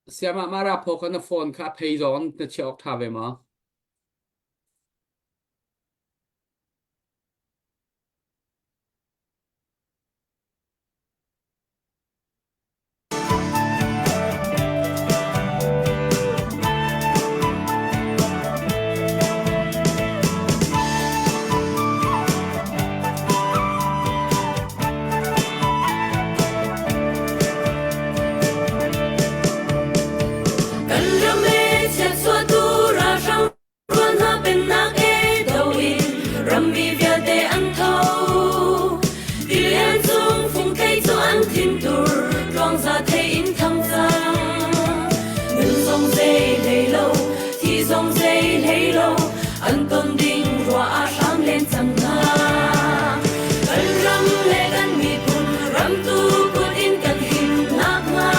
Siama mara po kan phone kha peizon na chok thave ma. An tôn ding rua a sang lên sang nga kan ram le kan mi kun ram tu kun in kan him nak nga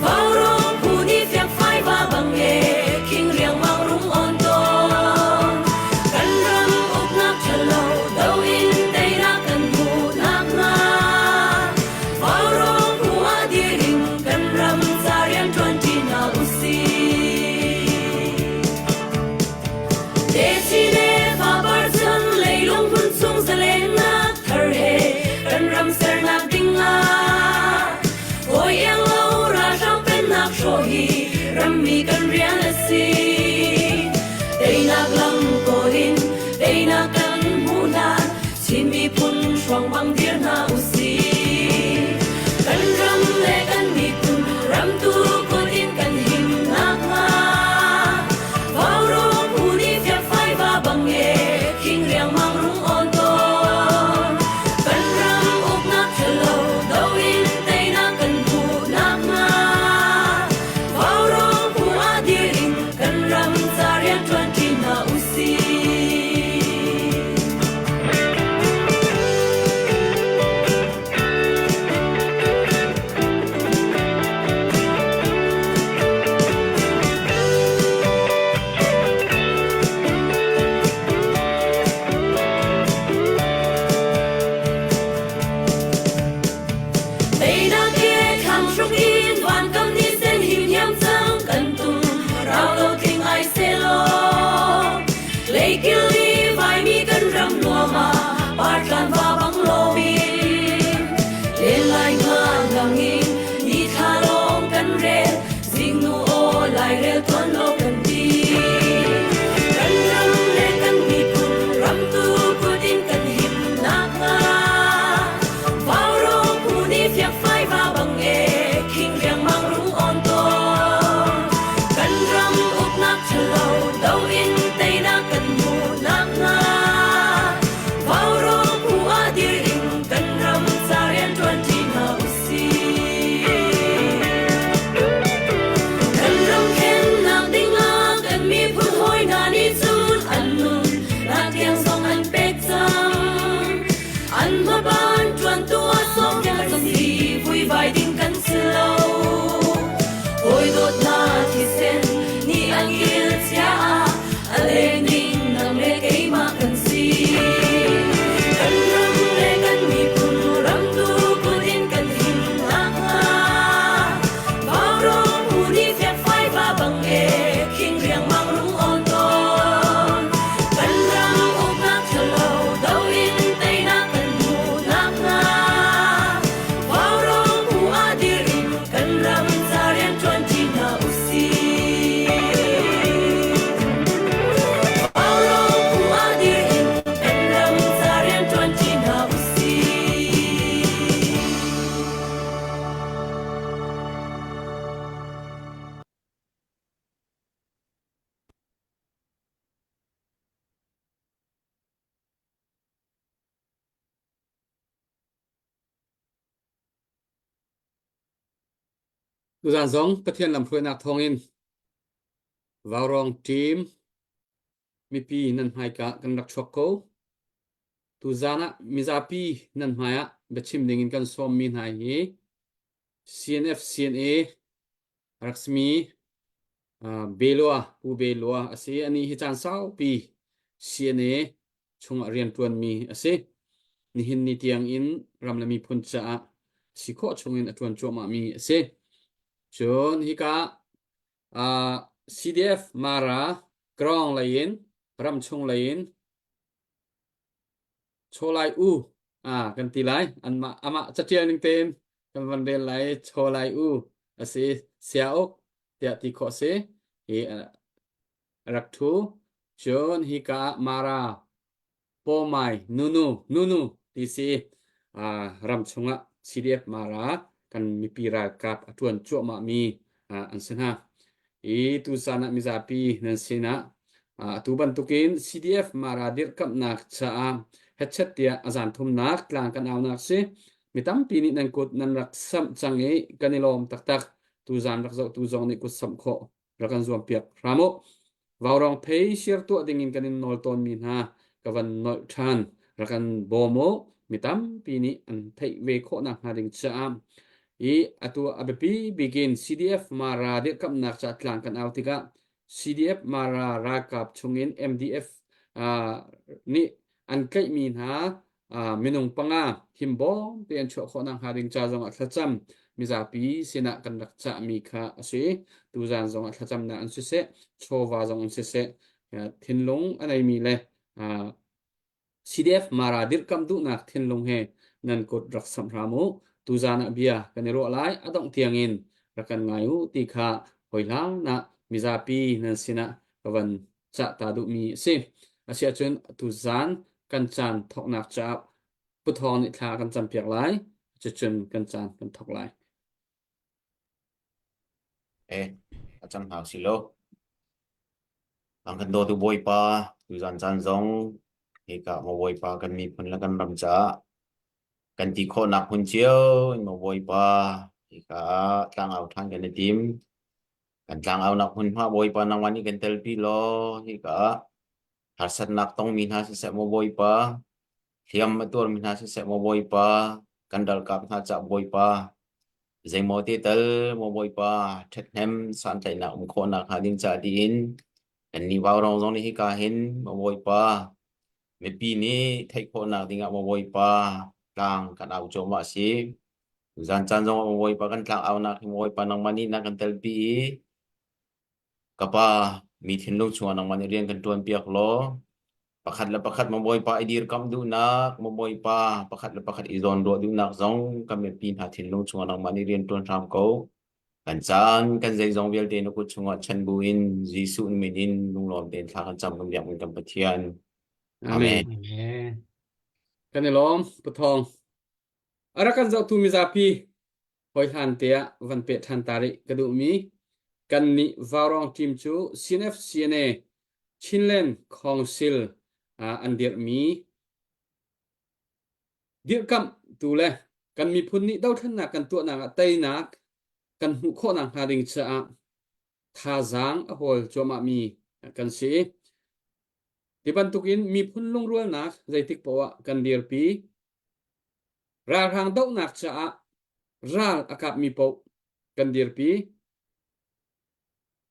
vào rong pu ni fiak phai va bang e king riang mang rung on ton kan ram up nak chalo dau in dei na kan pu nak nga vào rong pu a di ring kan ram sa rian tuan ti na usi Rammi kan rian asi dei nak lam ko hin dei nak kan muna chin mi pun swang bang dir na usi kan ram le kan mi pun ram tu ko in kan him nak nga vào rong pu ni fiak phai va bang e king riang mang rung on ton kan ram up nak chalo dau in dei nak kan pu nak nga Parkan va bang lo bin lên lai nga ngang in ni tha long kan re sing nu o lai re ton lo kan ti kan ram le kan mi kun ram tu ku din kan him nak nga vào rong pu ni fiak phai va bang e king riang mang rung on ton kan ram up nak chalo dau in dei na kan mu nak nga vai ding kan slow oi dot na thi sen ni ang il sia a le ning nang le kei ma kan si kan ram le kan mi kun ram tu kun in kan him nak nga bao rong pu ni fiak phai va bang e king riang mang rung on ton kan ram up nak chalo dau in dei na kan mu nak nga Tu zan zong pathian lam phoi nak thong in vào rong team mi pi nan hai ka kan rak chok ko tu zana mi za pi nan haya bechim ding in kan som min hai hi CNF CNA Raksmi Belua pu Belua ase ani hi chan sau pi CNA chung rian tuan mi ase ni hin ni tiang in ramlami phun cha sikho chung in atwan choma mi ase chun hi ka CDF mara grong lain ram chung lain cholai u kan ti lai an ma ama chatia ning ten kan van den lai cholai u ase siaok tia ti kho se hi rak thu chun hi ka mara po mai nunu ti si ram chunga CDF mara kan mi pi ra kap atuan chu ma mi an sen ha I tu sana mi zapi nan sina tu ban tukin CDF mara dir kap nak cha headset tia azan thum nak tlang kan aw nak se mitam pini nan kut nan rak sam changi kanilom tak tak tu zan rak zo tu zong ni kut sam kho rakan zuam piak ramo vaurong pei shir tu dingin kanin nol ton min ha kavan nol than rakan bomo mitam pini an thei ve kho na ha ding cha I atu abepi begin CDF mara de kap nak cha tlang kan autika CDF mara rakap chungin MDF ni an kai min ha minung panga himbo ten cho khonang haring cha jong athacham mizapi sina kan rak cha mi kha ase tu jan jong athacham na an se chowa jong an se thinlong anai mi le CDF mara dir kam du nak thinlong he nan kot rak sam ramu tu jana bia kan ro lai adong tiangin rakan ngayu ti kha hoilang na mizapi nan sina kawan cha ta du mi se asia chun tu jan kan chan thok nak cha pu thong ni thla kan cham piak lai chun kan chan kan thok lai acham hak silo ang kan do tu boy pa tu zan zong hi ka mo boy pa kan mi phun la kan ram cha kan ti kho nak hun chiao mo boy pa hi ka tlang au thang kan tim kan tlang au nak hun ha boy pa nang wani kan tel pi lo hi ka har sat nak tong min ha se mo boy pa thiam ma tur min ha se mo boy pa kan dal kap ha cha boy pa zai mo ti tel mo boy pa thet hem san chai na kho nak ha ding cha din kan ni vào rong rong ni hi ka hin mo boy pa me pi ni thai kho nak ding mo boy pa tlang kan au cho ma si zan chan rong mo boy pa kan tlang au nak mo boy pa nang mani na kan tel pi kapa mi thin lu chuan nang mani rian kan tuan piak lo pakhat la pakhat mo boy pa idir kam du nak mo boy pa pakhat la pakhat izon do du nak zong kam me pin ha thin lu chuan nang mani rian tuan ram ko kan chan kan zai zong vel te no ku chunga chan buin jisu minin lung lom ten tha kan cham kam yak kam pathian amen kan lom pu thong arakan zau tu mizapi hoi han tia van pe than tari kadu mi kan ni varong team chu CNF CNA Chinland Council andir mi dir kam tu le kan mi phun ni dau than na kan tu na tai nak kan hu kho na ha ding cha tha jang a hol choma mi kan si ti ban tukin mi phun lung rual nak zaitik pawa kan dir pi ra rang dau nak cha ral akap mi po kan dir pi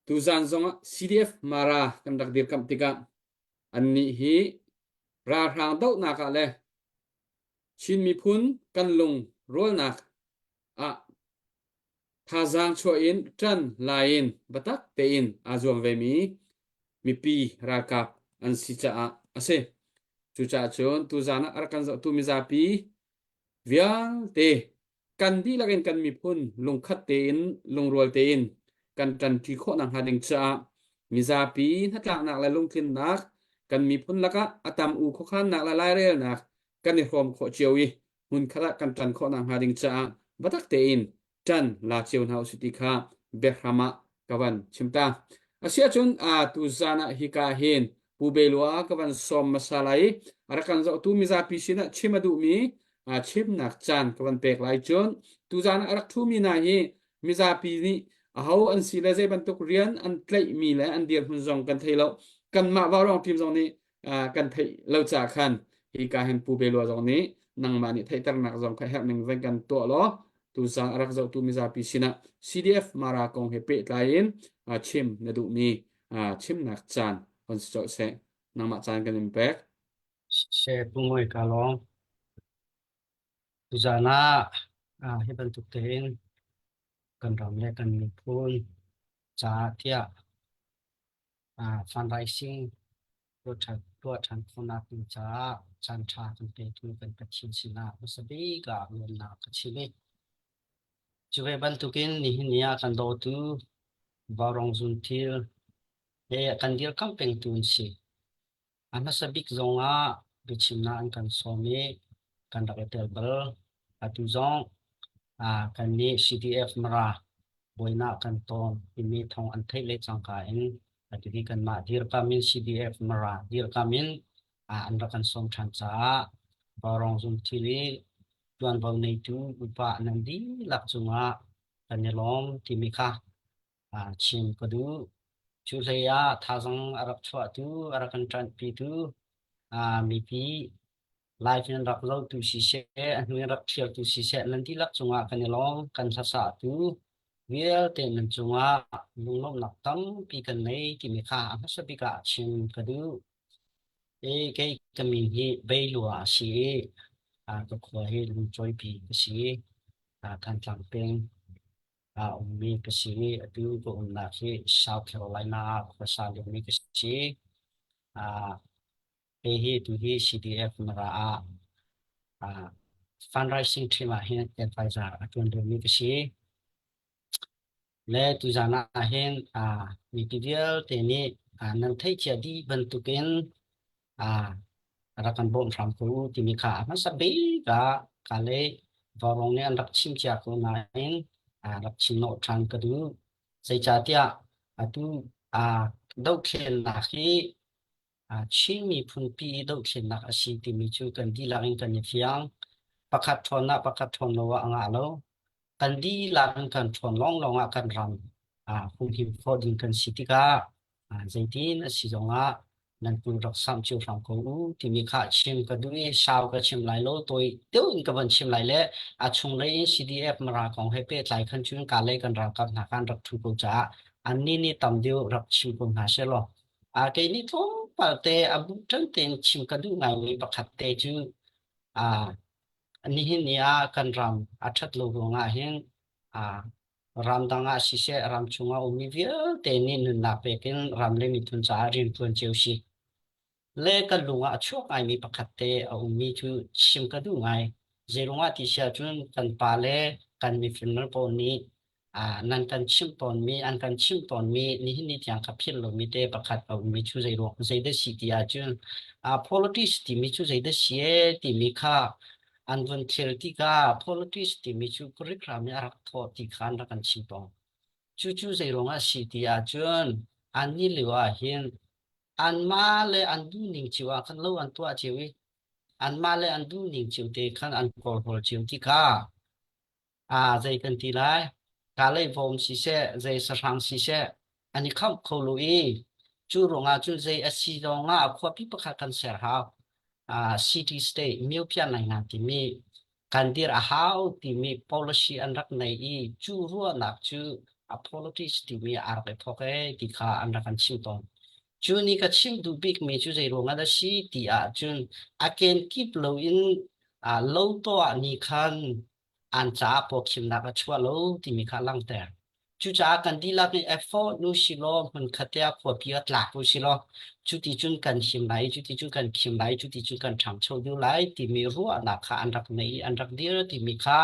tu zan zonga CDF mara kan dak dir kam tika anni hi ra rang dau naka le chin mi phun kan lung rol nak tha jang cho in tran lain batak te in azom ve mi pi ra kap an si cha ase chu cha chon tu zana arkan tu mi za pi vial te kan di lagen kan mi phun lung khat te in lung rol te in kan tran thi kho nang ha ding cha mi za pi hatlak nak la lung thin nak kan mi phun laka atam u kho khan nak la lai rel nak kan ni khom kho chiawi hun khala kan tran kho nang ha ding cha batak te in tran la chiu nau siti kha berhama kawan chimta asia chun tu zana hika hin pubelwa kawan som masalai arakan zo tu mi za pi sina chimadu mi chim nak chan kawan pek lai chon tu zana arak thu mi na hi mi za pi ni how an si la zai ban tuk rian an tlai mi la an dir hun zong kan thailo kan ma wa rong tim zong ni kan thai lo cha khan hi ka hen pubelwa zong ni nang ma ni thai tar nak zong kha hep ning ven kan to lo tu zang arak zo tu mi za pi sina CDF mara kong he pe tlain chim na du mi chim nak chan on so se nang ma chan kan impact se pungoi kalong tu zana hi ban tuk ten กันรำและกันมีพูนจ้าเทียfundraising ตัวฉันคนนักจ้าฉันชากันเป็นทุนเป็นปัจฉิมสินะมุสบีกาเงินนักชิลิช่วยบรรทุกินนี่เนี่ยกันโดตุบารองจุนทิลกันเดียร์คำเป็นตุนสิอันนั้นสบิกจงบิชิมนาอันกันสมีกันดักเตลเบลตุจงกันนี้ CDF มราบอยนักกันตอนที่มีทองอันเทเลจังกาอินjadi kan mak dir kamin CDF mera dir kamin anda kan som chanca barong zum tili tuan bau nei tu upa nandi lak chunga kanelom timika chim kadu chu leya thazang arab chwa tu arakan tran pi tu mi pi life in rak lo tu si se anu rak chial tu si se nandi lak chunga kanelom kan sa tu Wil ten chunga lungnom nak tam pi kan nei ki mi kha ma sa pi ka chin ka du ke kamin hi bei lua si ko kho hi lung choi pi si kan tlang peng mi ka si atu ko na hi South Carolina ko sa le mi ka si hi tu hi CDF mara fundraising team hi advisor atun de mi ka si le tu jana hen mi video te ni nan thai chia di bentukin rakan bom ram ku ti mi kha ma sabi ga kale warong ne rak chim chia ko na en rak chim no tran ka du sai cha tia atu dau khen na khi chi mi phun pi dau khen na asi ti mi chu kan di la in kan ni fiang pakhat thon no wa anga lo kan di lan kan thon long kan ram hum him for din kan sitika zaitin asizonga nan pu rak sam chu ram ko u ti mi kha chim ka du e shaw ka chim lai lo toi teu in ka ban chim lai le chung le CDF mara kong he pe tlai khan chun ka le kan ram kan na kan rak thu ko cha an ni tam deu rak chim ko na se lo ke ni thong pa te abu tan ten chim ka du ngai ni pakhat te chu ni hin nia kan ram athat lo nga hen ram danga sise ram chunga umi vial te ni nun na pekin ram le mi thun cha rin thun cheu si le ka lunga chok ai mi pakhat te umi chu sim ka du ngai zelunga ti sia chun kan pa le kan mi funeral po ni nan kan chim pon mi an kan chim pon mi ni hin ni tiang ka phil lo mi te pakhat umi chu zelung zeide si ti a chun politics ti mi chu zeide sie ti mi kha an vun thil ti ka politics ti mi chu curriculum ya rak tho ti khan ra kan chi pong chu zelunga si ti a chun an ni lewa hin an ma le an du ning chiwa kan lo an tua chiwi an ma le an du ning chiu te khan an kol chiu ti ka zai kan ti lai ka le vom si se zai sarang si se ani kham kholui chu ronga chu zai asi ronga khwa pi pakha kan ser ha city state miu pia nai na ti mi kan dir how ti mi policy an rak nei chu ruwa nak chu politics ti mi ar ke thoke ti kha an rak kan chim ton chu ni ka chim du big me chu zai ronga da si ti chun can keep low in low to ni khan an cha po khim na ka chwa lo ti mi kha lang ter chu cha kan di la ni effort nu si lo hun khatia pho pia tlak pu si lo chu ti chun kan sim lai chu ti chun kan khim lai chu ti chun kan tham chho du lai ti mi ru na kha an rak nei an rak dir ti mi kha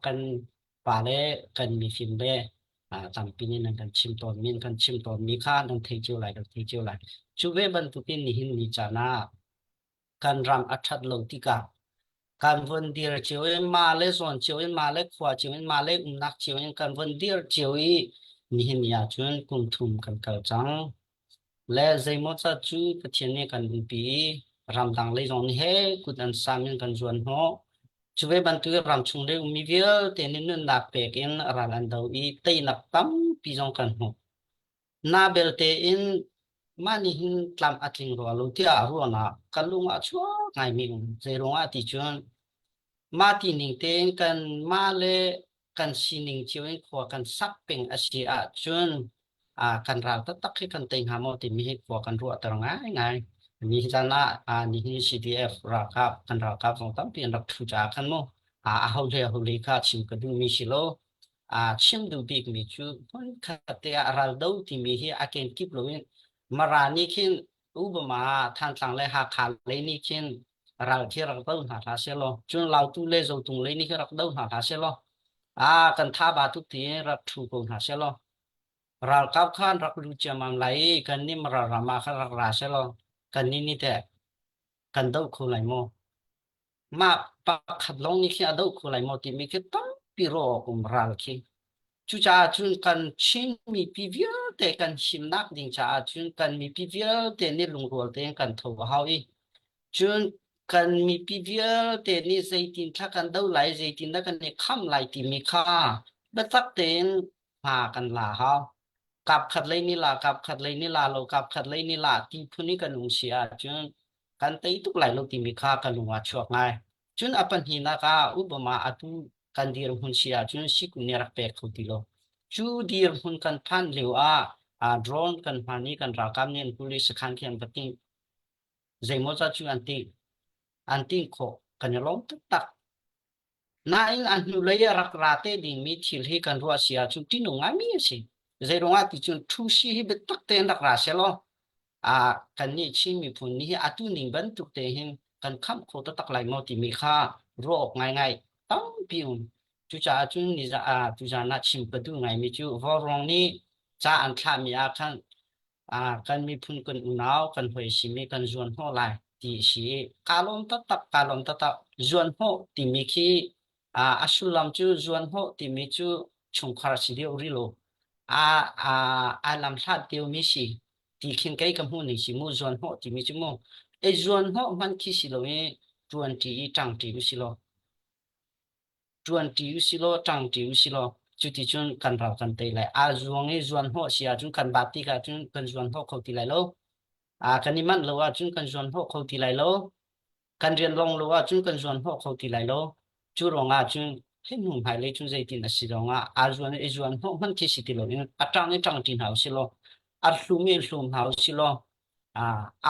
kan pa le kan mi fim le tam pi ni nan kan chim ton min kan chim ton mi kha nan thei chiu lai dak thei chiu lai chu ve ban tu pin ni hin ni cha na kan ram athat lo ti ka kan vun dir chiu in ma le son chiu in ma le khwa chiu in ma le nak chiu in kan vun dir chiu i ni hin ya chun kum thum kan kal chang le zai mo cha chu ka chen ne kan pi ram dang le jong ni he ku dan sam in kan juan ho chu ve ban tu ram chung le mi vial te ni nun dak pe ken ra lan dau i te nak tam pi jong kan ho na bel te in mani hin tlam atling ro lo ti ru na kalunga chua ngai mi zai ronga ti chuan ma ti ning ten kan ma le kan sining chiwen kho kan sak peng asia chun kan ra ta tak kan teng ha mo ti mi kho kan ru tar ngai ni jana ni CDF ra kap kan ra kap song tam pi rak thu cha kan mo ho le kha chim ka du mi si lo ชิมดูบีกมีจูคนขัดเตะรัลดูที่มีที่อาเกนกิบลูอินมารานี่คินอุบมาทางต่างเลยหาขาเลยนี่คินรัลที่รักดูหาทาเซลจนเราตู้เลโซตุงเลยนี่คือรักดูหาทาเซลกันท่าบาทุกทีรักถูกหาเซลรัลกับขันรักลูจามันไหลกันนี่มารามาขันรักราเซลกันนี่แต่กันดูคุไลโมมาปักขัดลงนี่คือดูคุไลโมที่มีคือตั้งปีโรกุมรัลคิจูจ่าจุนกันชิมมีพิเวลแต่กันชิมนักดิ่งจ่าจุนกันมีพิเวลแต่นี่ลุงรัวแต่กันทว่าเฮาอีจุนกันมีพิเวลแต่นี่ใจตินถ้ากันดูไหลใจตินถ้ากันนี่คำไหลที่มีค่าเบ็ดตักเต็นหากันลาเฮากับขัดเลยนี่ลากับขัดเลยนี่ลาเรากับขัดเลยนี่ลาที่พวกนี้กันลุงเสียจุนกันเตยทุกไหลเราที่มีค่ากันลุงว่าช่วงไงจุนอปันหินักอุบมาอตุกันดีรหุ่นเสียจุนสิกุเนี่ยรักเป็กเขาตีโลจูดีรหุ่นกันพันเหลวโดรนกันพันนี้กันรักกันเนี่ยพุลิสขันเขียนปฏิใจโมจะจูอันติงโคกันยลงตักน่าอินอันนุเลยรักราเตดิ่งมีทิลให้กันรัวเสียจุดที่หนุ่งอามีสิใจรงอาติจุนทุชีให้เบ็ดตักเต็นรักราเสียโลกันนี่ชิมีพุนนี้อาตุนิ่งบันตุกเตหิมกันคำโคตตักไหลโมติมีค่าโรคง่ายๆตั้งพิวจูจ่าจุนนี่จะจูจ่านัดชิมประตูไงมีจูวอรองนี้จ่าอันข้ามีคันกันมีพุนกันอุณาวกันหวยชิมีกันจวนหัวไหลที่ชีกาลมตับจวนหัวที่มีคีอาชุลัมจูจวนหัวที่มีจูชงคาราชิเดียวริโลลำทัดเดียวมีสิที่ขินไกกับหูนี่สิมูจวนหัวที่มีจูมูจวนหัวมันคิสิโลจวนที่จังที่วิสิโลจวนที่วิสิโลจังที่วิสิโลจุดที่จุนกันเรากันเตยเลยจวนจวนหัวเสียจุนกันบาติกาจุนกันจวนหัวเขาที่ไรโลกันนี่มันโลว่าจุนกันจวนหัวเขาที่ไรโลกันเรียนลงโลว่าจุนกันจวนหัวเขาที่ไรโลจูรองจุนให้หนุ่มหายเลยจุนใจตินสิรองจวนหัวมันคิสิติโลเนี่ยจังที่หาสิโลลุมหาสิโล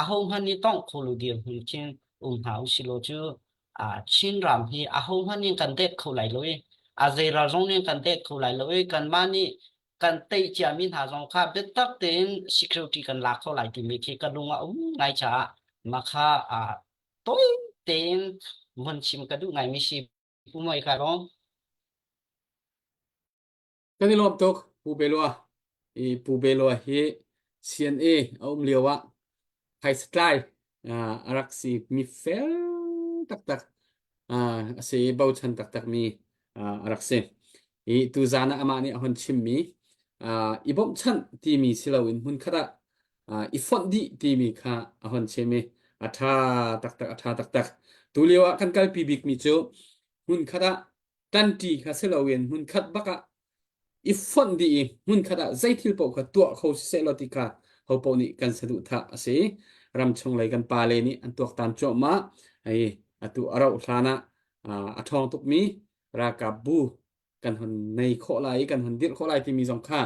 ห้องมันนี่ต้องโคลูเดียหุ่นเช่นหาสิโลจูชินรำฮีห้องมันนี่กันเด็กเขาไหลเลยใจเราจงนี่กันเด็กเขาไหลเลยกันมานี่กันเตยจามินหาจงข้าเบ็ดตักเต็น security กันลักเขาไหลที่มีที่กันลุงไงจ้ามาข้าตัวเต็นมันชิมกันดูไงมีสิผู้ไม่ค่ะร้อง กันนี่รอบตกปูเปลัวปูเปลัวฮีCNA เอาเลียวะไฮสไตล์รักสีมีเฟลตักเสียบาวชันตักมีรักเสียตูจานะอามานี่อันชิมมีอีบอมชันที่มีสิลาวินหุ่นขดาอีฟอนดีที่มีค่ะอันเชมีอัฐาตักตูเลียวะกันกัลปีบิกมีโจหุ่นขดาตันทีค่ะสิลาวินหุ่นขดบักอีฟอนดีหุ่นขดาใจทิลปอกตัวเขาเซลติกาเขาปนี่กันสะดุดท่าเสียรำชงเลยกันปาเลนี่อันตัวตันโจมาตัวเราทานะทองตุกมีรากาบูกันหันในข้อไหลกันหันดิดข้อไหลที่มีสองค่า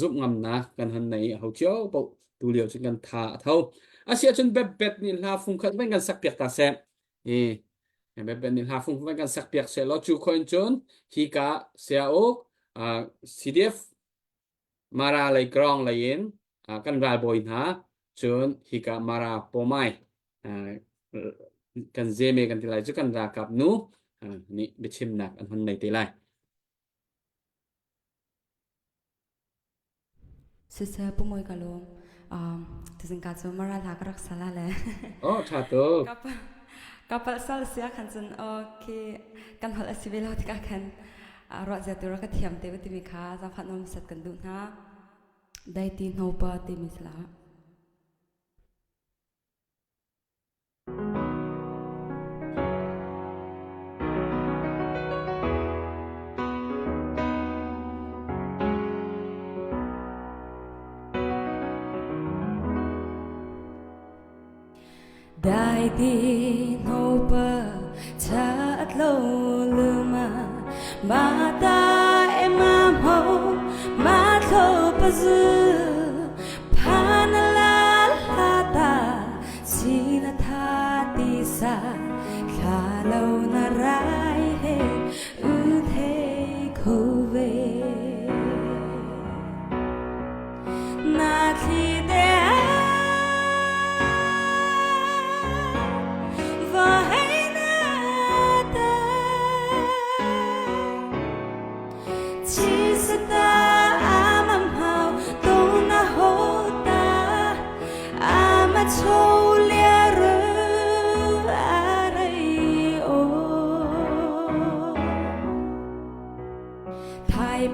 ซุปงำนะกันหันในเขาเจ้าปกตัวเลียวจนกันทาเท่าเสียจนแบบนี่ลาฟุงขัดเป็นกันสักเปียกตาแซมแบบนี่ลาฟุงเป็นกันสักเปียกเสร็จแล้วจูคอยจนฮีกาเสียอกCDF มาราเลยกรองเลยเย็นกันรายบ่อยนะจนฮิกามาราปอไมกันเจเมกันทีไรจุกันรากับนูนี่เบชิมนักอันหันในทีไรสุดท้ายปุ่มมวยกันลงถึงการจะมาราลากรักษาแล้วโอ้ชาตัวกับสาวเสียขันจนโอเคกันหัวสิเวลาที่กันรอจะตัวรักเทียมเตวติมิค่าสัมผัสน้องสัตว์กันดูนะได้ตีโนปาติมิสลาได้ตีโนปาชัดโลลืมามาตาเอ็มมาโมมาโคปะซูพานาลาลาตาสินาทาติสาคาโลนาไรเฮอุเทโคเว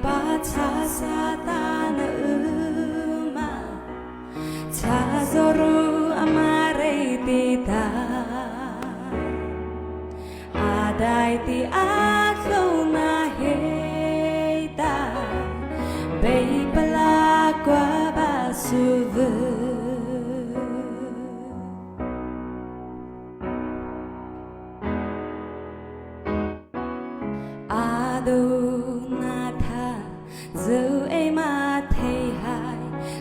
ba cha sa ta na ma cha zoru amare ti ta adai ti a lo na he ta bay pala qua ba su vu dù em mà thấy hai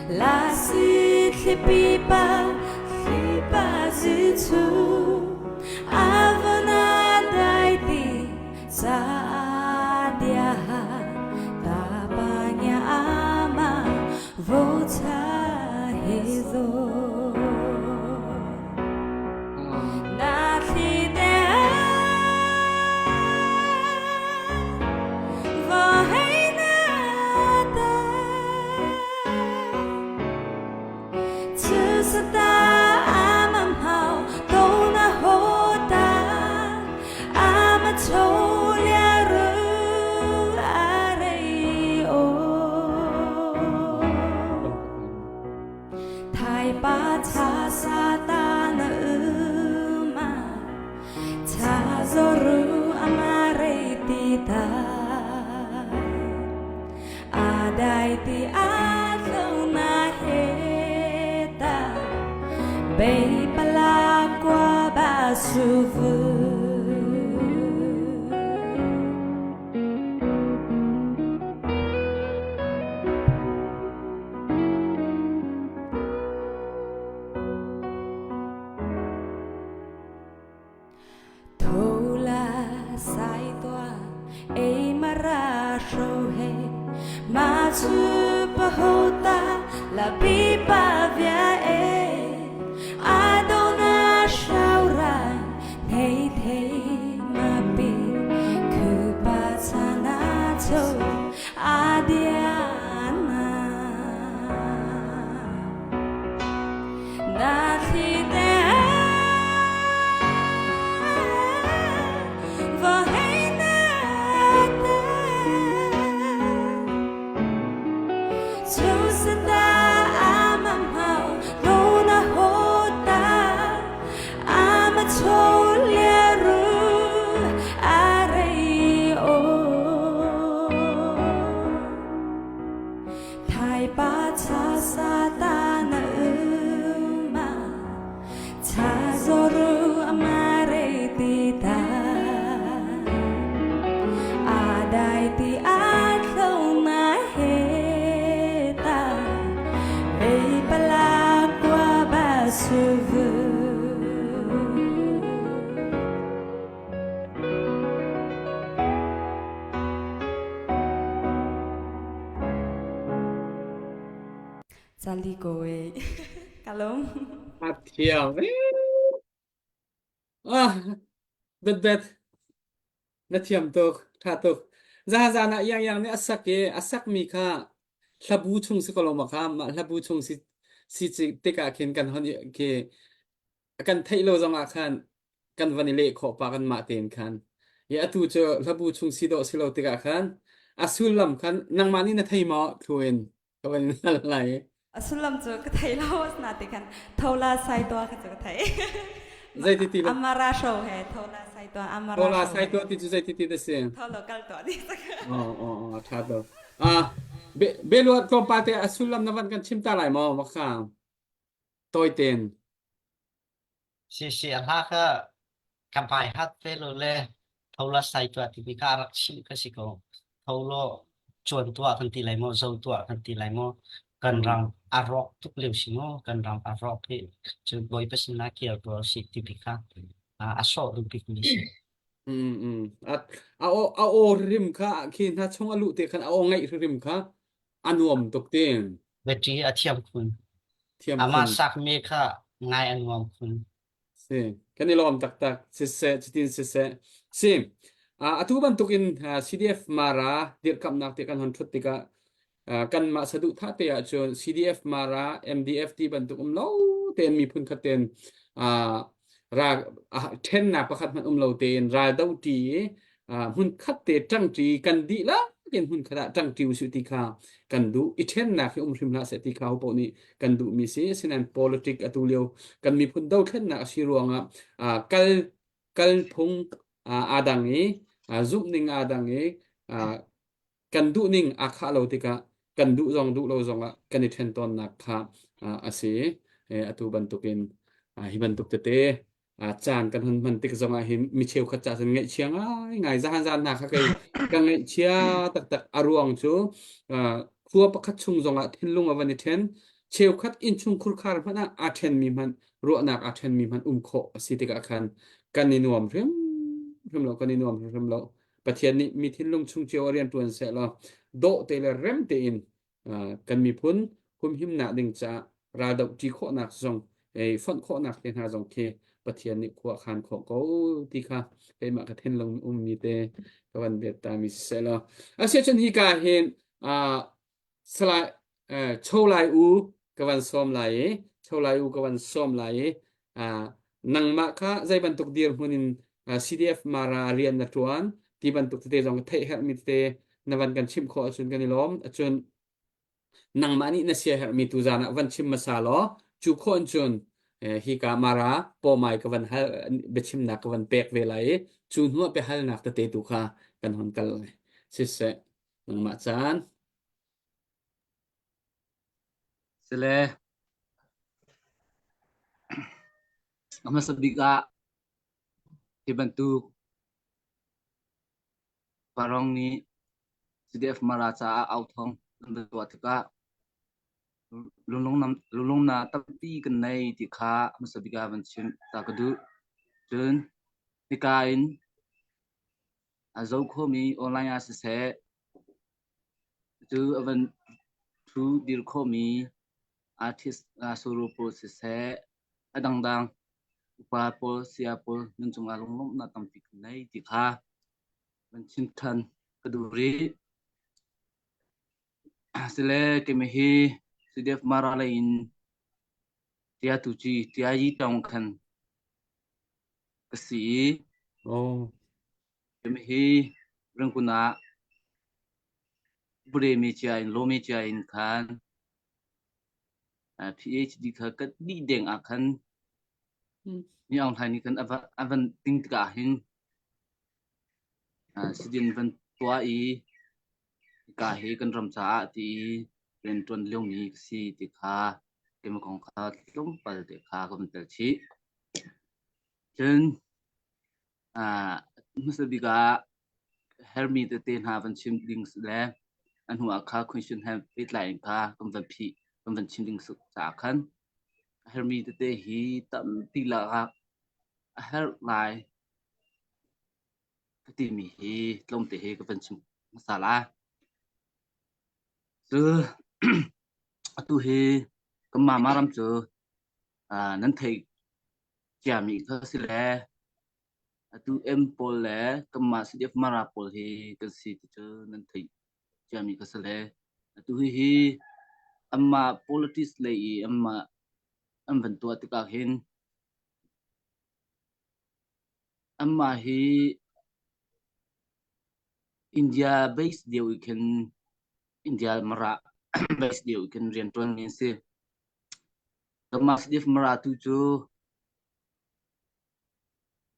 là sự khi ba giữ chú avana đại ti sa dia ta ba nhà ama vô cha hezo na khi te và ta amam hao do na ho ta ama cholia ru are o thai pa cha sa ta na ma cha zoru amare ti ta adai ti a lo na he bay pala qua ba su vu thola sai toa e mara sho he ma chu pa ho ta la bi pa via e Adona shaura nei thei ma pi khu pa sana cho adiana na thi te va hey na te so sa amam hao dona ho cholia ru are o thai pa cha sa ta na ma cha zoru amare ti ta adai ti a lo na he ta bay pala qua ba su vu Sali kowe kalom Atiam bet natiam tok tha tok za na yang ne asak mi kha hlabu chung si koloma kha ma hlabu chung si te ka khen kan hon ke kan thailo zonga khan kan vanile kho pa kan ma ten khan ya tu cho hlabu chung si do silo te ka khan asul lam khan nang mani na thai ma thuen kawan lai asulam cho ka thai lawas na te kan thola sai to ka cho thai zai ti amara show he thola sai to amara Tola sai to ti zai ti de se tholo kal to di tha to belo to pa te asulam na van kan chim ta lai mo ma kha toy ten si ha ka kampai hat pe lo le thola sai to ti bi ka rak chi ka si ko tholo chuan to kan ti lai mo zo to kan ti lai mo kan ram arok tuk leu si mo kan ram arok ti chu boy pasina kiel to si ti bi ka aso du big ni si at a o rim kha khin ha chong alu te khan a o ngai rim kha anuam tok ten betri athiam kun thiam ama khun sak me kha ngai anuam kun se kan ilom tak se chitin se atu ban tukin CDF mara dir kam nak te kan hon thut tika kan ma sadu tha te a chon CDF mara MDF ti ban tuk lo ten mi phun khaten ra ten na pakhat man lo ten ra dau ti hun khat te tang ti kan di la gen hun khada tang tiu su ti kha kan du I then na khi rim la se ti kha po ni kan du mi se sinan politic atulio kan mi phun dau then na si ruanga kal kal phung adang e zup ning adang e kan du ning akha lo ti ka kan du lo zong kan I then ton na kha ase atu bantukin hi bantuk te chan kan hun man tik zonga hi mi cheu khat cha san ngai chiang ai ngai za na kha kai ka ngai chia tak aruang chu khua pakhat chung zonga thinlung awani then cheu khat in chung khur khar phana a then mi man ro nak a then mi man kho sitika khan kan ni nuam rem lo kan ni nuam rem lo pathian ni mi thinlung chung cheu orian tuan se lo do te le rem te in kan mi phun him na ding cha ra dau ti kho nak zong phon kho nak te na zong ke pathian ni khwa khan kho ko ti kha ma ka then long mi te kawan bet ta mi se lo se chen hi ka hen slai cholai u kawan som lai cholai u kawan som lai nang ma kha zai ban tuk dir hunin CDF mara rian na tuan ti ban tuk te jong thei her mi te nawan kan chim kho chun kan lom chun nang mani na sia her mi tu jana van chim masalo chu khon chun hi ka mara po mai ka van hal bechim na ka van pek ve lai chu nu pe hal nak te tu kha kan hon kal si se nang ma chan sele ama sabiga dibantu parong ni CDF maracha authong tua tika lulung na tapi kenai tika masabiga banchim takadu jun tikain azau khomi online asise tu avan tu dir khomi artist solo process adang upa pol siapol nunjung alung na tampi kenai tika banchim than kaduri sele kemehi CDF mara lain tia tuji tia yi tong khan kasi kemehi rengkuna bre me chain lo me chain khan PhD kha kat di deng akhan ni ang thai ni kan avan ting ka hin sidin van tua I ka he kan ram cha ti ren ton leong mi si ti kha kem kong kha tlum pal te kha kom tel chi chen musabiga hermi te ten ha van chim dings le an hu akha question have fit line kha kom van phi kom van chim ding su cha khan hermi te hi tam ti la her lai ti mi hi tlom te he kom van chim masala chứ tu he kama maram chu nan thei cha mi kha sile tu em pol le kama CDF mara pol he kan si chu nan thei cha mi kha sile tu hi amma politics le amma am van tua ti ka hin amma hi India based deal we can India mara based deal we can rian tuan ni se kama CDF mara tu chu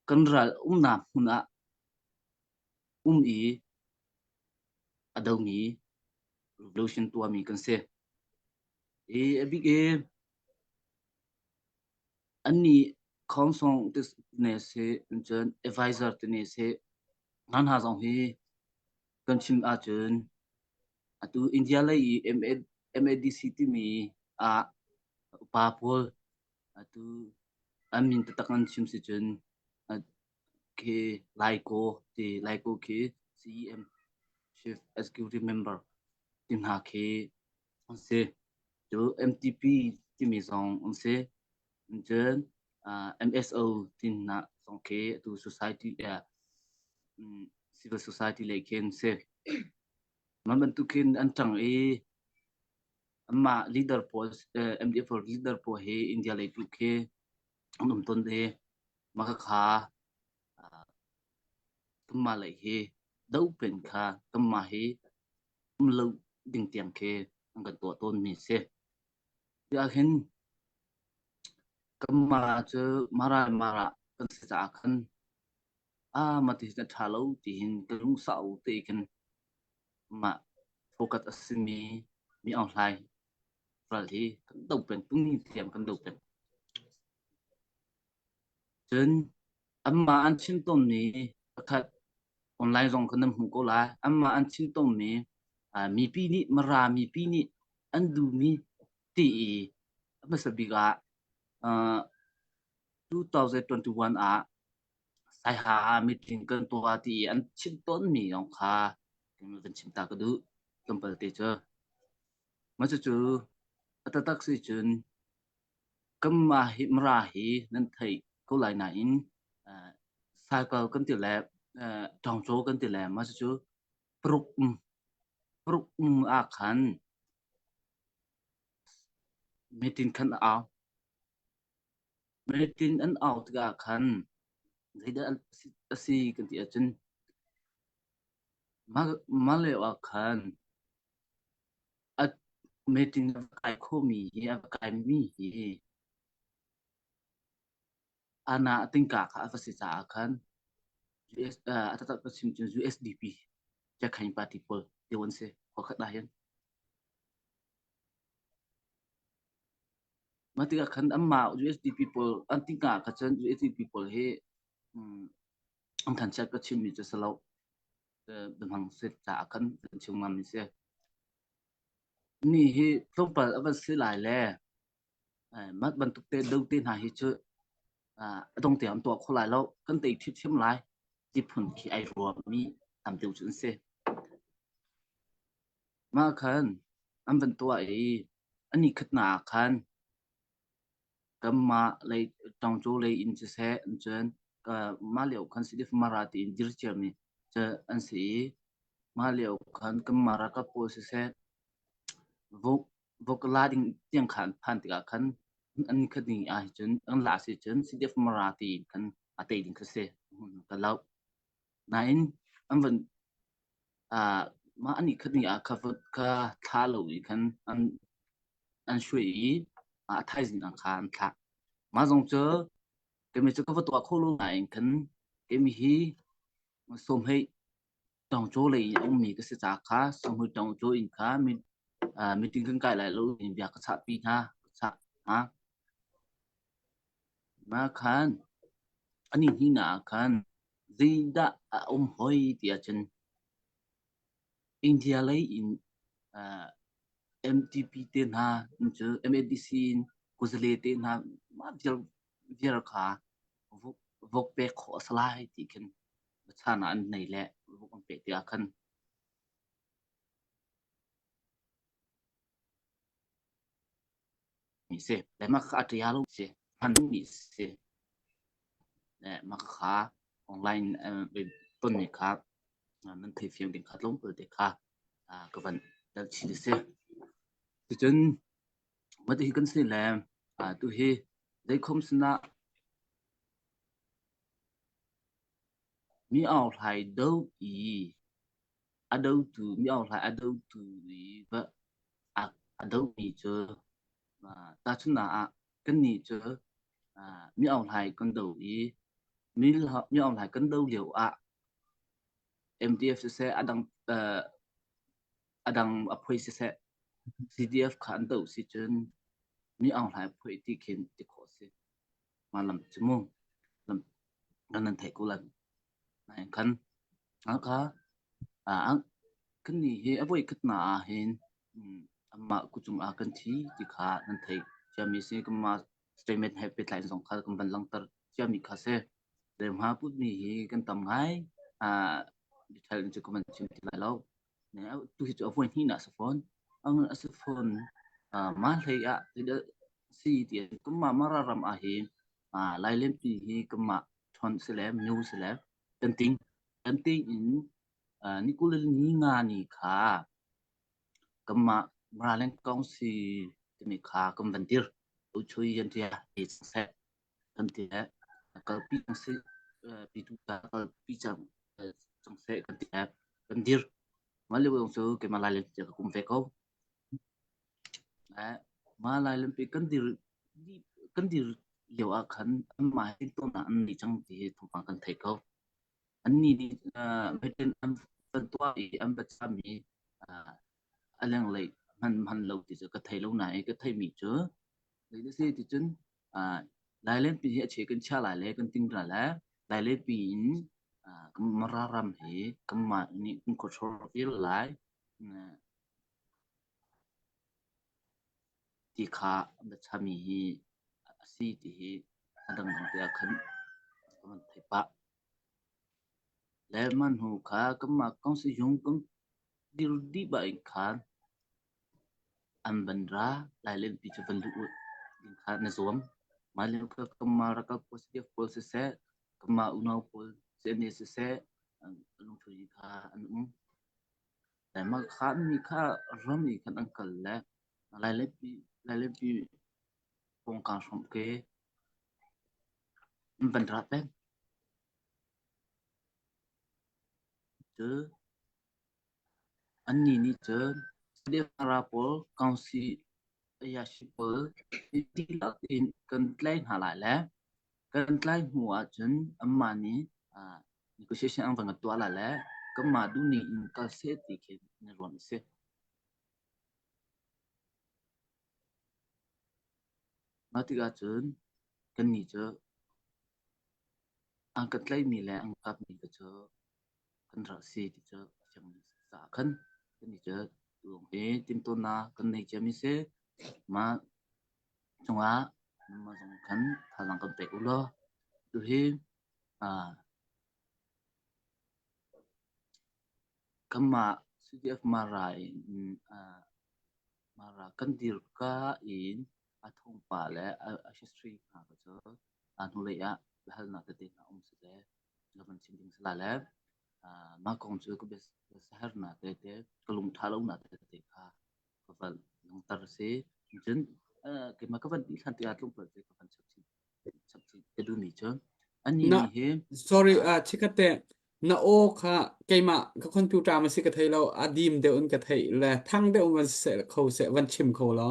kanral na huna I adau mi revolution tua mi kan se big ani konsong tis ne se chen advisor te ne se nan ha jong hi kan chim a chen atu India lai MADC ti mi pa pol atu amin ta takan chim se chen ke laiko ke CEM chief executive member tim ha ke se jo MTP ti mi jong se chen MSO tin na song ke to society civil society le ken se man ban tu ken an chang amma leader post MDF for leader po he India le tu ke anum ton de maka kha kama le he dau pen kha kama he lâu đình tiệm kê ang gần tổ tôn mi se ya hin kama chu mara kan se cha khan mà thì sẽ thả lâu thì hình cái lúc sau thì cái mà focus asimi mi online rồi thì đầu bên tung ni tiệm kan đầu bên chân amma an chin tom ni khat online rong kan nam ko la amma an chin tom ni mi pi ni mara mi pi ni an du mi ti amma sabiga 2021 sai ha meeting kan to ti an chin ton mi ong kha kan chin ta ka du kan pa te cha ma chu atatak si chun kam ma hi mra hi nan thai ko lai na in cycle kan ti le tong cho kan ti le ma chu pruk pruk a khan meeting kan a meeting an out ga khan zida si kan ti chun ma le a khan at meeting kai kho mi hi a kai mi hi ana tingka kha fa si cha khan US atatak pasim chun USDP cha khain party pol de won se ko khada hian matika khan amma USDP pol an tingka kha chan USDP pol he an khan chat pachim mi cha salo de hang se cha khan chung ma mi se ni hi tlom pa avan se lai le mat ban tuk te dau te na hi chu dong te am to kho lai lo kan te thit thim lai ji phun khi ai ro mi am teu chun se ma khan am ban to ai ani khatna khan kamma lei tong chu lei in che se chen ka ma leo khan sidif marati in dir chermi che an si ma leo khan kamma ra ka po se vocalizing tiang khan phan tika khan an khani a chen an la se chen sidif marati khan ate din kha se ka lau nain an van ma ani khani a ka tha lo khan an shui thai jin an khan tha ma jong che cái mình sẽ có vật tọa khô luôn này cần cái mình hi xôm hay trồng chỗ này ông mình cái sẽ trả khá xôm hay trồng chỗ in khá mình tin cân cài lại luôn mình việc sạ pi ha sạ ha mà khan anh hi na khan gì đã ông hỏi thì chân India lấy in MTP tên ha chứ MDC Kuzle tên ha mà việc khá vok pe kho slide ti ken chana an nei le vok an pe ti akhan mi se le ma kha ti yalo se han mi se le ma kha online be ton ni kha nan thei fiang din kha long pe te kha ka van dal chi se ti chen ma ti kan se le tu he dei khom sna mi ao hai đâu i a đâu tu mi ao hai a đâu tu i va a đâu mi chưa ta chun na kan ni chu mi ao hai kan do i mi ao hai kan do liu MDF se adang apoi se CDF khan do si chun mi ao hai phoi ti khin ti kho se ma lam chumu lam nan thai ko lan nai kan ka kan ni he avoi khatna hin amma kuchum kan thi ti kha nan thai chami se kama statement happy line song kha kam ban lang tar chami kha se le ma put ni hi kan tam ngai detail ni comment chim ti lai lo ne tu hi avoi hi na sa phone ang sa phone ma hlei ti da si ti kuma mara ram hi lai lem ti hi kuma thon se le new se le kan ting in ni kulil ni nga ni kha kama maralen kong si ni kha kam bandir u chui yan tia is set kan tia ka pi se pi tu ka pi chang se kan tia bandir mà lưu đồng số cái mà lại lên chỉ cũng phải câu đấy mà lại lên bị cân đi liệu à khẩn mà cái tôi là anh đi trong thì thông qua cần thấy câu anh đi bên trên anh phân toa thì anh bật ra mi anh đang lấy hắn lâu thì cái thấy lâu này cái thấy mi chưa lấy cái gì thì chân lại lên bị hệ chế cần cha lại lấy cần tin ra lại lên bị cái mà ra ram thì cái mà ni cũng có số phiếu lại thì khá bật ra mi si thì anh đang làm việc khẩn mình thấy ba lẽ man hu khá cái mà con sử dụng cái đi bài khá anh bận ra lại lên bị cho vấn lũ khá là zoom mà lên cái mà ra cái positive process cái mà unau pol sẽ nên sẽ lúc thôi khá anhแต่มาค้ามีค่ารำอีกกันอังกฤษและหลายปีวงการสมเกมันเป็นรับเป็นเจออันนี้นี่เจอเดียร์ราโปลกองซียาชิปลที่ลักอินกันไล่หาหลายแล้วกันไล่หัวจนอันมานี้นี่ก็เชื่ออันฟังกันตัวหลายแล้วก็มาดูนี่อินกัลเซติเกในรอนเซมาติกาจนกันนี่เจออังกัดไล่มีแหละอังกับนี่ก็เจอกันรัสเซียที่เจอจังสาขันกันนี่เจอดวงเฮติมตัวนากันในเจมิเซมาจงว่ามาจงขันทางกันเปอุลดูเฮกัมมาสุดยอดมารามารากันดิรกาอินอาทงป่าและอาชิสตรีหาก็เจอนุเลยอะแล้วนาตัดเองนะสุดเลยแล้วมันชิมดิ้งสลายแล้วมาคงเจอก็เบสหานาตัดเองก็ลุงท้าลุงนาตัดเองค่ะก็ฟังลุงตาร์เซ่จนก็มาก็ฟังที่ทันทีอาลุงเปิดเจอก็ฟังชับชีก็ดูมีเจออันนี้ na นี่เฮ sorry chikate na o kha keima ka computer ma sik thai lo adim de un ka thai la thang de un se kho se van chim kho lo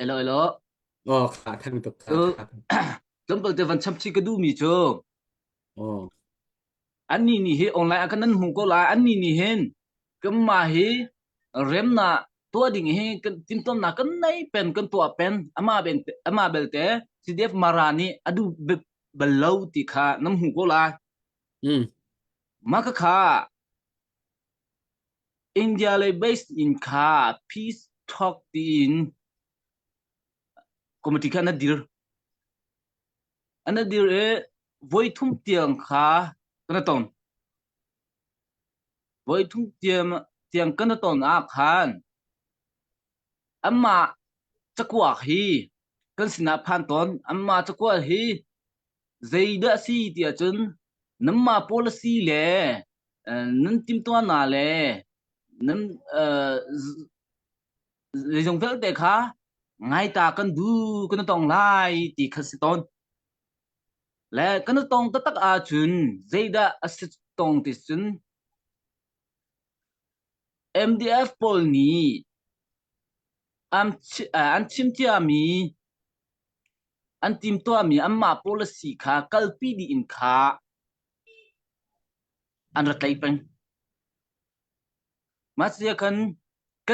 elo o kha thang to kha kha zum bal te van chap chi ka du mi cho o an ni he online akan nan hu ko la an ni hen kam ma he rem na to ding he kan tim tom na kan nai pen kan to pen ama bel te cdf marani adu belau ti kha nam hu ko la ma kha india le based in kha peace talk in committee kana dir anadir voi thum tiang kha kana ton voi thum tiang kana ton a khan amma chakwa hi kan sina phan ton amma chakwa hi zaida si tia chun namma policy le nan tim to na le nan lejong vel te kha ngai ta kan du kan tong lai ti khasiton le kan tong ta tak a chun zaida asit tong ti chun MDF pol ni an chim tia mi an tim to mi amma policy kha kalpi di in kha an rat lai pen ma sia kan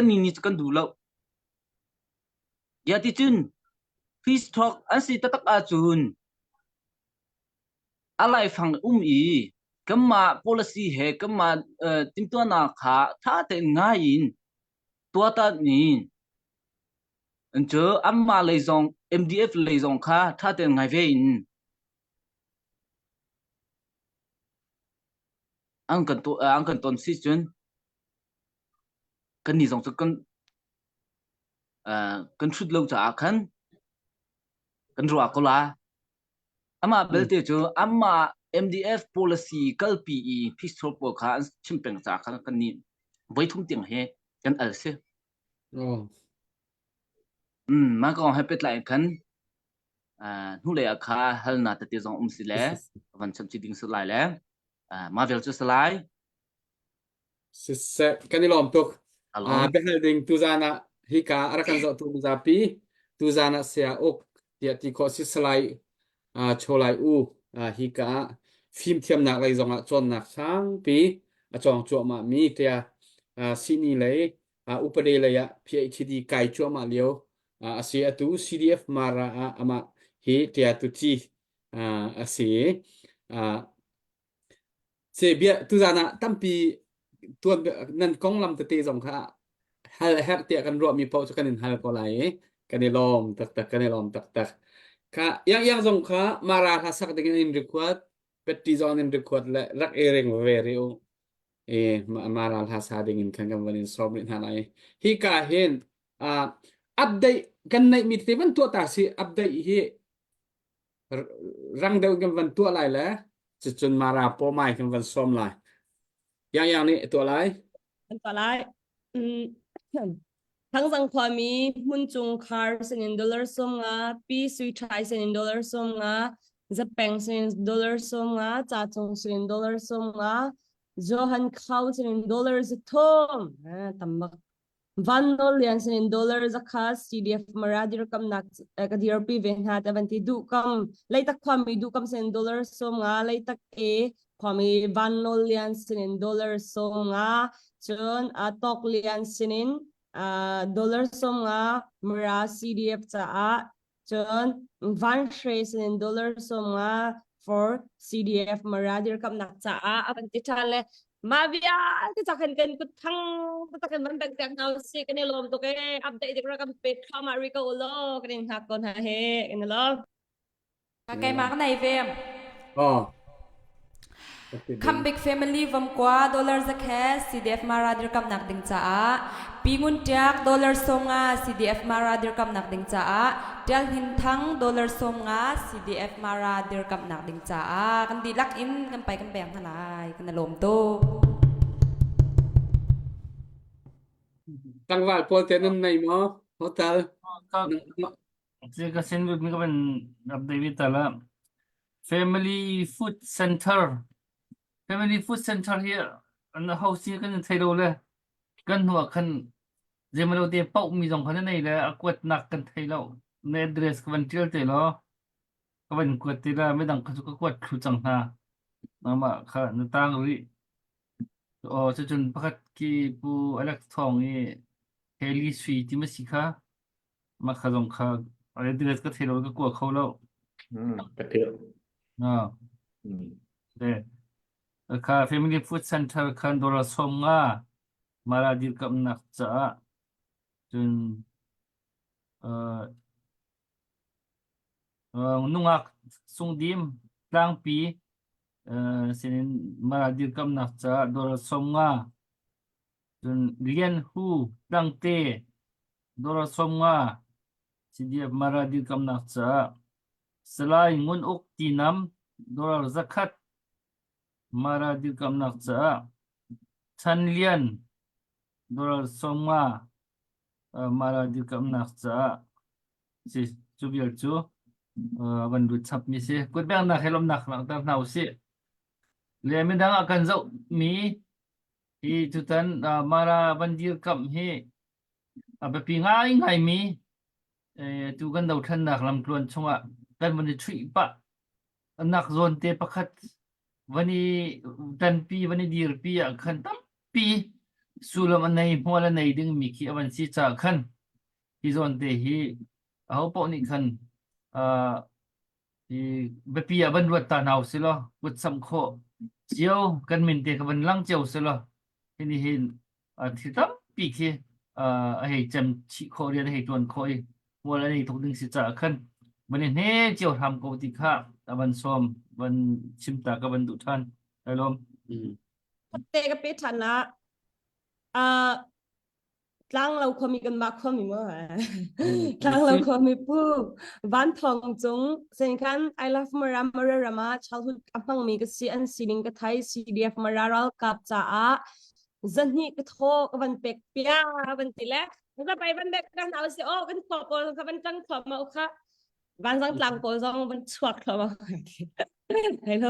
ni kan du lo ya ti chun peace talk an si ta tak a chun alai phang i kamma policy he kamma tim to na kha tha te nga in tua ta ni an cho amma leizong MDF leizong kha tha te ngai ve in an kan ton si chun kan ni zong chu kan thut lo cha khan kan ruwa ko la ama belte chu amma MDF policy kalpi i pistol po kha chimpeng cha khan kan ni voi thum ting he kan al se ma ko he pet lai khan nu le kha hal na ta ti zong si le van cham chi ding su lai le ma vel chu salai Sisse kan ilom tuk along behelding tuzana hika arakan zo tu zapi tuzana sia ok tia ti ko si slai cholai u hika phim thiam nak lai zonga chon nak sang pi chong chu ma mi tia sini le upade le ya phd kai chu ma leo asia tu cdf mara ama hi tia tu chi asia se bia tuzana tampi tuan nan kong lam te zong kha hal hak tia kan ro mi pau chu kanin hal ko lai kan ni lom tak kan ni lom tak ka yang zong kha mara ha sak de in record peti zon in record la rak ereng very o mara ha sa ding in kan kan wanin som ni hanai hi ka hen update kan nei mi te ban tu ta si update hi rang deu kan van tu lai la chun mara po mai kan van som lai yang ni tu lai อันต่อไปทั้งสังคมมีมุนจุงคาร์$10ส่งงาปีสวิตไทย$10ส่งงาจะแปง$10ส่งงาจ่าจง$10ส่งงาโจฮันเข้า$10จะทมตั้มบักวันนอลเลียน$10จะค่า CDF มาราดิรกำนักกดีร์ปีเวนหาแต่วันที่ดูกำเลยตักความมีดูกำ$10ส่งงาเลยตักความมีวันนอลเลียน$10ส่งงาจนตอกเลียน$10ส่งงามารา CDF จะจนวันเทร$10ส่งงา for CDF มาราดิรกำนักจะวันที่ทันเลยมาเบียที่จะกันกันกุดทั้งที่จะกันมันเป็นจากเอาสิกันนี่ลมตัวแกอัปเดตจากเรากันเป็ดเข้ามาริโกโลกันเองหักคนหาเฮกันนี่ลม Cái mạc này về Come big family vom qua dollar zakhe CDF mara dirkam nak ding cha pingun tiak dollar songa CDF mara dirkam nak ding cha tel hin thang dollar songa CDF mara dirkam nak ding cha kan di lak in kan pai kan beng thanai kan lom to tăng vài po tiền năm này mà hotel ก็ที่เกษตรวิทย์ก็เป็นอัปเดตแต่ละ Family Food Center Family Food Center เฮียอันนั้นเขาซื้อกันในไทยเราเลยกันหัวกันเจมาเราเดี๋ยวเป้ามีสองคนในเลยกวดหนักกันไทยเราใน address ก็เป็นเจ้าเต๋อก็เป็นกวดที่ละไม่ดังก็กวดครูจังหาน้ำมาค่ะในต่างเลยจะจนพักกี่ปูอะไรทองนี่เฮลิสวีที่มาสิค่ะมาขะลงค่ะอะไรเดือดก็เทเราก็กลัวเขาแล้ว กระเทือก เด้ค่ะ Family Food Center คันโดราสมงามาลาดิกับนักจ้าจนนุ่งอักสุงดิมกลางปีเส้นมาลาดิกับนักจ้าโดราสมงาจนเรียนหูดังเตโดราสมงาสิเดียบมาลาดิกับนักจ้าสลายงุนอกตีน้ำโดราซักขัดมาราดิกำนักจ้าชันเลียนโดราสมงามาราดิกำนักจ้าสิจูเบียลจูวันดูชับมีสิกุดแบงนักให้ลมนักหลังตามหนาวสิเรียนไม่ดังอาการเจ้ามีที่จุดนั้นมาราบันดีกำให้ไปปีง่ายง่ายมีจูกันดาวทันนักลำกลวนชงอ่ะกันวันนี้ช่วยปะนักโซนเตปะคัดวันนี้ตันปีวันนี้ดีร์ปีอ่ะขันตั้มปีสุลมันในหัวละในดึงมีขี้วันสิจ่าขันที่โซนเตฮีเอาปอนี่ขันที่เบปีอ่ะบันรวดตาหนาวสิล่ะกุดสำโคเจียวกันมินเตกับบันลังเจียวสิล่ะที่นี่เห็นที่ตั้มปีขี้ให้จำชิโคเรียนให้จวนโคยหัวละในทุกดึงสิจ่าขันวันนี้เนี่ยเจียวทำกบติค่าวันซ้อมวันชิมตากับวันดุทันไอ้ลมเตะกับเป็ดทันละกลางเราควรมีกันมากควรมีมั้งกลางเราควรมีผู้วันทองจงเช่นกัน I love Mara childhood อัปังมีกับซีอันซีลิงกับไทย CDF Mara รัลกับจ้าจันนี่ก็โทกับวันเป็กเปียวันติแลมันก็ไปวันเด็กกันเอาสิโอ้กันขอบคุณกับวันจังขอบมาค่ะวันสังกลางโปรซองวันชวกเราฮัลโหล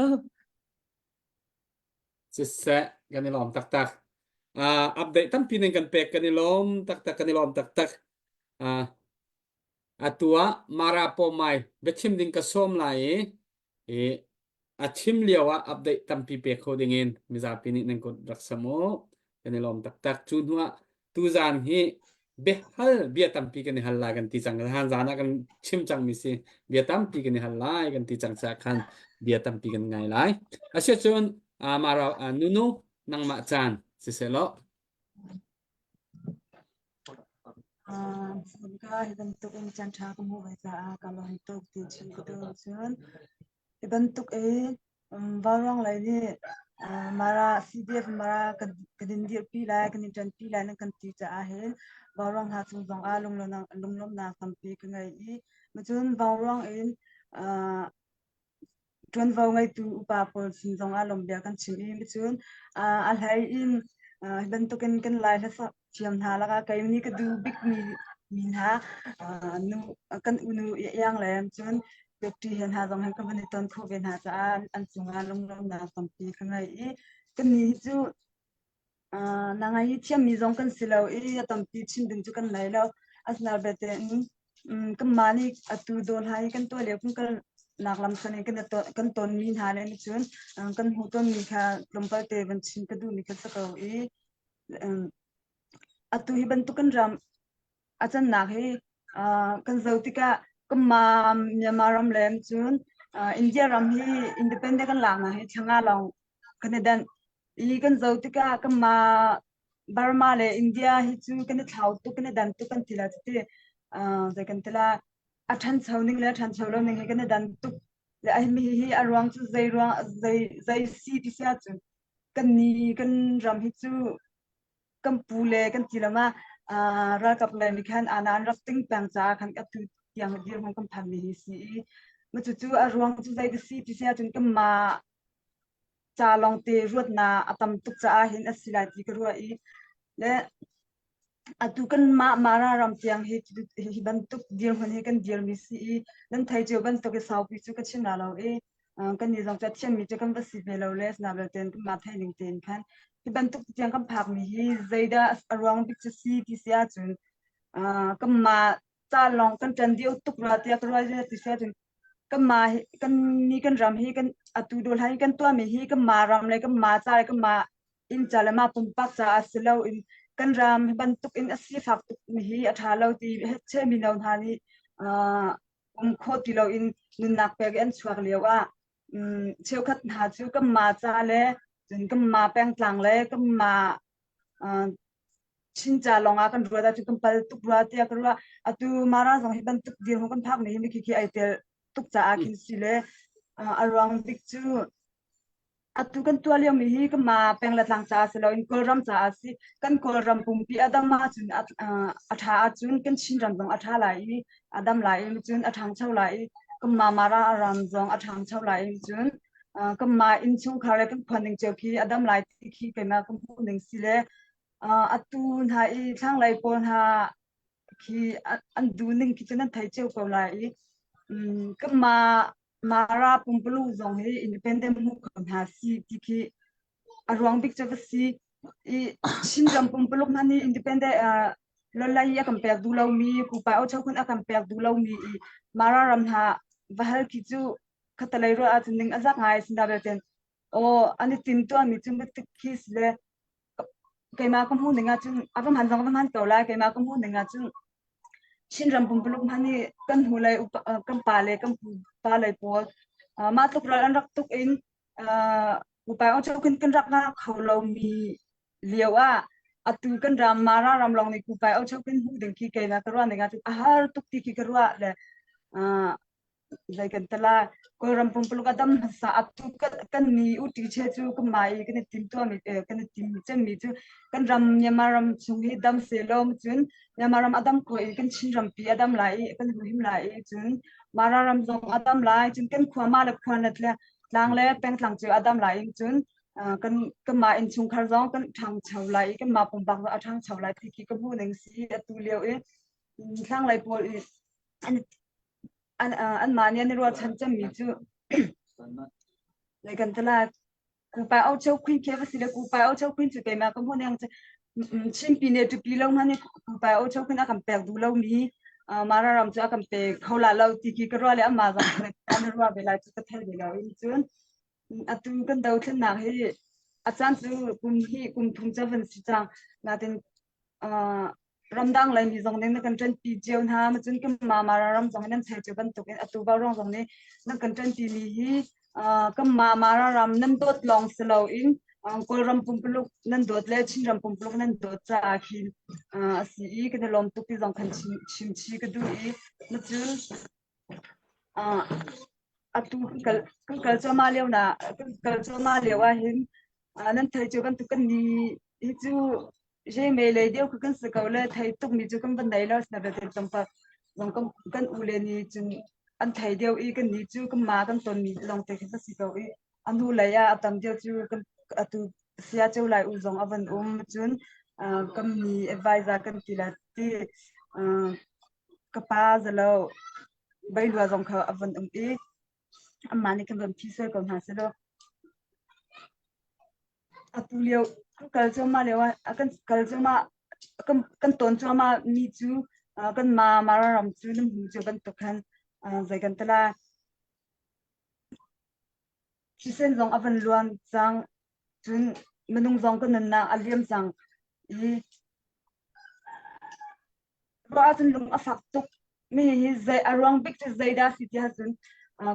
สิเสะกันในหลอมตัก update tampi ning kan pek kanilom tak kanilom tak atua marapo mai bechim ding ka som lai e achim liawa update tampi pek khodingin mizapi ni ning ko raksamo kanilom tak chunwa tuzan hi behal bia tampi kan hal la kan ti chang han jana kan chim chang mi si bia tampi kan hal lai kan ti chang sa khan bia tampi kan ngai lai asia chun mara nunu nang ma chan si selo Semoga bentuk ini cantik kamu baca kalau untuk di sini kemudian bentuk barang lainnya mara CDF mara kedendir pila keninjan pila nang kentija ahil barang hatung dong alung lom na kampi kengai macam barang tuan vào ngay tu upapol sinjong alom bia kan chim in chun alhai in bentukin kan lai la sa chiam na la ka kai ni ka du big min ha nu kan unu yang lem chun bekti hen ha dong han kan ni ton khu ben ha cha an chunga lom na kampi kangai kan ni chu nangai chiam mi zong kan silau tampi chin ding chu kan lai lo asnar bete kan mani atu dol hai kan to le kan naklam sani kan ton min ha le ni chun kan hu ton mi kha lompal te ban chin ka du mi kha sakau atu hi ban tu kan ram achan nak hi kan zautika kan ma Myanmar ram lem chun India ram hi independent kan lang hi changa long kan dan kan zautika kan ma Burma le India hi chu kan thau tu kan dan tu kan tila te de kan tila athan chawning le athan chawlo ning kan dan tu le ai mi hi arwang chu zai si ti sia chu kan ni kan ram hi chu kan pule kan tilama ra kap le mi khan anan rak ting pang cha khan ka tu yang dir hong kan phan mi si ma chu arwang chu zai si ti sia chu kan ma cha long te ruat na atam tuk cha hin asila ti ka ruwa le atu kan mara ram tiang hi ban tuk dir hon he kan dir mi si nan thai jo ban tuk sau pi chu ka chin na lo kan ni jong cha chen mi chu kan ba si ve lo les na lo ten ma thai ning ten khan hi ban tuk tiang kan phak mi hi zaida arwang bi chu si ti sia chun kan ma cha long kan chan dio tuk ra tia ka ra ti sia chun kan ma kan ni kan ram hi kan atu dol hai kan to mi hi kan ma ram le kan ma cha kan ma in cha le ma pum pak cha asilo in kan ram ban tuk in asi fak tuk mi hi atha lo ti che mi no tha ni kho ti lo in nun nak pe an chuak lewa cheu khat ha chu kan ma cha le jun kan ma peng tlang le kan ma chin cha longa kan ruwa da chu kan pal tuk ruwa tia ka ruwa atu mara jong hi ban tuk dir ho kan phak mi mi ki ai tel tuk cha a kin si le arwang big chu atu kan tua liam mi hi ka ma peng la tlang cha se lo in kol ram cha si kan kol ram pum pi adam ma chun atha chun kan chin ram dong atha lai adam lai chun athang chau lai ka ma mara ram jong athang chau lai chun ka ma in chung khare kan phaning cheu ki adam lai ti khi ka na kan hu ning si le atu na thang lai pon ha ki an du ning ki chen thai cheu ko lai ka mara pumpulu zong he independent mu kan ha si tiki arwang big cha si shin jam pumpulu mani independent lola ya kan pek du lo mi ku pa o chau kun akan pek du lo mi mara ram ha bahal ki chu khatalai ro a ning azak ngai sin da ten o ani tim to mi chu mit ki le kaima kam hu ninga chu apam han jong man to la kaima kam hu ninga chu shin ram pumpulu mani kan hulai kan pa le pol ma tuk ra an rak tuk in upai o chokin kan rak na kholo mi lewa atu kan ram mara ram long ni upai o chokin hu ding ki ke na karwa ninga tu ahar tuk ti ki karwa le lai kan tala ko ram pumpulu kadam sa atu kan ni u ti che chu ka mai kan tim to mi kan tim chen mi chu kan ram nyamaram chungi dam se lom chun nyamaram adam ko kan chin ram pi adam lai kan him lai chun mararam zong adam lai chun kan khwa ma la khwan la lang le peng tlang chu adam lai chun kan ma in chung khar zong kan thang chau lai kan ma pum bak a thang chau lai ti ki ka bu neng si atu leo thang lai pol an ma ne ro chan cham mi chu le kan tala กูไปเอาเจ้าควีนเคฟสิเลยกูไปเอาเจ้าควีนจุดไปมาก็พูดยังจะชิมปีเนี่ยจุดปีแล้วนั่นนี่กูไปเอาเจ้าควีนอาคำแปลกดูแล้วนี้มาเรารำจะอาคำแปลกเขาละเราตีกี้ก็รอเลยมาจังเลยอันนั้นว่าเวลาจุดกระเทยเวลาอีจนอัตุกันดาวเช่นนักให้อาจารย์จูกุมฮีกุมทุ่งเจ้าวันสิจังนาเต็นรำดังเลยมีตรงนี้นักกันจนปีเจียวนะมันจนก็มารำตรงนั้นใช้จุกันตุกอัตุบารองตรงนี้นักกันจนปีนี้ ก็มาram nan dot long slow in kol ram pumpuluk nan dot le chin ram pumpuluk nan dot cha akhil si I ke lom tu pi jong khan chim chi ke du I na chu atu kal cha ma lew na kal cha ma lew a hin nan thai chu kan tu kan ni hi chu je me le deu kan se ka le thai tuk mi chu kan ban dai la na be te tam pa jong kan u le ni chun an thai deu I kan ni chu kan ma kan ton mi long te kha si ka I anu la ya atam deu chu kan atu sia chu lai u jong avan chun kan ni advisor kan ti la ti kapa zalo bai lua jong kha avan I amani kan ban phisoi kan ha se lo atu leo kal chu ma lewa kan kal chu ma kan ton chu ma mi chu kan ma ram chu nim hu chu kan to khan zai kan tala chisen jong avan luan chang chun menung jong kan na aliam chang I ra chun lung afak tuk mi hi zai arang big chu zai da si tia chun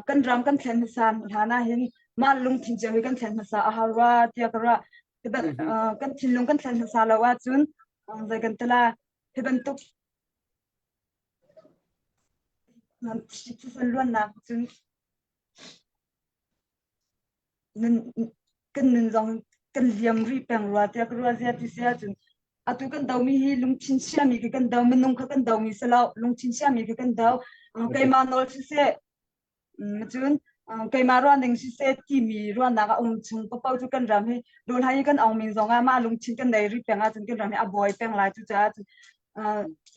kan ram kan thlen san hana hin ma lung thin che kan thlen sa a harwa tia kara kan thin lung kan thlen sa lawa chun zai kan tala heban tuk chisen luan na chun kan nun jong kan liam ri peng ra tia kara zia ti sia chun atu kan daw mi hi lung chin sia mi kan daw menung kha kan daw mi sala lung chin sia mi kan daw kai ma nol si se chun kai ma ro ning si se ti mi ro na ga chung pa pau chu kan ram hi dol hai kan ong min zonga ma lung chin kan dai ri peng a chun kan ram hi a boy peng lai chu cha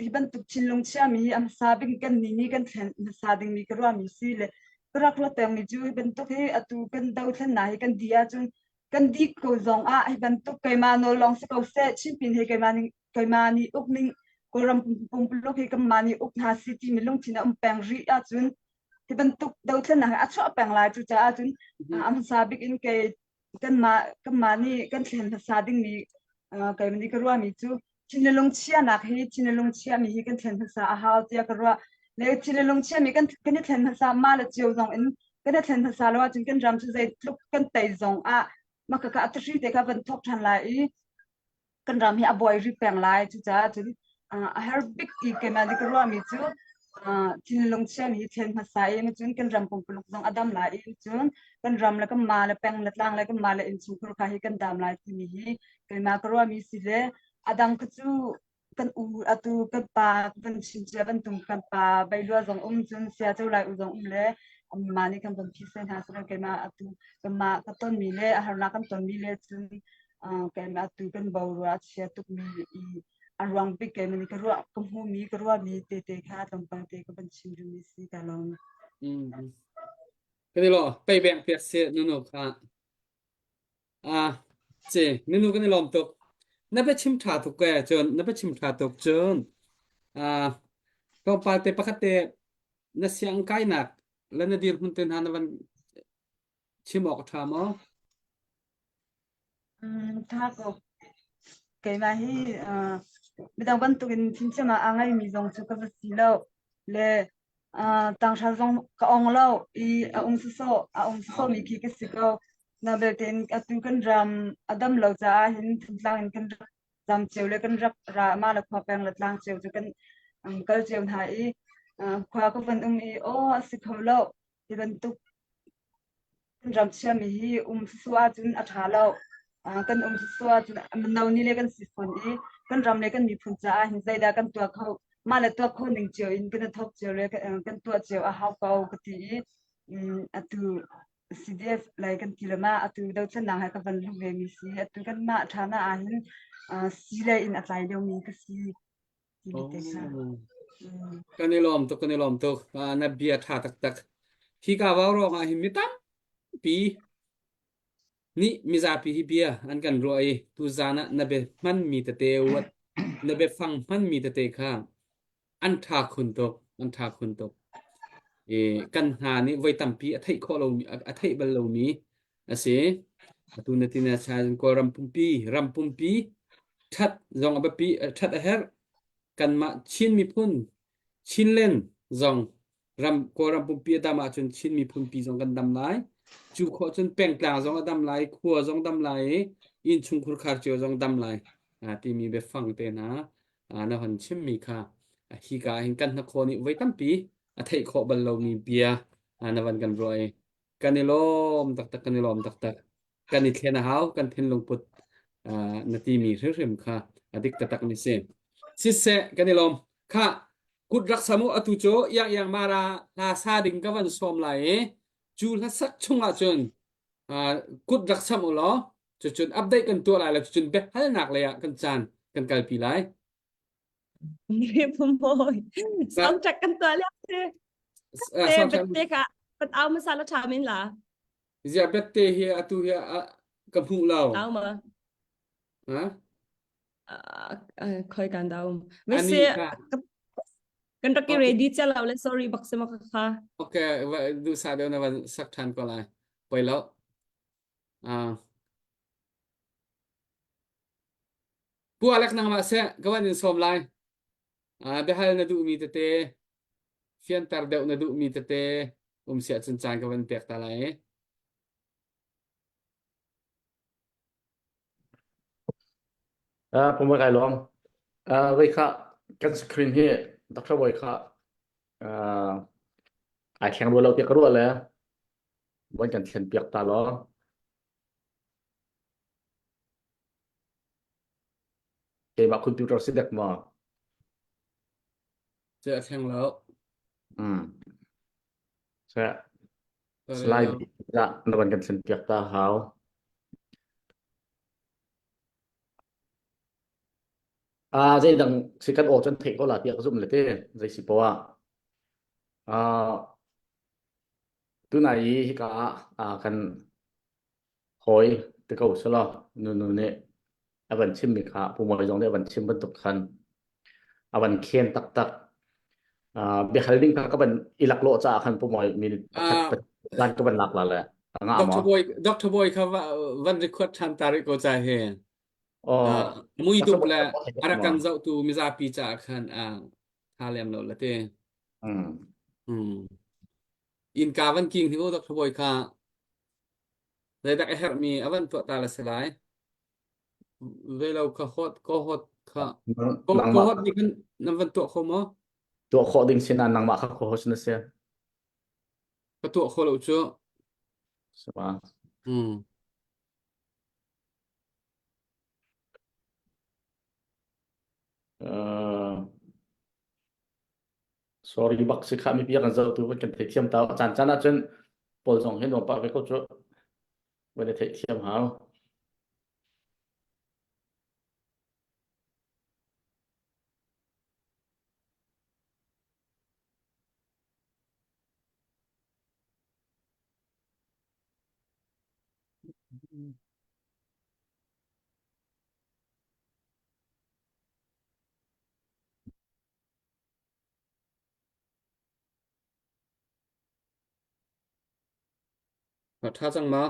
hi ban tu chin lung sia mi am sa bing kan ni kan thlen sa ding mi ka ro mi si le krak lo teng mi chu ban tu hi atu kan daw thlen na hi kan dia chun kan di ko zong a hi ban tu kai ma no long se ko se chin pin he kai ma ni uk ning ko ram pum pulok he kam ma ni uk na si ti mi lung chin peng ri a chun hi ban tu daw thlen na a chho peng lai chu cha chun am sa big in kai kan ma ni kan thlen sa ding mi kai ni ka ro mi chu chin lung chia na hi chin lung chia mi hi kan thlen sa a ha tia ka ro le chin lung chia mi kan thlen sa ma la chiu zong in kan thlen sa lo chun kan ram chu zai tluk kan tai zong a ma ka atri te ka ban thok than lai kan ram hi a boy ri peng lai chu cha chu a her big I ke ma ni ka ro mi chu chin long chen hi thlen ma sai ma chun kan ram pum puluk jong adam lai chun kan ram la ka ma la peng la tlang la ka ma la in chu khur kha hi kan dam lai ti mi hi ke ma ka ro mi si le adang ka chu kan u atu kan pa kan chin che ban tum kan pa bai lua jong chun sia chu lai u jong le ma ni kan ban phi sen ha sa ke ma atu kan ma ka ton mi le a har na kan ton mi le chun ke ma atu kan bau ra sia tuk mi I arwang big ke mani karwa kamhu mi karwa mi te kha tam pa te ka ban chim ru mi si ka long cái này lo bay bẹng biệt sẽ nụ nụ chị nụ cái này làm tục nó phải chim thả tục cái chơn nó phải chim thả tục chơn câu ba te pakat te nó siang cái nạc lên nó đi hun tên han văn chim ọt thả máu tha ko ke ma hi mi dang ban tu in thin chama angai mi jong chu ka si lo le tang sha jong ka ong lo I ong so mi ki ke si ko na be ten atu kan ram adam lo cha hin thlang in kan ram cheu le kan rak ra ma la khwa peng la tlang cheu chu kan kal cheu na I khwa ko ban I o si kholo I ban tu kan ram cha mi hi suwa chun a tha lo kan suwa chun nau ni le kan si phon I kan ram le kan mi phun cha hin zai da kan tua khau ma le tua khau ning cheu in kan thok cheu le kan tua cheu a hau kau ka ti atu CDF lai kan kilama atu dau chen nang ha ka van lu ve mi si atu kan ma thana a hin si le in atlai deu mi ka si mi te kha cái này làm tục nó bia thả tắc tắc khi cả vào rồi hi mi tam pi นี่มิซาปีฮิเบียอันกันรวยตูซานะนเบมันมีแต่เตวัดนเบฟังมันมีแต่เตข้างอันทาคุณตกอันทาคุณตกกันหานี่ไว้ตั้มปีอัฐิข้อเรามีอัฐิบัลเรามีอาเสตูนตินาชาจก็รัมปุมปีทัดจงอบปีทัดเฮรกันมาชินมีพุ่นชินเล่นจงรัมปุมปีดามาจนชินมีพุ่นปีจงกันดำไลจูขอจนแป่งกลางจงดำไลขัวจงดำไลอินชุงคุรคาร์เจียวจงดำไลที่มีเบฟังเตนะนะฮันชิมมีค่ะฮิกาหินกันนักคนนี่ไว้ตั้มปีอัฐิข้อบัลเรามีเบียนะวันกันรวยกันนิลมตักกันนิลมตักกันนิเทนะฮาวกันเทนลงพุทนาทีมีเรื่องค่ะดิกตักนิเซสิเสกันนิลมค่ะกุดรักสมุอตุโจยังมาราลาซาดิงกัวันสอมไหลจูลสักชงอาจนกุดรักสมุล้อจนอัปเดตกันตัวอะไรแล้วจนเบะให้หนักเลยกันจานกันกลปีไร Hindi po mo. Soundtrack kan to alam si. Bete ka. Pataw mo sa chamin la. Zia bette here atu here kamu lau. Taw mo. Ha? Khoi kan daw. Ani Kasi ka. kan taki Okay. ready cha law le sorry bakse makaka. Okay, du sa daw na sak than ko lai. Poi lo. Pu alak nang ma se kawan in som lai. Behal na du mi tete. Fian tar daw na du mi tete. Sia chun chan kawan pek ta lai.ผมไม่ไกลลองไว้ค่ะกันสกรีนที่ดักทไว้ค่ะไอแข่งรัวเราเปียกรัวแล้ววันกันเขียนเปียกตาล้อเกมคอมพิวเตอร์สิเด็กมา Sia khang lo. ใช่ Pare สไลด์ lo. จะในวันกันเขียนเปียกตาหาวใจดังสิกันออกจนเทคก็หลายเปียกซุ่มเลยเต้ใจสิปว่าตัวไหนที่กะกันหอยตะเกาสละนู่นเนี่ยวันชิมมีค่ะผู้มวยจงได้วันชิมบรรทุกคันวันเคียนตักเบียร์ฮัลดิ้งก็เป็นอิลักโลจ้าคันผู้มวยมีร้านก็เป็นหลักแล้วแหละงามอ๋อ Dr. Boy ka van record than tarik ko cha he. อ๋อ Mui นัก tu สปอร์ต pula ก็เห็นมา arakan zau tu mizapi cha khan thalem lo late. อืม In ka van king hiu Dr. Boy ka. Dai dak her mi avan to ta la selai. Velo ka hot ka. นัง Ko มา hot ni kan nam van to kho mo. ตัวโคดิ้งสินันนังมาครับโคชนะเสีย Ka to kho lo chu. ใช่ปะ เอ่อ sorry บักสิขามีเพียงกันเจ้าตัวกันเทียมตาจานจานอาจารย์ปอลส่งให้หนูปะไปก็จะวันนี้เทียมหาTha chang ma.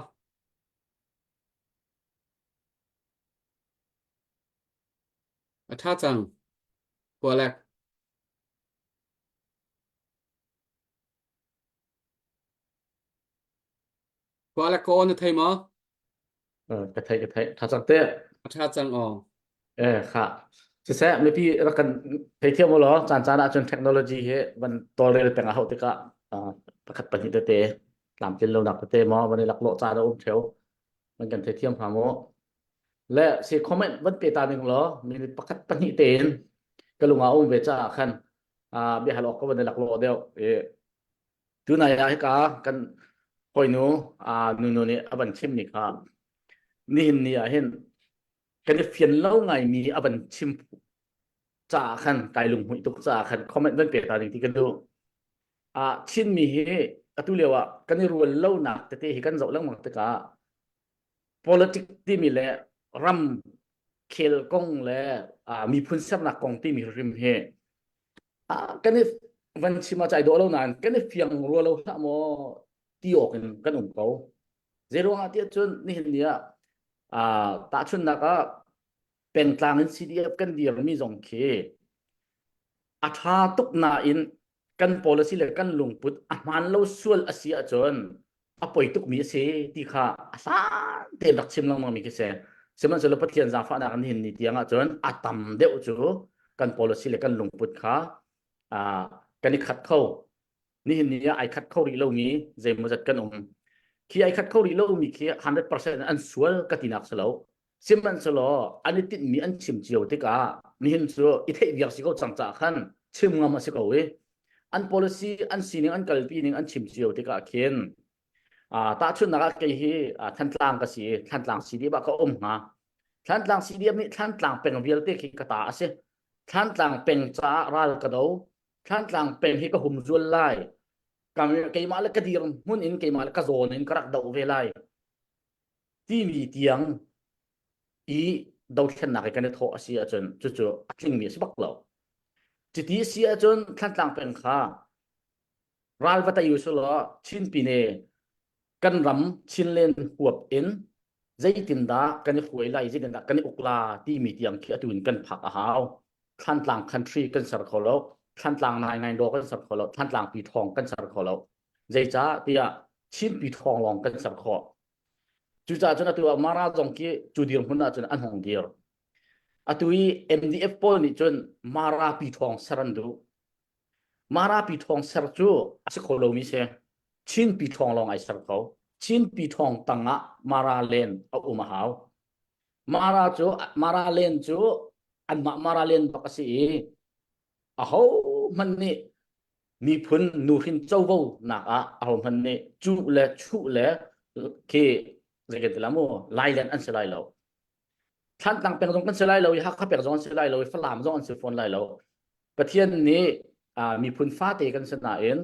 Tha chang. Ko lek. Ko lek ko on thai ma. กระเทยถ้าจังเต้ Tha chang ong. ค่ะจะแซ่ไม่พี่รักกันไปเที่ยวมาหรอจานอาจารย์เทคโนโลยีเฮวันตัวเรือเป็นอาหารติกะประคัดปฏิเตะหลามกินเราหนักเตะมอวันนี้หลักโลจานเราอุ้มเชียวมันกันเที่ยวพาโมและสิคอมเมนต์วันเปตาหนึ่งหรอมีประคัดปฏิเตะก็ลุงเอาอุ้มเวจ้าขันเบียร์หลอกก็วันนี้หลักโลเดียวตัวไหนให้กากันคอยหนูนูนี่อันชิมนี่ครับนี่เห็นกันเฟียนเล่าไงมีอันชิมจ่าขันไกลลุงหุยตุกจ่าขันคอมเมนต์วันเปตาหนึ่งที่กันดูชินมีเฮตุเลียวกันนี่รวนเล่าหนักแต่ที่กันเจ้าเรื่องมังตะกา politics ที่มีและรัมเคลกงและมีพุนสับนักกงที่มีริมเฮกันนี่วันชิมาใจโดเรานานกันนี่เพียงรัวเราถ้าโมตีออกกันเขาเจรวงอาทิตย์จนนี่เนี่ยตาชนนักเป็นกลางอินซีดีเอฟกันเดียร์มีสองเคอาชาตุกนาอินกัน policy เลยกันลงพุทมันเราส่วนอาเซียจนปล่อยตุกมีเสียที่ข้าอาสาเต็มรักชิมลงมามีกี่เสียสมัยเราพัฒนาจากฝั่งนั้นเห็นนี่ที่ยังจนตั้มเดียวจูกัน policy เลยกันลงพุทข้ากันนี่ขัดเข้านี่เห็นนี่ไอ้ขัดเข้ารีโลมีเจมันจัดกันขี้ไอ้ขัดเข้ารีโลมีขี้100%อันส่วนกตินักสลาวสมัยเราอันนี้ติดมีอันชิมเจียวที่ก้านี่เห็นชัวอีเทียบสิเขาจังจากขันชิมงามาสิเขาอัน policy อันสิ่งอันกัลปีนึงอันชิมเจียวที่ก้าเขียนตาชุนนักเกี่ยท่านตลางก็สิท่านตลางสีดีบ้าก็มาท่านตลางสีดีมีท่านตลางเป็นวิลเตคิกตาสิท่านตลางเป็นจ้าราลกระดูท่านตลางเป็นฮิกหุ่มจุลไลกำลังมาเลกดีร์มุนอินมาเลกโซนอินกระดับเวลัยที่มีเตียงดาวเทียนนักกันเนี่ยทอเสียจนจู่ๆอัดลิงมีสิบักเหล่าจุดที่เสียจนท่านตลางเป็นข้าราลวัตยุสุลชินปีเนกันรำชินเลนหัวเอ็นใจตินดากันนี่หวยไล่ใจตินดากันนี่อุกลาที่มีเตียงขี้ตุนกันผักอาหารท่านตลางคันทรีกันสักคนแล้วท่านตลางนายโดกันสักคนแล้วท่านตลางปีทองกันสักคนแล้วใจจ้าที่ชินปีทองลองกันสักคนจุดจ้าจนตัวมาราจงกี้จุดเดียวคนนั้นจนอันหงเดียวตัวMDF พอนี่จนมาราปีทองสรันดูมาราปีทองสรัจูอาศัยคนเรามีเช่ชินปีทองลองไอ้สรัเขาชินปีทองตั้งมาราเลนเอามาหาวมาราเลนจูอันมาราเลนปักสีเขามันนี่มีพ้นนูหินเจ้าวูนักเขามันนี่จูเล่ชูเล่เคเรื่องที่ละมั่วไล่เลนอันเสไลเราท่านตั้งเป็นตรงกันเสไลเราอยากขับเป็นตรงเสไลเราฝรั่งตรงอันเสฟอนไลเราประเทศนี้มีพ้นฟ้าเตะกันสนาเอ็น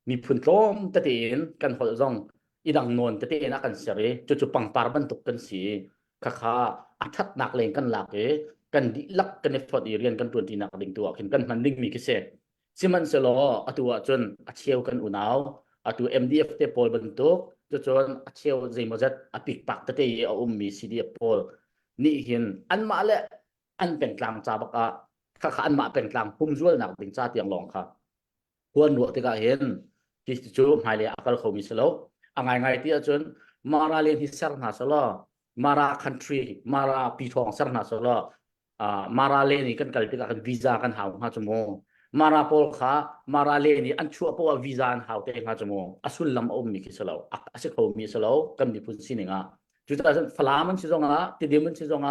มีพื้นโลมตะเตียนกันหัวจงอีดังนวลตะเตียนนักกันเสียเลยจู่ๆปังปาร์บันตุกกันสีข้าอัฐนักเลงกันหลักกันดิลักกันในฟอดเรียนกันตัวที่นักเลงตัวเห็นกันมันดิ่งมีกิเศษสิมันเสลอตัวจนเชียวกันอุณาวตัว MDF เตปอลบันตุกจนเชียวใจมันจะปิกปักตะเตียนมี CDF ปอลนี่เห็นอันมาเลยอันเป็นกลางจ่าบักข้าอันมาเป็นกลางพุ่มจวลนักเลงจ่าเตียงลองค่ะควรหนวดที่ก็เห็นที่จู่ๆหายเลยอักลเขามีสโลง่ายๆที่จนมาราเลนที่สารนาสโลมาราคันทรีมาราปีทองสารนาสโลมาราเลนนี่กันกัลที่กันวีซ่ากันหาจมูกมาราโพลขามาราเลนนี่อันชัวร์พวกวีซ่าหาเตะหาจมูกอสุลลำมีกิสโลอาศัยเขามีสโลกันมีพุนสินิงจู่ๆจนฟลามันสิจงติดมันสิจง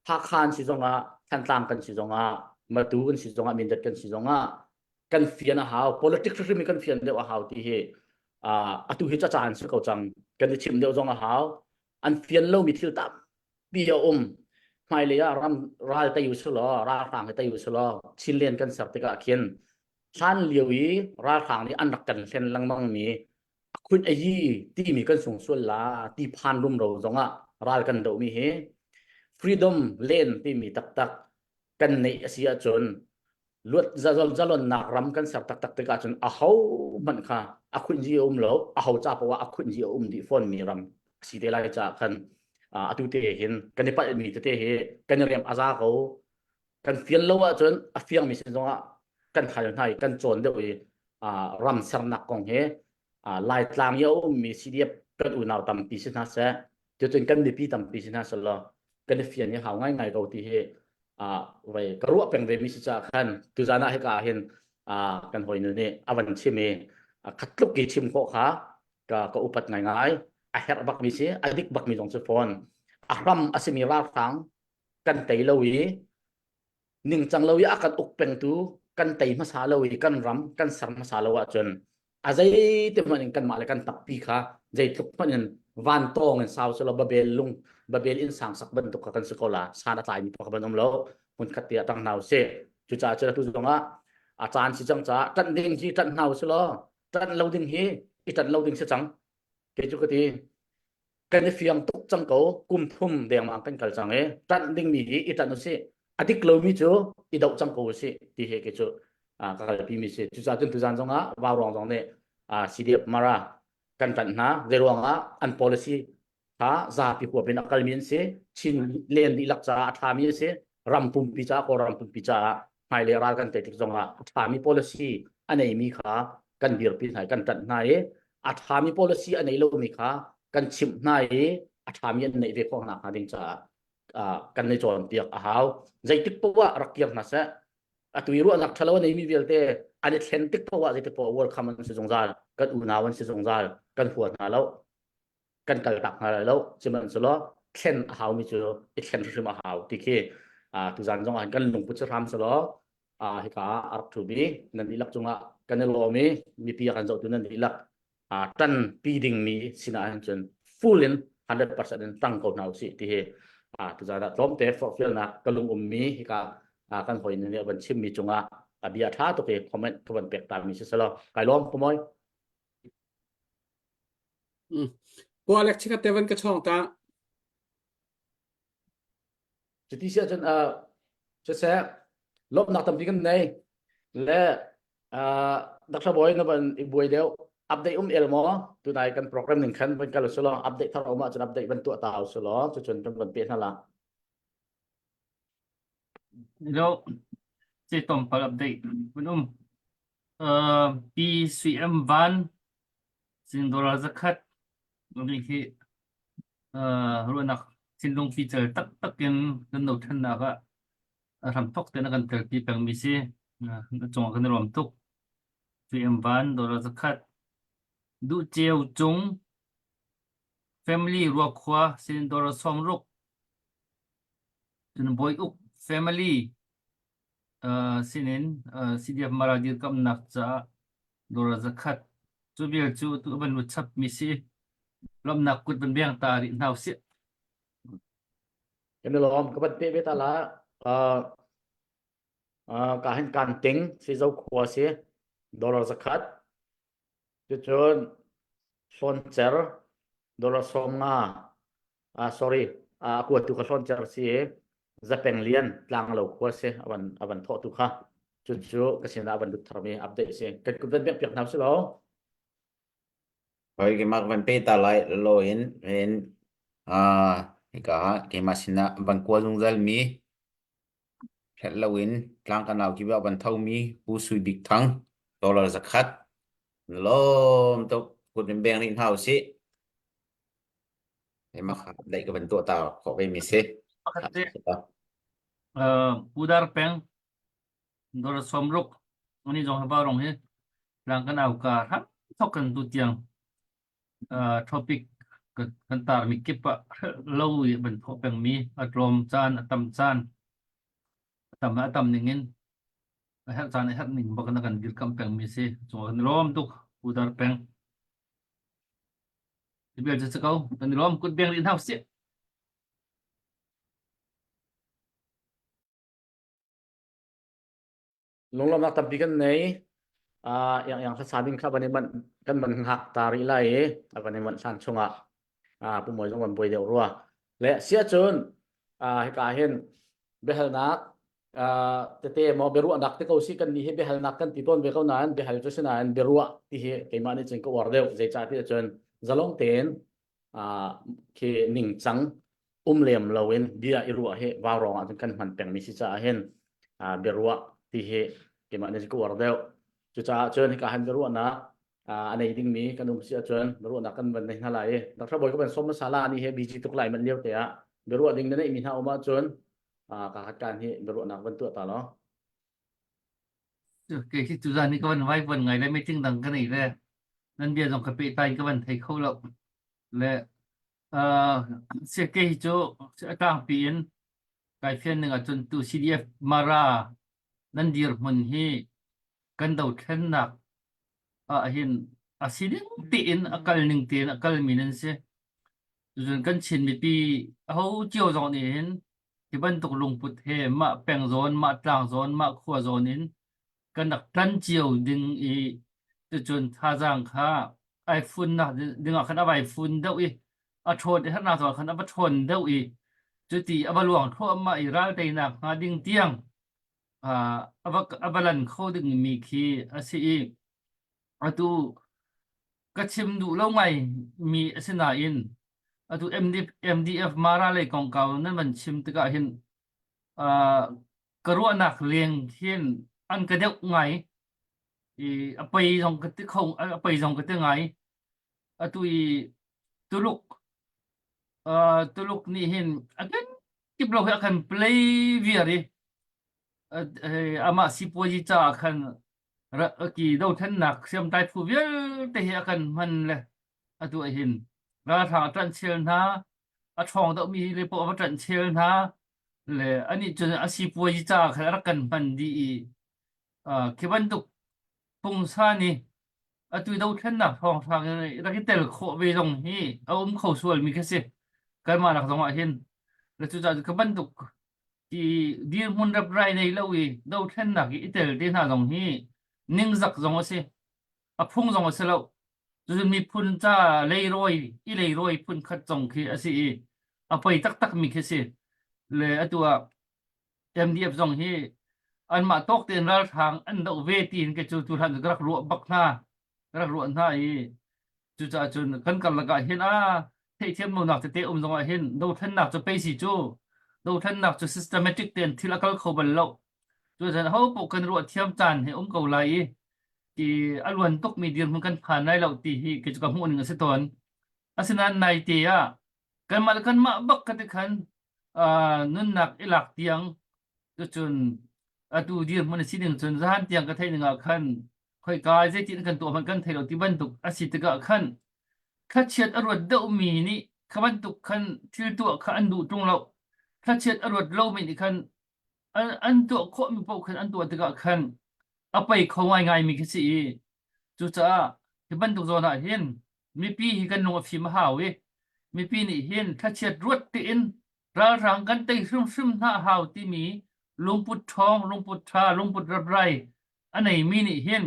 พักคานสิจงทันตามกันสิจงมาดูกันสิจงมินเด็ดกันสิจงกันเฟียนหาว politics ที่มีกันเฟียนเดียวหาวที่ตุหิจะจานสุขจังกันที่ชิมเดียวจงหาวอันเฟียนเรามีทิลตับปียไม่เลยรำราตยุสลอราทางตยุสลอชิลเลียนกันสับติกะเขียนชันเลียวีราทางนี้อันรักกันเส้นลังมังมีคุณไอ้ยี่ที่มีกันส่งส่วนละที่พันรุ่มเราจงรากันเดามีเฮ freedom lane ที่มีตักกันในอาเซียจนลวดจะลนนักรำกันสับตักติกาจนเขามันค่ะคุณจีเราเขาจ้าเพราะว่าคุณจีดีฟอนมีรำสีเดลัยจากกันตุเตเห็นกันในปัจจุบันตุเตเห็นกันเรียมอาซาเขากันเฟียนเราจนเฟียงมีสิ่งตรงกันขายไทยกันโจนเดียวรำสังนักของเฮลายตามเยอะมีสีเดียบกันอุ่นเอาตามปีสินาเสจนกันในปีตามปีสินาเสละกันเฟียนเนี่ยหาง่ายๆเราที่เฮไว้กระรัวเป็นเวมิสจากขันตุจานะให้กาเห็นกันหอยนู่นนี่อวันชิมขัดลุกกี่ชิมโคขาก็อุปัตง่ายๆอาเฮรบักมิสิอดิกบักมิจงสุฟอนรำอาศิมีราฟังกันไตเลวีหนึ่งจังเลวีอากันอุกเป็นตูกันไตมาซาเลวีกันรำกันสารมาซาเลวะจนอาใจเต็มมันกันมาเลยกันตักปีค่ะใจทุกมันวันโตเงินสาวสลบบเบลลุงบาเบลอินสังสักบันตุกกันสกอลาสารตายมีพวกบันอมโลคนขัดเตียตั้งนาวเสจุจ่าเจอทุกตรงอาจารย์สิจังจ้าจันดิ่งที่จันนาวสโลจันเราดิ่งเฮอีจันเราดิ่งสิจังเกจุกตี kan ni fiang tuk chang ko kum thum deng mang kan kal chang e tan ding mi hi itan si adik lo mi chu i dau chang ko si ti he ke chu ka kal pi mi si chu cha chun tu jan jong a wa rong jong ne CDF mara kan tan na ze rong a an policy ha za pi ko bin akal min se chin len di lak cha tha mi se ram pum pi cha ko ram pum pi cha hai le ra kan te tik jong a tha mi policy anei mi kha kan bir pi hai kan tan na e tha mi policy anei lo mi kha kan chim na e tha mi nei ve ko na ha ding cha kan nei chon piak a hau zai tik po wa rak piak na sa atui ru lak thalo nei mi velte ani thlen tik po wa zai tik po wor khaman se jong zal kan u na wan se jong zal kan huat na lo kan kal tak na lo chiman so lo thlen hau mi chu i thlen ru ma hau ti khi tu jan jong an kan lung pu chram so lo hi ka ar thu bi nan ilak chunga kan lo mi pi kan zo tu nan ilak tan pi ding mi sina an chen full in 100% tang ko nau si ti he tu jan da tom te for feel na kalung mi hi ka kan hoi ne ban chim mi chunga bia tha to ke comment ko ban pek ta mi se lo kai lom ko moi ko Alex ka tevan ka chong ta ti sia chen che se lop nak tam pi kan nei le dak sa boy na ban i boy deu update el mo tu nai kan program ning khan ban kal so lo update thar ma chen update ban tu ta so lo chu chun ban pe na la Lo chỉ tổng phần update bên PCM van xin đô la zakat rồi khi rồi nak xin long feature tak tak yang đầu thân nào cả làm tóc tên là cần thực hiện bằng misi trong cái làm tóc PCM van đô la zakat du chiêu chung family ruột khoa xin đô la song ruk nên boy uk family sinin CDF maradir kam nak cha dora zakat chu bial chu tu ban whatsapp misi lom nak kut ban beng ta ri nau si kan lo ka ban pe ta la ka han kan ting si zo khwa si dollar zakat chu chon son cher dollar som nga sorry ku tu ka son cher si zapeng lian tlang lo khwa se aban tho tu kha chu chu ka sin aban du tharmi update se kan ku ban pek nau se lo hoi ke mak ban pe ta lai lo in ka ke masina ban ko jung zal mi het lawin tlang ka naw ki ba ban thau mi pu sui big thang dollar zakat lom to kut ben beng rin hau si ke mak dai ka ban tu ta ko be mi se udar peng dora somruk ani jong ha ba rong he lang kan au ka ha thok kan tu tiang topic kan tar mi kipa lâu ban tho peng mi atrom chan atam chan atam ningin hat chan hat ning ba kan gil kam peng mi se chong rom tu udar peng biar je kau kan rom kut beng rin house si long lam nak tam pi kan nei yang sabing kha bani man kan ban hak tari lai bani man san chunga pu moi jong ban boi deu ruwa le sia chun hi ka hen behal nak te mo beru anak te ko si kan ni he behal nak kan ti ton be ko nan behal chu sinan berua ti he ke mani chen ko war deu je cha ti chun zalong ten ke ning chang lem lawin dia irua he wa rong an kan man peng mi si cha hen berua ti he ke mani chen ko war deu chu cha chun hi ka han berua na anei ding mi kanum sia chun berua na kan ban nei na lai dak tha boy ko ban som sala ni he biji tuk lai man leu te berua ding na nei mi ha oma chun ka hat kan hi berua nak ban tu ta lo cái khi tu ra ni các bạn vay vần ngày đây mới chừng đằng cái này ra nên bây giờ cái bị tay các bạn thấy khâu lậu lệ sẽ cái chỗ sẽ tăng biến cái phiên này ở trên tu CDF mara nên điều mình hi cần đầu thân nạp hiện CDF tiền akal ning tiền akal minen se rồi cần xin bị pi hậu chiều dọn đến thì bên tục lùng bụt he mà bèn zone mà tràng zone mà khua zone đếnกันนักทันเจียวดึงจะจนท่าจางค่ะไอฝุ่นนะดึงออกขันเอาไอฝุ่นเดี๋ยว ชนท่านนาสอนคันชนเดาอีจุติอบหลวงทั่วมาอิราเตนักหาดิ่งเตียงอบลันเขาดึงมีคีอาศัยตูกระชิมดูแล้วไงมีสนาอินตูMDF มาราเลยกองเก่านั่นมันชิมตะกะเห็นกระรัวนักเลียงเห็นอันกระเดกไงไปตรงกระติกงไปตรงกระติกไงตูตุลุกตุลุกนี่เห็นakan kita akan play viari ama si pojita akan ki dau than nak siam tai phu vial te hi akan man le atu hin ra tha tran chel na a thong dau mi le po a tran chel na le ani chun a si pojita khan kan man di ke ban tuk pung sa ni atu dau than nak thong thang ra ki tel kho ve dong hi a kho sual mi khase kan ma nak dong a hin le chu cha ka ban tuk ki dir mun rap rai nei lawi dau than nak i tel de na dong hi ning zak dong ase a phung dong ase lo chu mi phun cha lei roi phun khat dong khi ase a pai tak mi khase le atua MDF dong hi an ma tok ten ral thang an dau ve tin ke chu han grak ru bak na i chu cha chun kan la ga hin thế thêm một nạp thế dòng hiện đâu thân nạp cho basic chú đâu thân nạp cho systematic tiền thì là các khâu bẩn lộ rồi rằng hậu bộ cần ruột thêm tràn thì cầu lại thì anh luôn tốc mi điên không cần phản này lậu thì cái chỗ muốn người sẽ tốn anh này thì cần mà bắc cái khăn nun nạp ilạc tiếng cho chun tu điên muốn xin đừng chun ra tiếng cái thấy đừng khăn khơi cái dễ tin cần tụ mình cần thấy đầu tiên bận tục xin tự cái khănข้าเชียดอรวดเดามีนี่ข้าบันตุกขันทิลตัวข้าอันดูตรงเราข้าเชียดอรวดเล่ามีนี่ขันอันตัวโคมีปกขันอันตัวตะกะขันเอาไปเขาง่ายมีแค่สิจุจ้าที่บันตุกโซน่ะเห็นมีปีกันนงฟิมหาเวมีปีนี่เห็นข้าเชียดรวดตีนรารังกันเตยซึมหน้าหาวที่มีลุงปุดทองลุงปุดทาลุงปุดรับไรอันไหนมีนี่เห็น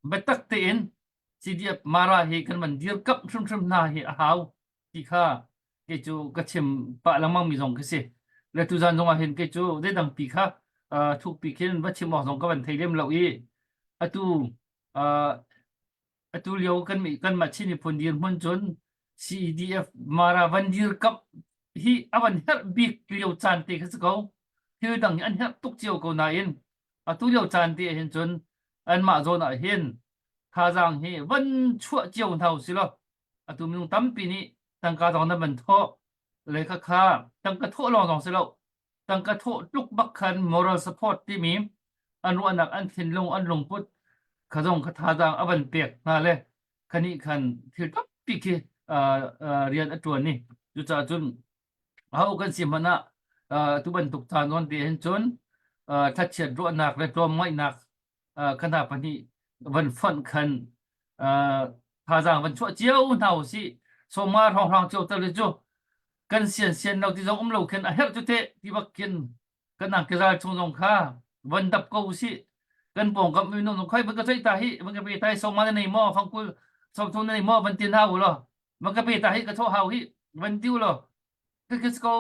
เบ็ดตักตีนสิเดียบมาราเฮกันมันเดียบกับซึมหน้าเฮหาวที่ข้าเกจูกระเชมปะละมั่งมีสองกษัตริย์และทุจานจงอาเห็นเกจูได้ดังปีข้าทุกปีเข็นวัชิมอสองกับวันไทยเล่มเหล่าอีตูเลี้ยวกันมาชินิพนเดียนมันจน CDF มาราวันเดียกับฮีอวันเฮบิกเลี้ยวจานเตะเขาที่ดังอันเฮตุกเจียวเขานายตูเลี้ยวจานเตะเห็นจนอันมาโซนเห็นข้าจังเฮวันชั่วเจียวเท่าสิละตูมีตั้มปีนี้ตั้งการตอนนั้นมันท้อเลยข้าตั้งกระท้อลองสองสิละตั้งกระท้อลุกบักขัน moral support ที่มีอันรู้อันนักอันทิ้งลงอันลงพุทธข้าจังข้าท่าจังอวันเปียกนั่นเลยคันนี้คันที่ตั้มปีกีเรียนอันตัวนี้จุดจุนเอากันสิมันทุบันตุกทานวันเดียนจนทัดเฉียดรู้อันนักและตัวไม่นักขณะปนี้วันฝันคันท่าจังวันชั่วเจียวเท่าสิสมมาทองเจียวตะลึจูกันเสียนเราที่จงเราเข็นเฮลจุเตที่บักกินกันนักกีฬาชงสงข้าวันดับกูสิกันป่งกับมีนุ่งค่อยมันก็ใช้ตาหิมันก็ไปตายส่งมาในหม้อฟังกูส่งทุนในหม้อมันตีนห้าวหรอมันก็ไปตาหิก็โทษห้าวหิวันดิ้วหรอก็สกาว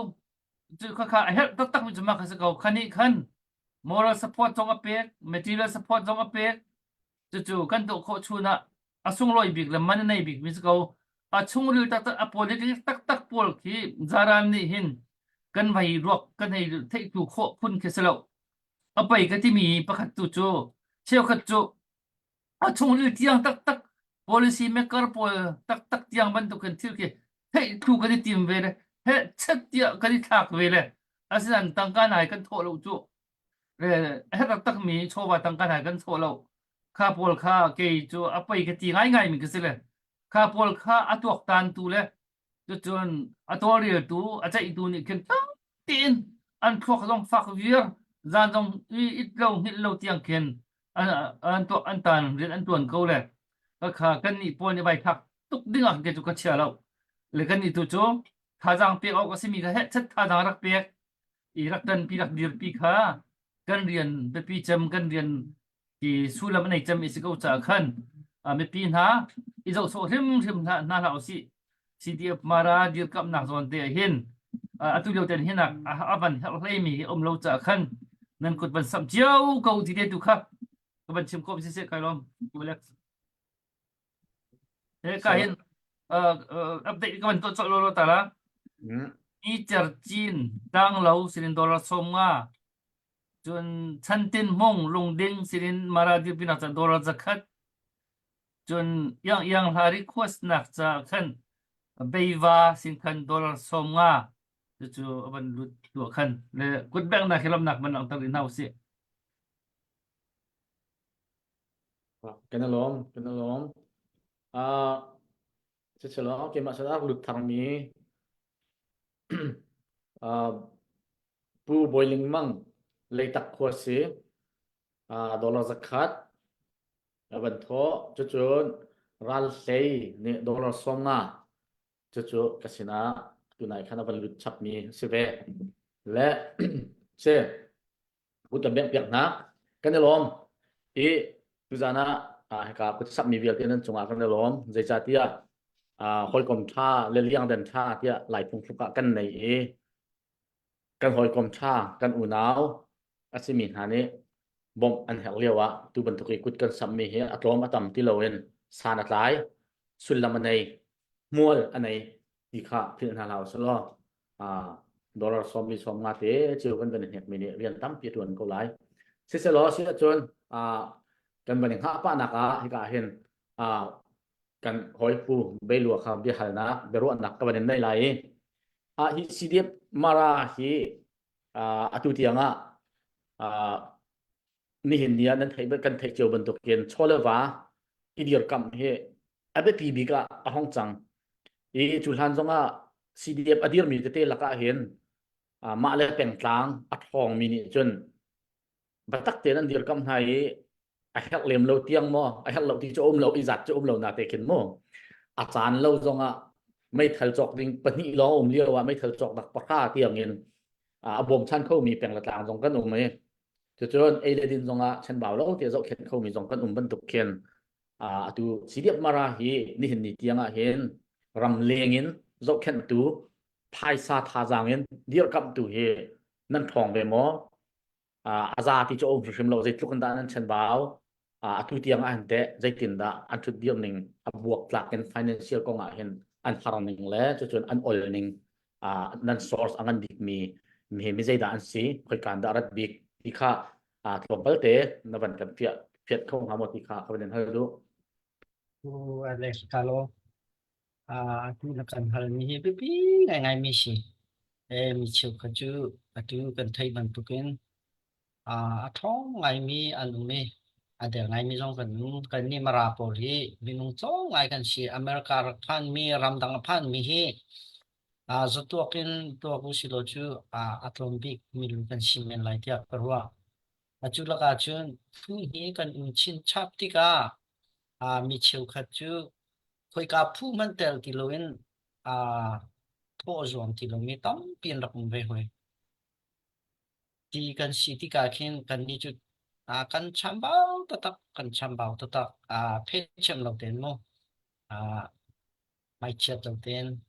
จุข้าเฮลตักมันจะมาสกาวคันนี้คัน moral support จงอเปก material support จงอเปกจู่กันตัวโคชูนะอาสุงลอยบิกแล้วมันในบิกมิสกาวอาชุงริลตักอโปลิติตักปอลที่จารานนี่เห็นกันไว้รวกกันให้เทตุโคพุ่นเคสเลวเอาไปกันที่มีประคัตตุจูเชี่ยวขัดจูอาชุงริลที่ยังตัก policy maker ปอลตักที่ยังบรรทุกกันที่เฮ้ยทุกกันที่ทีมเวลเฮ้ยชัดที่กันที่ทักเวลอาศัยตั้งการไหนกันโทษเราจูเฮ้ยตักมีโชว์ว่าตั้งการไหนกันโทษเราข้าพอลข้าเกยจูเอาไปกันที่ง่ายมีกันสิเลยข้าพอลข้าอัตวกตันตูเลยจนอัตวเรียตูอาจจะอีตูนี่กันตั้งตีนอันพวกต้องฟักเวียร์จานต้องอิดเราหิดเราเตียงเข็นอันตัวอันตันเรียนอันตัวเขาเลยก็ข้ากันนี่ปนในใบทักตุกดึงอ่ะเกจูกัดเชียเราเลยกันนี่ตัวจูท่าจังเปียกออกก็สิมีกันเฮ็ดชัดท่าจังรักเปียกอีรักดันปีรักเดียร์ปีข้ากันเรียนไปปีจำกันเรียนที่สู้แล้วมันในจำอิสกเอาจากขันไม่ปีนหาอีเจ้าโซ่ทิมน่าเราสิ CDF mara dir kap nak zon te hin atu lo ten hinak aban hlei mi lo cha khan nan kut ban sam chiao ko ti de tu kha ko ban chim ko se kai lom relax ka hin update ka ban to chok lo ta la i charchin tang lo sin dollar som nga chun chantin mong lungding sin mara dir pina cha dollar zakhat chun yang hari request nak cha khan beiva sin khan dollar som nga chu ban lut tu khan le kut bang na khilam nak man ang tar inau si cái nó lom sẽ lo cái mà sẽ lụt thằng mi pu boiling mang lấy tắc khoa sĩ dollar zakat vẫn thọ cho ral say nè dollar som nga cho casino tu này khana vẫn lụt chắp mi sẽ về lẽ sẽ bút tầm bẹn bẹn na cái nó lom ý tu ra na cả bút sắp mi việc nên chúng cái nó lom dây cha tia hồi cầm cha lên liang đền cha tia lại phung phúc cái nàyกันหอยกลมชากันอุณาวอาศิมินหานี้บ่มอันเหลียวะตูบันทุกิกุดกันสัมมีเฮอัตลอมอัตมที่เราเห็นสารอัตไลสุลลมันในมัวอันในดีค่ะพิจารณาเราสลดอลลาร์สมีสมงาเตเจียวกันเป็นเหตุมีเนี่ยเรียนตั้มปีตวนก็หลายเสียล้อเสียจนกันเป็นข้าป้านักให้กาเห็นกันหอยปูใบหลวงคำที่หันนะเบรุอันนักก็เป็นได้หลายฮิซีเดียมาราฮีatu tianga ni hindia nan thai ba kan thai cheu ban to ken cholewa idior kam he abe pb ka ahong chang e chulhan zonga cdf adir mi te laka hen ma le peng tlang athong mi ni chun batak te nan dir kam hai a hak lem lo tiang mo a hak lo ti cho lo izat cho lo na te ken mo a chan lo zonga mai thal chok ding pani lo liawa mai thal chok dak pakha tiang in bom chan khâu mi peng la tlang jong kan um me chu chon e le din zonga chen baw lo te zo khen khâu mi jong kan ban tuk khen tu sidiap mara hi ni hin ni tianga hen ram lengin zo khen tu phai sa tha jangin dir kam tu he nan thong ve mo aza ti cho om shim lo zai tlukan da nan chen baw tu tianga an te zai tin da an thu diam ning abuak tlak en financial ko nga hen an haraning le chu chon an ol ning nan source angan dik mi mi zai da an si khoi kan da rat bik ti kha tlom pal te na ban kan fiat khong ha mo ti kha kan ha do Alex Kalo tu nak kan hal ni he pi ngai mi si mi chiu ka chu atu kan thai ban tu ken thong ngai mi anu me ada ngai mi jong kan ni mara por hi binung chong ngai kan si America rak phan mi ram dang phan mi hi zotuakin to ko silo chu atlombik milu kan simen lai tia perwa achu laka chun fu hi kan chin chap tika mi cheu khat chu khoi ka phu man tel kiloin tho zom kilometer pin rak ve hoi ti kan si tika khin kan ni chu kan chambao tatak phe chem lo ten mo mai chết đầu tiên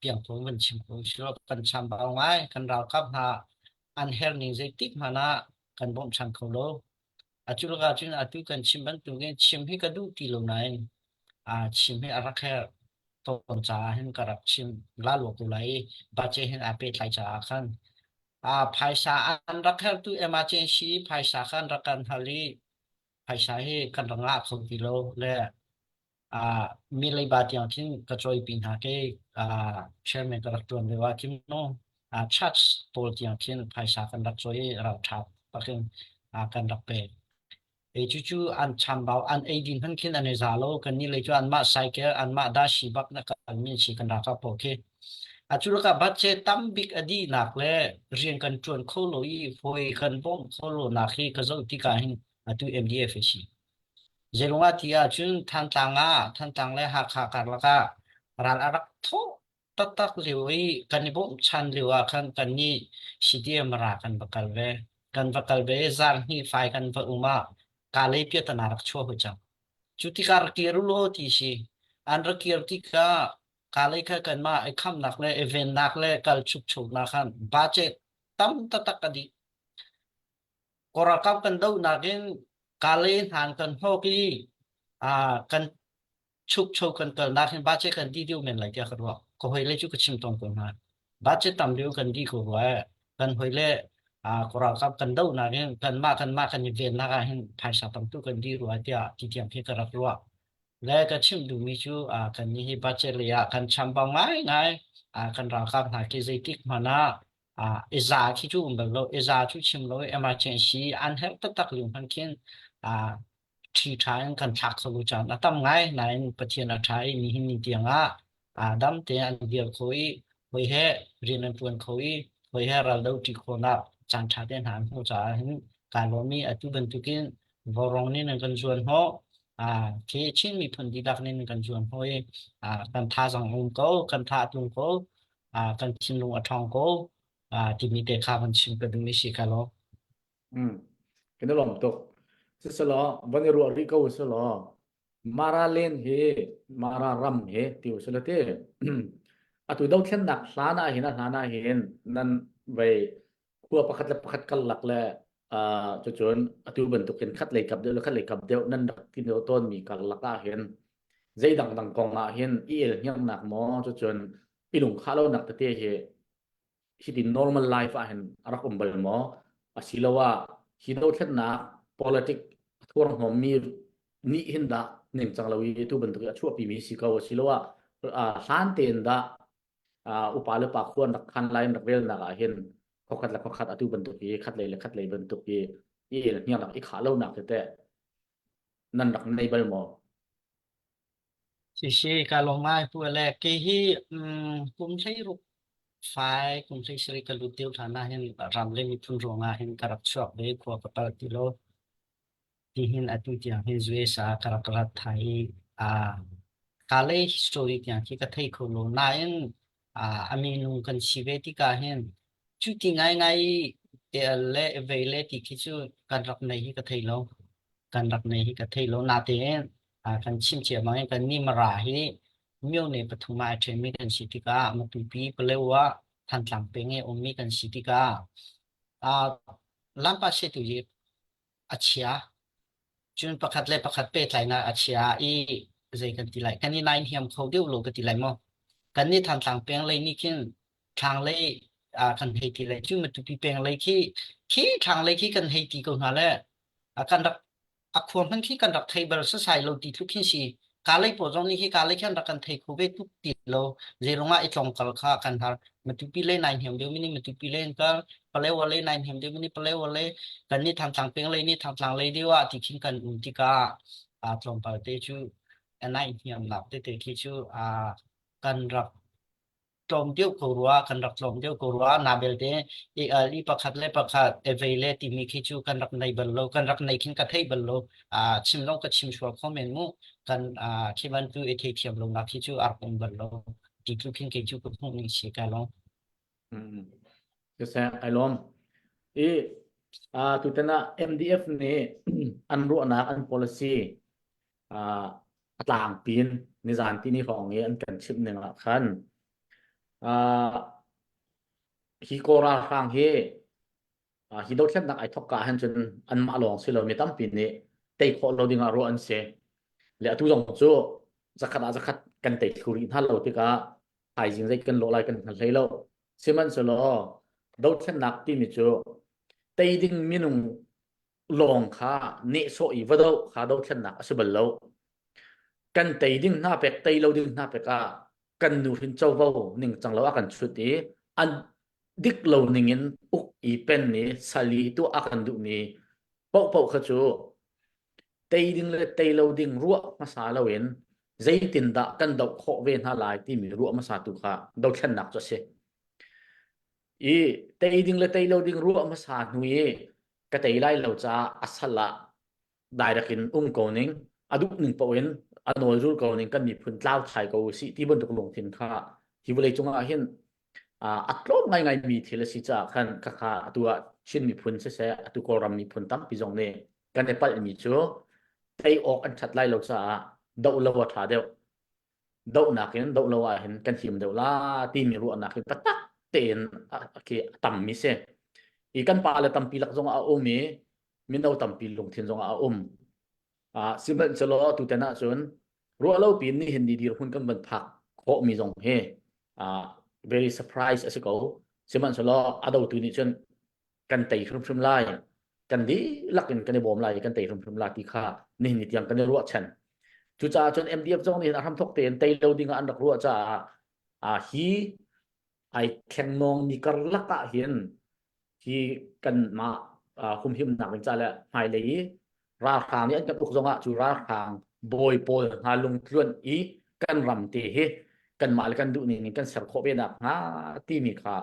biển phố mình chìm cũng chưa cần chăm bao ngay cần rào cấp hạ ăn heo những dây tích mà na cần bom chăn khẩu lô chú là chú là chú cần chim bắn tụi cái chim hết cái đủ kilo này chim hết rắc hết tồn trả hết cả rắc chim lá lụa tụi lấy ba chế hết apet lại trả khăn phải sa ăn rắc hết tụi emergency phải sa khăn rắc cần hali phải sa hết cần răng áp không kilo lệ mi lai ba tiang thin ka choi pin ha ke chairman ka rakton le wa kim no church tol tiang thin phaisa kan rak choi ra thap pakin kan rak pe e chu an cham baw an e din han khin an za lo kan ni le chu an ma cycle an ma da shi bak na kan min chi kan ra ka po ke chu ka bat che tam big adi nak le rian kan chuan kho lo i foi kan bom kho lo na khi ka zo ti ka hin tu MDF shi zelunga tia chun than tang le ha kha kar la ka ral arak tho tatak liwi kanibom chan liwa khan kanni CDM ra kan bakal ve zar hi fai kan va uma kale pia tanarak cho ho cha chuti kar kiru lo ti si an ra kir ti ka กาเลยแค่กันมาไอ้คำหนักเลยเอเวนนักเลยกัลชุกชุกนะครับบาเจตั้มตะตะกันดีกรากับกันดูนักเองกาเลยทานกันโฮกีกันชุกชุกกันนักเองบาเจกันดีเดียวเหมือนไรที่เขาบอกก็เฮเลยจุกชิมตรงกันมาบาเจตั้มเดียวกันดีกว่ากันเฮเลยกรากับกันดูนักเองกันมากันเวียนนักเองภายสาตั้มตุกันดีรัวที่ที่เทียมที่กระรัวและก็ชิมดูมิจูกันนี่บาเจเลยกันชัมบังง่ายกันรากับหากิจติกมานะเอซาที่จูแบบเราเอซาจูชิมเราemergency อันเฮลตักลิงพันเขียนที่ทางกันทักสรุปจานตั้มง่ายในประเทศไทยมีหินเดียงดัมเตียนเดียวคุยเฮเรียนปวนคุยเฮเราดูที่คนละจันทร์เดินหางหัวใจเห็นการว่ามีตุบันตุกินวรองนี่นั่นกันส่วนหัวที่ชินมีผลดีดักนี่นั่นกันส่วนหัวกันท่าสังคมก็กันท่าตุงก็กันชิมลงอัฐองก็ที่มีเด็กข้ามันชิมกันดูไม่ใช่กันหรอก Kena lom tok seselo bani ruwa riko selo mara len he mara ram he tiu selate atu dau thlen nak hlana hin nan vai khua pakhat kal lak le chu chun atu ban tu ken khat le kap deu nan dak tin do ton mi kal laka hin zai dang kong hin il hyang nak mo chu chun ilung khalo nak te he hi normal life hin arakum bal mo asilawa hido thlet na politic thor hom mi ni hinda ning changlawi tu ban tu chu pi mi sikaw silawa han ten da upale pa khon rak khan lain rak vel na ga hin khokhat atu ban tu ki khat le ban tu ki i nya rak i kha lo nak te nan rak nei bal mo 谢การลงมาผู้แรกที่กลุ่มใช้รูปไฟกลุ่มใช้สริกลุเดียวฐานะเห็นรำเล่มีทุนโรงงานเห็นการรับชอบเลยขวบปฏิติโลที่เห็นอดีตอย่างเห็นสวยสาการกระทายกาเลฮิสตอรีอย่างที่กระทายคนโลนาเห็นอามีนุกันชีวิตที่การเห็นจุดที่ง่ายเล่เวลที่คิดว่าการรับในที่กระทายโลนาเตนกันชิมเชียมันกันนี่มาราฮีมิวในปฐุมมาเทมิกันสิติกามาตุปีเปลว่าทันหลังเป็นไงอมีกันสิติกาลัมปัสเซตุยีอาชียจุนประคัดเปตไหลนะอาชียใจกันทีไรกันนี่นายเฮียมเขาเดียวโลกันทีไรมั้งกันนี่ทันหลังเป็นเลยนี่ขึ้นทางเลยกันเฮทีไรจุนมาตุปีเป็นเลยขี้ทางเลยขี้กันเฮทีกันมาแล้วกันรักควรพันที่กันรักไทยบริษัทใส่โลติทุกขิ้นสิกาเลยปวดตรงนี้ที่กาเลยแค่รักกันไทยคูเวทุกติดโลเจลงมาไอจงกลขากันทามาตุปีเล่นนายเหี่ยมเดียวมินิมาตุปีเล่นก็เปลวเลยนายเหี่ยมเดียวมินิเปลวเลยกันนี่ทำทางเป็นเลยนี่ทำทางเลยดีว่าที่ขิ้นกันที่กาตรงไปเตจูนายเหี่ยมหลับเตที่จูกันรักจมเดียวกรัวกันรักจมเดียวกรัวนาเบลเดอีประคัดเอเวเลที่มีคิจูกันรักในบอลโลกันรักในขิ้นกับไทยบอลโลชิมลงกับชิมชัวร์คอมเมนต์มูกันที่มันดูเอทีเทียมลงนักคิจูอาร์ปงบอลโลที่ทุกขิ้นคิจูกับพวกนี้เชื่อกันลงจะแซงไอ้ลมตุตนะ MDF นี่อันรู้นักอัน policy ต่างปีนในสถานที่นี้ของนี้อันกันชิปหนึ่งละคันฮิโกราฟังเฮฮิโดเช่นนักไอทอกกาฮันจนอันมาลองสิเราไม่ตั้มปีนี้เตะโคเราดิ้งอารุอันเสและทุกอย่างจู่จะขัดกันเตะคุรินฮัลโหลที่กาหายจริงใจกันโลไลกันทันเลยเราเชื่อมันสิเราดูเช่นนักที่มีจู่เตะดิ้งมีนุ่งลองขาเนโซอีวดขาดูเช่นนักสิบเรากันเตะดิ้งหน้าเป็กเตะเราดิ้งหน้าเป็กกันดูหินเจ้าว่าหนึ่งจังเรากันชุดนี้อันดิกเราหนึ่งอุกอีเป็นนี้สลีตัวอากันดูนี้เป่าขจูเตยดิ้งเลยเตยเราดิ้งรัวมาสาเราเห็นใจตินดากันดอกโคเวนหาลายที่มีรัวมาสาตุขาดอกเช่นนักจะเสเตยดิ้งเลยเตยเราดิ้งรัวมาสาหนุ่ยก็เตยไล่เราจะอัศละได้รักินกอนิงอดุหนึ่งเป่าเห็นอันโนรูกอนิงกันมีพื้นเล่าไทยกูสิที่บนตกลงทิ้งข้าที่บริจงอาเห็นอัตโนมัติมีเทเลสิจ้าขันข้าตัวชิ้นมีพื้นเสียตัวกรำมีพื้นตั้มปีจงเนี่ยกันในปัจจุบันมีชัวไอออกอันชัดไล่เราจะดาวเราว่าถ่าเดียว dậu nạc hin dậu lâu à hin kan him dậu la ti mi ru nạc hin patak ten ki tam mi se i kan pa le tam pi lak zong a mi min dau tam pi lung thin zong a simen chalo tu tena chun ru lo pin ni hin di dir hun kan ban phak kho mi zong he very surprise as ko simen chalo adau tu ni chun kan tei khrum lai kan di lakin kan bom lai kan tei khrum la ti kha ni ni tiang kan ru chan chu cha chun MDF zong ni aram thok ten tei lo ding an rak ru cha hi ai khen nong ni kar laka hian hi kan ma hum him nak cha la hai le ra khang ni an kan uk zonga chu ra khang boy pol ha lung tluan i kan ram te he kan mal kan du ni kan ser kho be na nga ti mi kha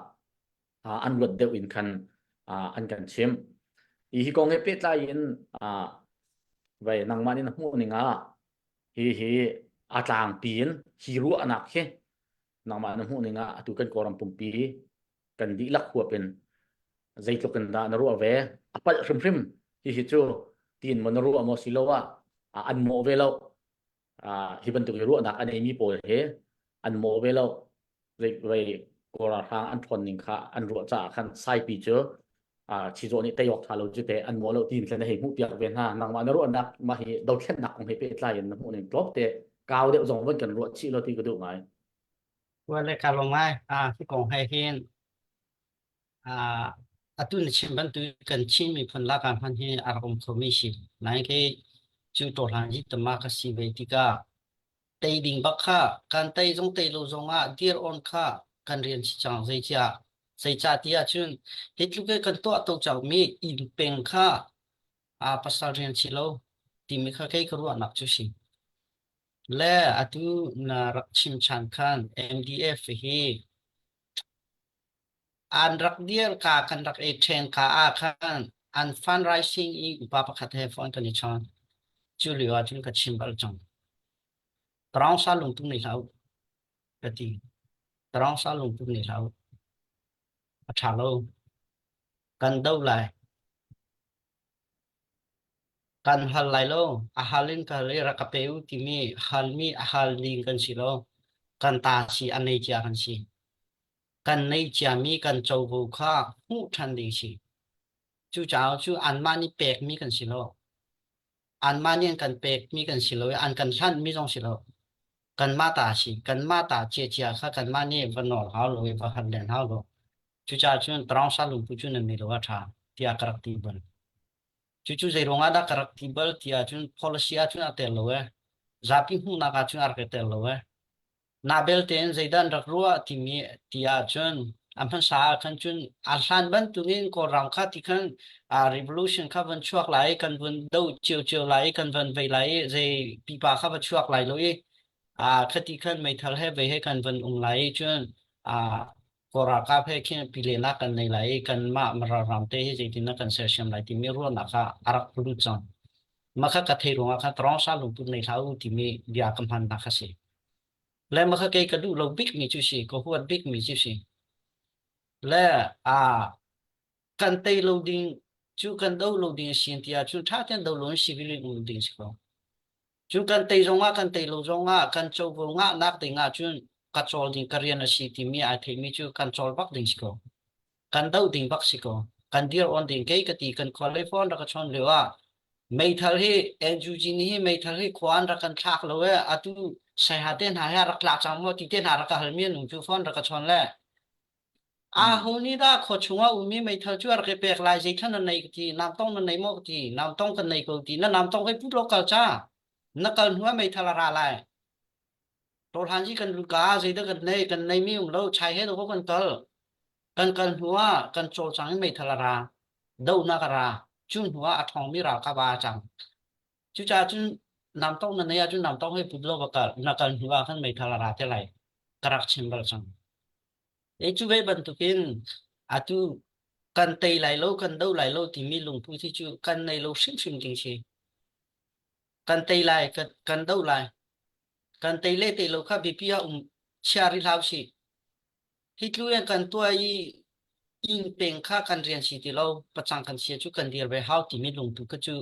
an lut deu in kan an kan chem i hi kong e pe tla in vai nang manin hu ni nga hi atlang pin hi ru anak he nang ma na hu ni nga tu kan koram pumpi kan di lak hu pen zai to kan da na ru ave apal hrim hi chu tin mon ru amo silowa an mo ve lo hi ban tu ru anak an mi pol he an mo ve lo vai kora hang an thon ning kha an ru cha khan sai pi chu chi zo ni te yok thalo chu te an mo lo tin tlan he mu piak ve na nang ma na ru anak ma hi do khen nak kong he pe tlai na mu ni klop te kaw de zong wan kan ru chi lo ti ko du maiว่าเลยการลงไม้ที่กองให้เห็นตุนชิมบันตุกันชิมมีผลลัพธ์พันธุ์อารมณ์สมิชินั่นคือจุดตัวหลังที่ตมาคสิเวติกาเตยดิ่งบักข้าการเตยจงเตยโลจงเดียร์ออนข้าการเรียนจังใจจ่าที่จุนเหตุลูกกันตัวตัวจากมีอินเป็นข้าภาษาเรียนชิโลที่มีข้าแค่กรัวนักจุชิและตุนารักชิมชันขัน MDF ฮีอันรักเดียร์กันรักเอเทนขันอันฟันไรซิ่งอีอุปปักขัดเฮฟอนกันนิชอนจูเลียจุนกับชิมบัลจังตรองซาลงตุนในเรากติตรองซาลงตุนในเราอัชาโลกันดูไลกันฮัลไลโลฮัลลินกันเลยรักเปอุติมีฮัลมีฮัลลิงกันสิโลกันตาสีอันในเจ้ากันสิกันในเจ้ามีกันโจบุข้าหูทันดีสิจูเจ้าจูอันมานี่เปกมีกันสิโลอันมานี่กันเปกมีกันสิโลอันกันท่านมีจงสิโลกันมาตาสิกันมาตาเจียข้ากันมานี่วันนอฮาโลวันฮัลเลนฮาโลจูเจ้าจูตรองซาลุปุจูนันมีโลว่าท่าที่อากรักตีบันcucu saya rong ada karakter dia cun polisi cun atel loe zapi hu naga cun arketel loe nabel ten zaidan rakrua timi dia cun ampan sa kan cun alsan ban tungin ko rangka tikan revolution ka ban chuak lai kan bun dau chiu lai kan ban vai lai zai pipa ka ban chuak lai loe khatikan mai thal he vai he kan ban lai cun Koraka pe kin pilena kan nei lai kan ma ram te hi tin kan session lai ti mi ro na kha arak pulu chang makha ka thei ro kha trong sa lu pu nei thau ti mi dia kam han na kha se le makha ke ka du lo big mi chu si ko huat big mi chu si le kan tei loading chu kan do loading sin tia chu tha ten do lo si bi loading si ko chu kan tei zonga kan tei lo zonga kan chou bo nga nak te nga chun control ding Korean si timi mi chu control bak ding siko kan dau ding bak siko kan dear on ding ke kati kan qualify ra ka chon lewa mai thal hi enjujin hi mai thal hi kwan ra kan thak lowe atu sai ha ten ha ya rak la chang mo ti ten ha ra ka halmi nu chu fon ra ka chon le honi da kho chunga umi mai thal chu ar ke pek lai jai than nei ti nam tong nei mo ti nam tong kan nei ko ti na nam tong he pu lo ka cha na kan huwa mai thal ra laiตัวทันที่กันลูกาสิถ้ากันในมีเราใช้ให้ตัวกันกันหัวกันโจจังไม่ทลาราดูนักราจุนหัวอัฐองมีรากบาจังจุจ่าจุนนำต้องนั่นเนี่ยจุนนำต้องให้พุทธโลกกันนักกันหัวกันไม่ทลาราเท่าไรกระชิมบลจังจุเวบันทุกินตุกันเตยไหลโลกันดูไหลโลที่มีลุงผู้ที่จุกันในโลชิมจริงสิกันเตยไหลกันดูไหลกันเตยเล่เตยโลค่ะบิพิยาชาริลาวสิฮิตลูยังกันตัวอินเป็นค่ากันเรียนสิที่เราประจังกันเสียจุกันเดียร์ไปเฮาที่มีลงทุกก็จุ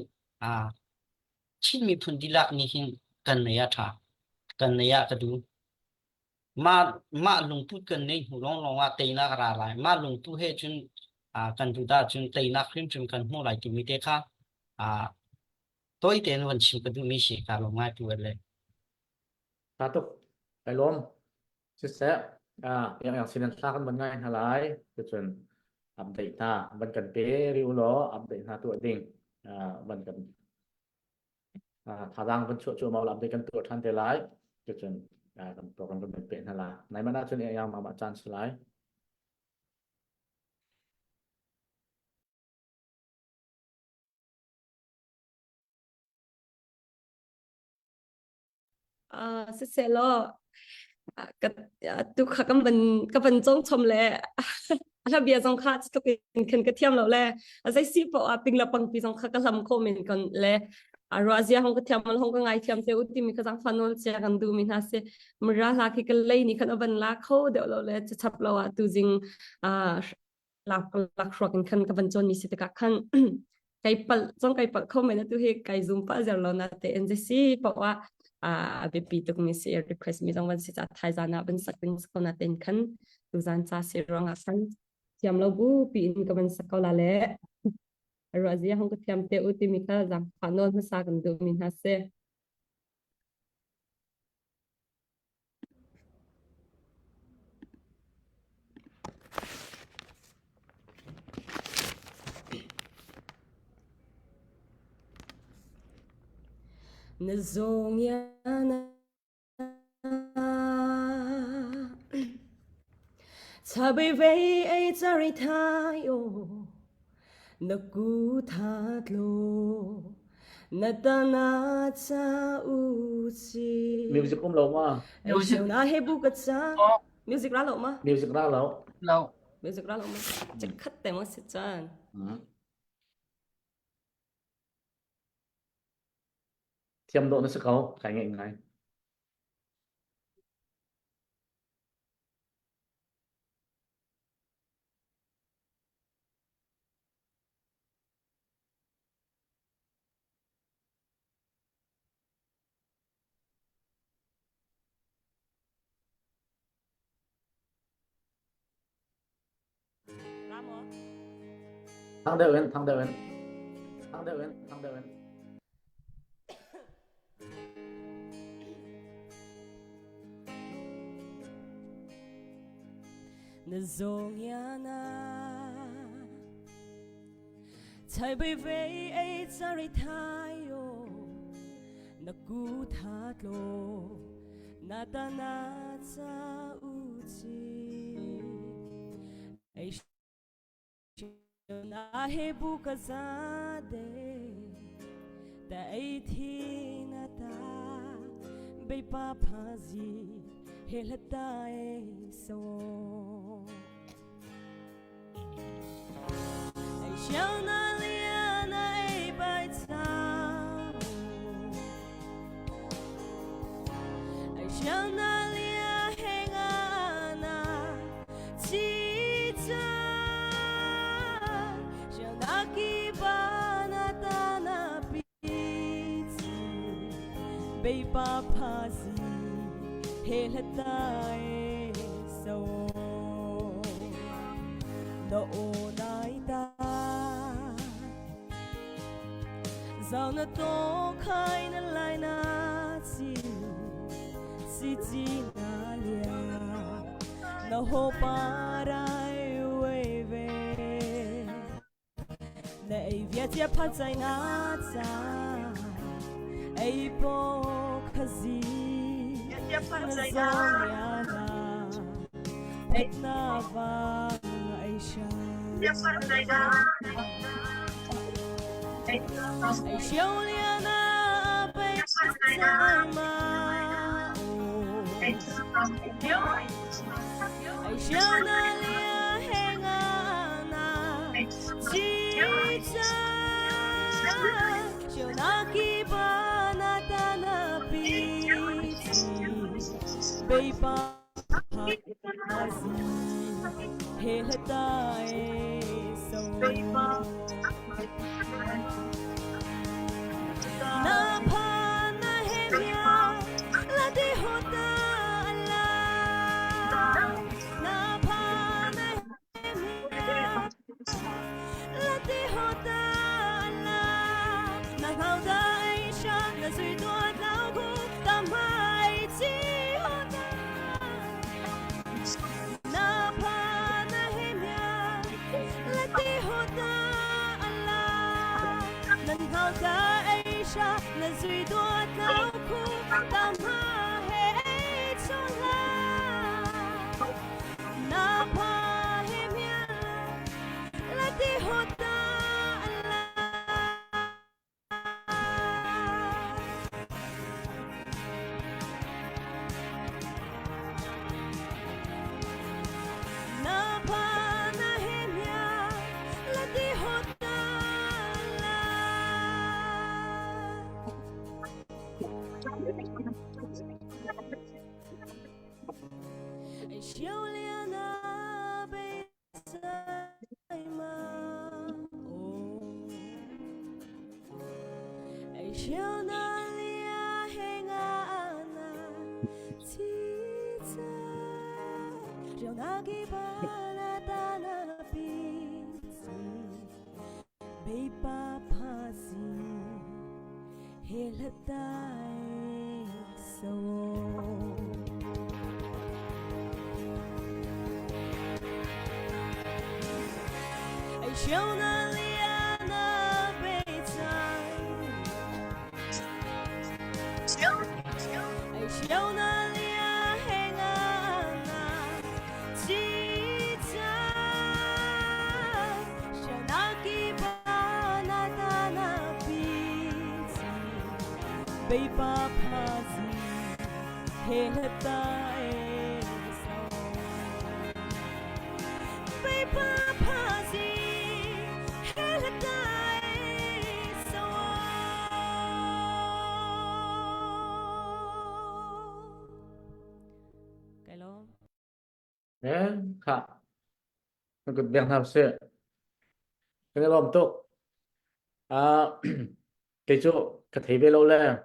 ชินมีพุนดิลักนี่หิงกันเนียท่ากันเนียก็ดู มาลงทุนกันนี่หูลองว่าตีนักอะไรมาลงทุนให้จนกันดูได้จนตีนักขึ้นจนกันหัวไหลกินไม่ได้ค่ะตัวเต็นวันชิมกันดูมีสิการลงมาตัวเลย satuไปล้มสุดแซ่yang sinasa kan ban ngai halai ke chun update ta ban kan pe riu lo update na tu ding ban kan thadang ban chu mau update kan tu than te lai ke chun kan program kan pe hala nai mana chun yang ma chance lai sẽ lo cái tu khá cái phần trong chom lệ là bia trong khát tu cái cái thiam lâu lệ sai si bỏ ping là bằng pi trong khá cái làm comment còn lệ Razia hong cái thiam mal hong cái ngày thiam te uti mi cái trong funnel che kan du mi na se mra la ki cái lei ni kan ban la kho de lo lệ chap lo tu jing lạc rock kan cái phần chon mi se ka kan cái pal trong cái pal comment tu he cái zoom pa giờ lo na te NJC bỏ BP tu mi se request mi trongวันสิจะไทยจานะเป็นสักเป็นสกอนาเต็นคันดูจานจ้าเสียรองกันเทียมเราบูปีนกับเป็นสกอลาเล่รอเสียห้องก็เทียมเตอุติมิค่ะจังพานนภาษากันดูมินฮาเซนซงยานาถ้าไปเวไอจาริทายโอนักกูทัดโลนัตนาจาอุจิ music lo ma เอวเชียวนาเฮบุกะจา music ร้าหรอมะ music ra lo เรา music ร้าหรอมะจะคัดแต่มาสิจาน thiam độ nó sẽ có cái ngày ngày thang đều lên thang đều lên thang đều lên thang đều lênนซงยานาไทยไปเวไอจาริทายโอนักกูทัดโลนาตานาจาอุจิไอเชียวนาเฮบุกะซาเดแต่ไอทีนาตาเบปาพาซีเฮลตาเอโซไอเชียวนาเลียนาไอใบตาไอเชียวนาเลียเฮงานาจีจาเชียวนากีบานาตานาปีจีเบปาพาซีเฮลตาเอโซโดโอนายตาเจ้าหน้าตัวใครนั้นไลนาซีจีนาเลียนาโฮปาไรเวเวในเวียเจียพัดใจนาจาไอโปคาซีนซองยานาเอ็ดนาวาไอชาไอเชียวเลียนาไปใจมาไอเชียวนาเลียเฮงานาจีจาเชียวนากีบานาตานาปีเบปาพาซีเฮลตาเอโซนาพานาเฮเมียลาดิโฮตาลา ka Asia na zui duat nau ku tam ha he chon la na pa he mia la ti hota la na pa na he mia la ti hota la ai xiao lia na be sai ma ai xiao na lia he nga na chi cha riao na ki ba na ta na pi si be pa pa si he la tai so ai xiao na lia na be tai ai xiao na lia he nga na chi cha xiao na ki ba na ta na pi si be pa pa si he la tai so be pa pa si he la tai so cái lo ค่ะมันก็เบียงทำเสื้อเป็นลมตุกอ่า cái chỗ cái thấy bên lâu lên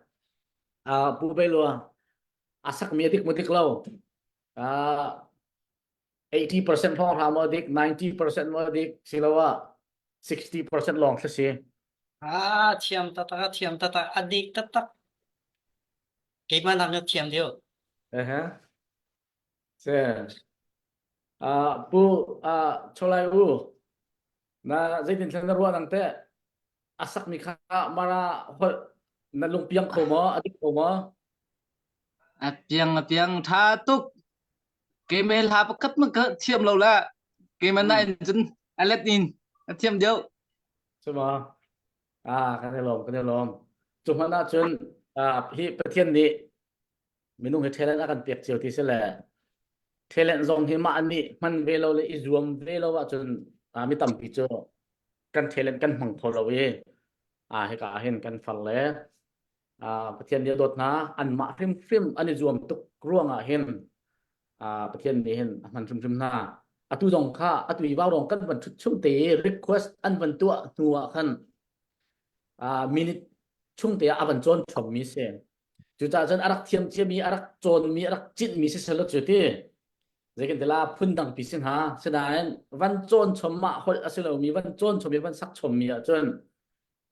bu bên luôn asak mi adik mudik lâu 80% พ่อทำมาดิก90% มาดิกสิแล้วว่า60% ลองซะสิ thiam ta ta adik ta ta cái mà làm cho thiam điều ฮะเสื้อbu cholai bu na zaitin thlan ruwa nang te asak mi kha mara hol na lungpiang ko mo adik ko mo piang tha tuk cái mail ha cấp mà cái thiêm lâu la cái mà này chân Aladdin thiêm điệu ใช่ไหมกันได้ลมจุดนั้นจนพี่ประเทศนี้มีนุ่งเทเลนกันเปียกเจียวที่เสละเทเลนซองที่มาอันนี้มันเวลาเลยอิจวมเวลาว่าจนมีต่ำปีเจอกันเทเลนกันมังพอลเวให้กาเห็นกันฟังแล้วประเทศนี้โดดนะอันมาฟิมอันนี้จวมตุกร่วงเห็นประเทศนี้เห็นมันฟิมหน้าตุดงค่าตุยว่าวดงกันวันชุ่มเตะ request อันวันตัวหัวขันมินิชุ่มเตะอันโจนชมมีเสียจุดจนอารักเทียมเทียมีอารักโจนมีอารักจิตมีเสียสลดจุดที่เรื่องเดล่าพุ่นดังปีสินหาเสดายวันโจนชมมาคนอาศัยเรามีวันโจนชมมีวันสักชมมีจน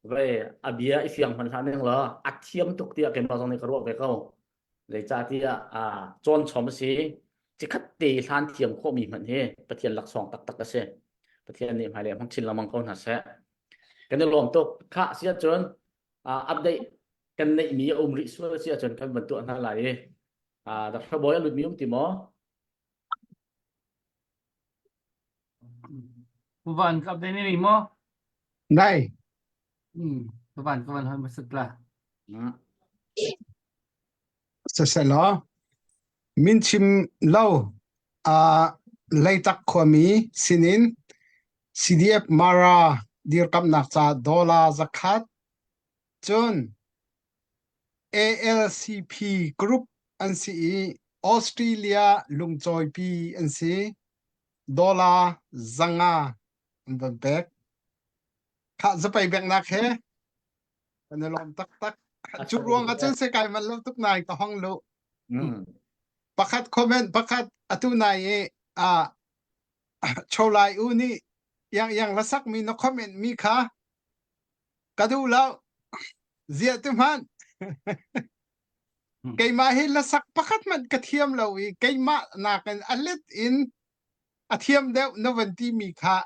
เว้ยอาเบียอีเสียงพันธะนี่เหรออัดเทียมตุกเตียเก็บมาตรงนี้กระโดดไปเข้าเลยจ่าที่โจนชมสิจิคัดตีทานเทียมโคมีเหมือนเฮประเทศหลักสองตักก็เสียประเทศนี้หมายเลขพังชินละมังเขาหนาเสียกันในรวมตุกข้าเสียจนอัปเดตกันในมีอุมริสเสียจนกันบรรทุกนั่นหลายแต่ถ้าบอกหลุดมีอุมติมอ Puvan kap dai ni mo Đây, puvan han masukla sẽ lo. Min chim lâu, lấy tắc khoa mi sinin, CDF Mara, dir kam naksa dollar zakat, chun ALCP Group, anh si Australia lung choi pi anh si dollar zanga, anh vẫn bẹc. Khá sẽ phải bẹc nạc he, anh làm tak. Chụp ruộng cái chân sẽ cài mặt lâu tục này có hong lộ. Pakat comment pakat atu này cholai uni yang lasak mi no comment mi kha kadu lao zia tu man kay ma hi lasak pakat man kathiam lawi kay ma na kan alit in athiam deu no vanti mi kha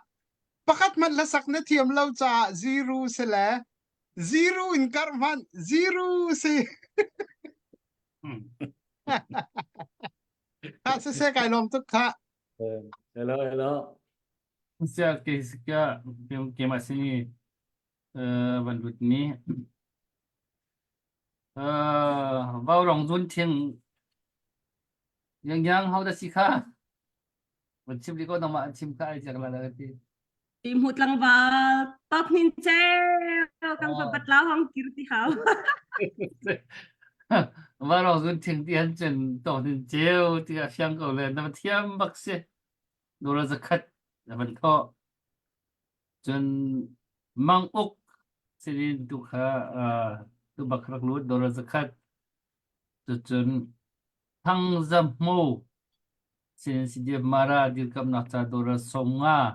pakat man lasak na thiam law cha zero sele zero in karman zero se ha se kai lom tuk kha hello hello Siya kay masih bandut ni vào lòng dun thiêng yang hau da sika mình chim đi có đâu mà chim khai chắc là cái Tim hút lang ba top hin treo kang pabatlaw ang kirti haw. vào lòng dun thiêng đi hắn chân tổ đến chiều thì là phiang cầu lên nó thiêm bắc xe đồ là giật khát là vẫn thọ chân mang ốc sẽ đi tu khá tu bạc rắc lúa đồ là giật khát chân thăng dâm mô xin si dia mara dir kam nak cha dora somnga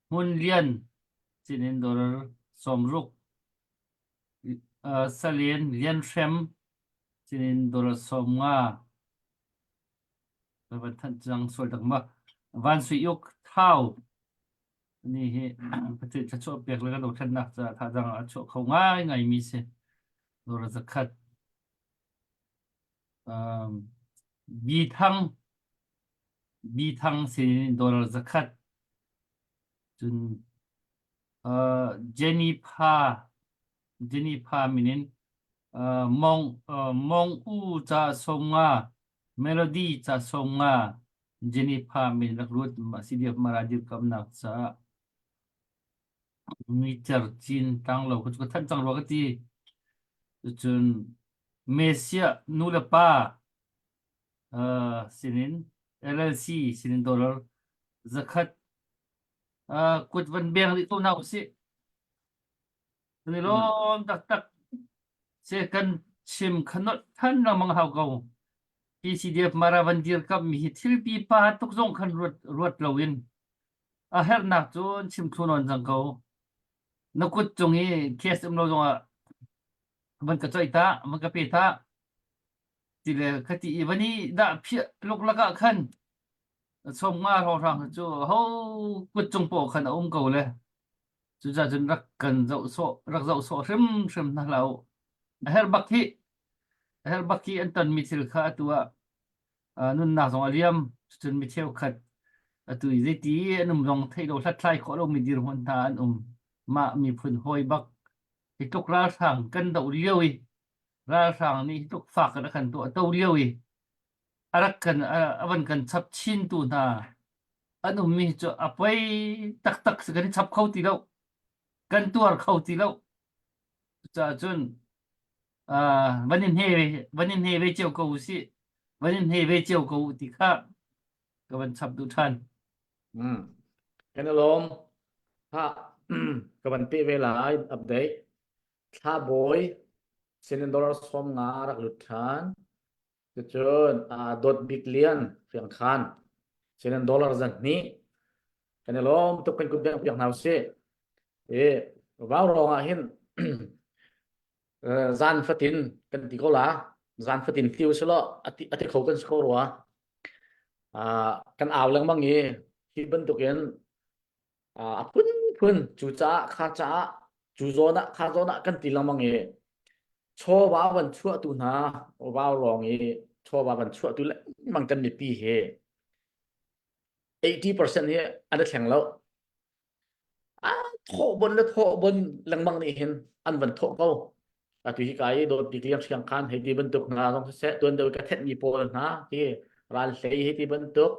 mun lian sinin dora somruk salien lian shem sinin dora somnga và thân trang soi đặc ma van suy yok thao ni he cái chuyện cha cho bẹc lên đầu thân nak cha tha rằng ở chỗ không ngay ngày mi se dora zakat bi thăng sinin dora zakat chun Jennifer minin mong u cha somnga melody cha somnga Jennifer min laklut sidiap maradir kamnak sa meter chin tang lo ko than chang ro ka ti chun Mesia nulapa sinin LLC sinin dollar zakat kut van beng di tu nau si ni lom tak se kan chim khanot than na mang hau go PCDF maravan dir kap mi thil pi pa tuk zong khan ruat lowin a her nak chun chim thunon jang ko na kut chungi case um lo zong a man ka choi ta man ka pe ta ti le khati ibani da phia lok laka khan som ma ro rang chu ho kut chung po khan ko le chu ja jun rak kan zau so rim na lau her bakhi an tan mi thil kha tua nun na zong aliam chun mi theu khat atu i ti anum rong thei do thlat thlai kho lo mi dir hon ta an ma mi phun hoi bak hi tok ra sang kan do lioi ra sang ni tok fak ka kan to lioi arak kan awan kan chap chin tu na anum mi cho apai tak se kan chap khau ti lo kan tuar khau ti lo cha chun vanin he ve cheu ko si vanin he ve cheu ko ti kha ka van chap du than cái nó lom ha các bạn pi về lại update tha boy xin dollar som nga rak lut than cái chun dot billion phiang khan xin dollar zan ni cái nó lom tục kan ku biang nào se vào rong hin gian phát tin kan ti ko la gian phát tin tiêu selo ati khâu kan score wa kan aw lang mang ni hi ban tu ken phun chu cha kha cha chu zona kha zona kan ti lang mang ni cho ba ban chua tu na wa rong ni cho ba ban chua tu le mang kan ni pi he 80% he an thang lo thọ bôn lang mang ni hin an ban thọ ko tùy cái đồ bị liam siang khan hay đi bên tục nga trong sẽ tuần đầu cái thẹn nhị po na thì ran lấy hay đi bên tục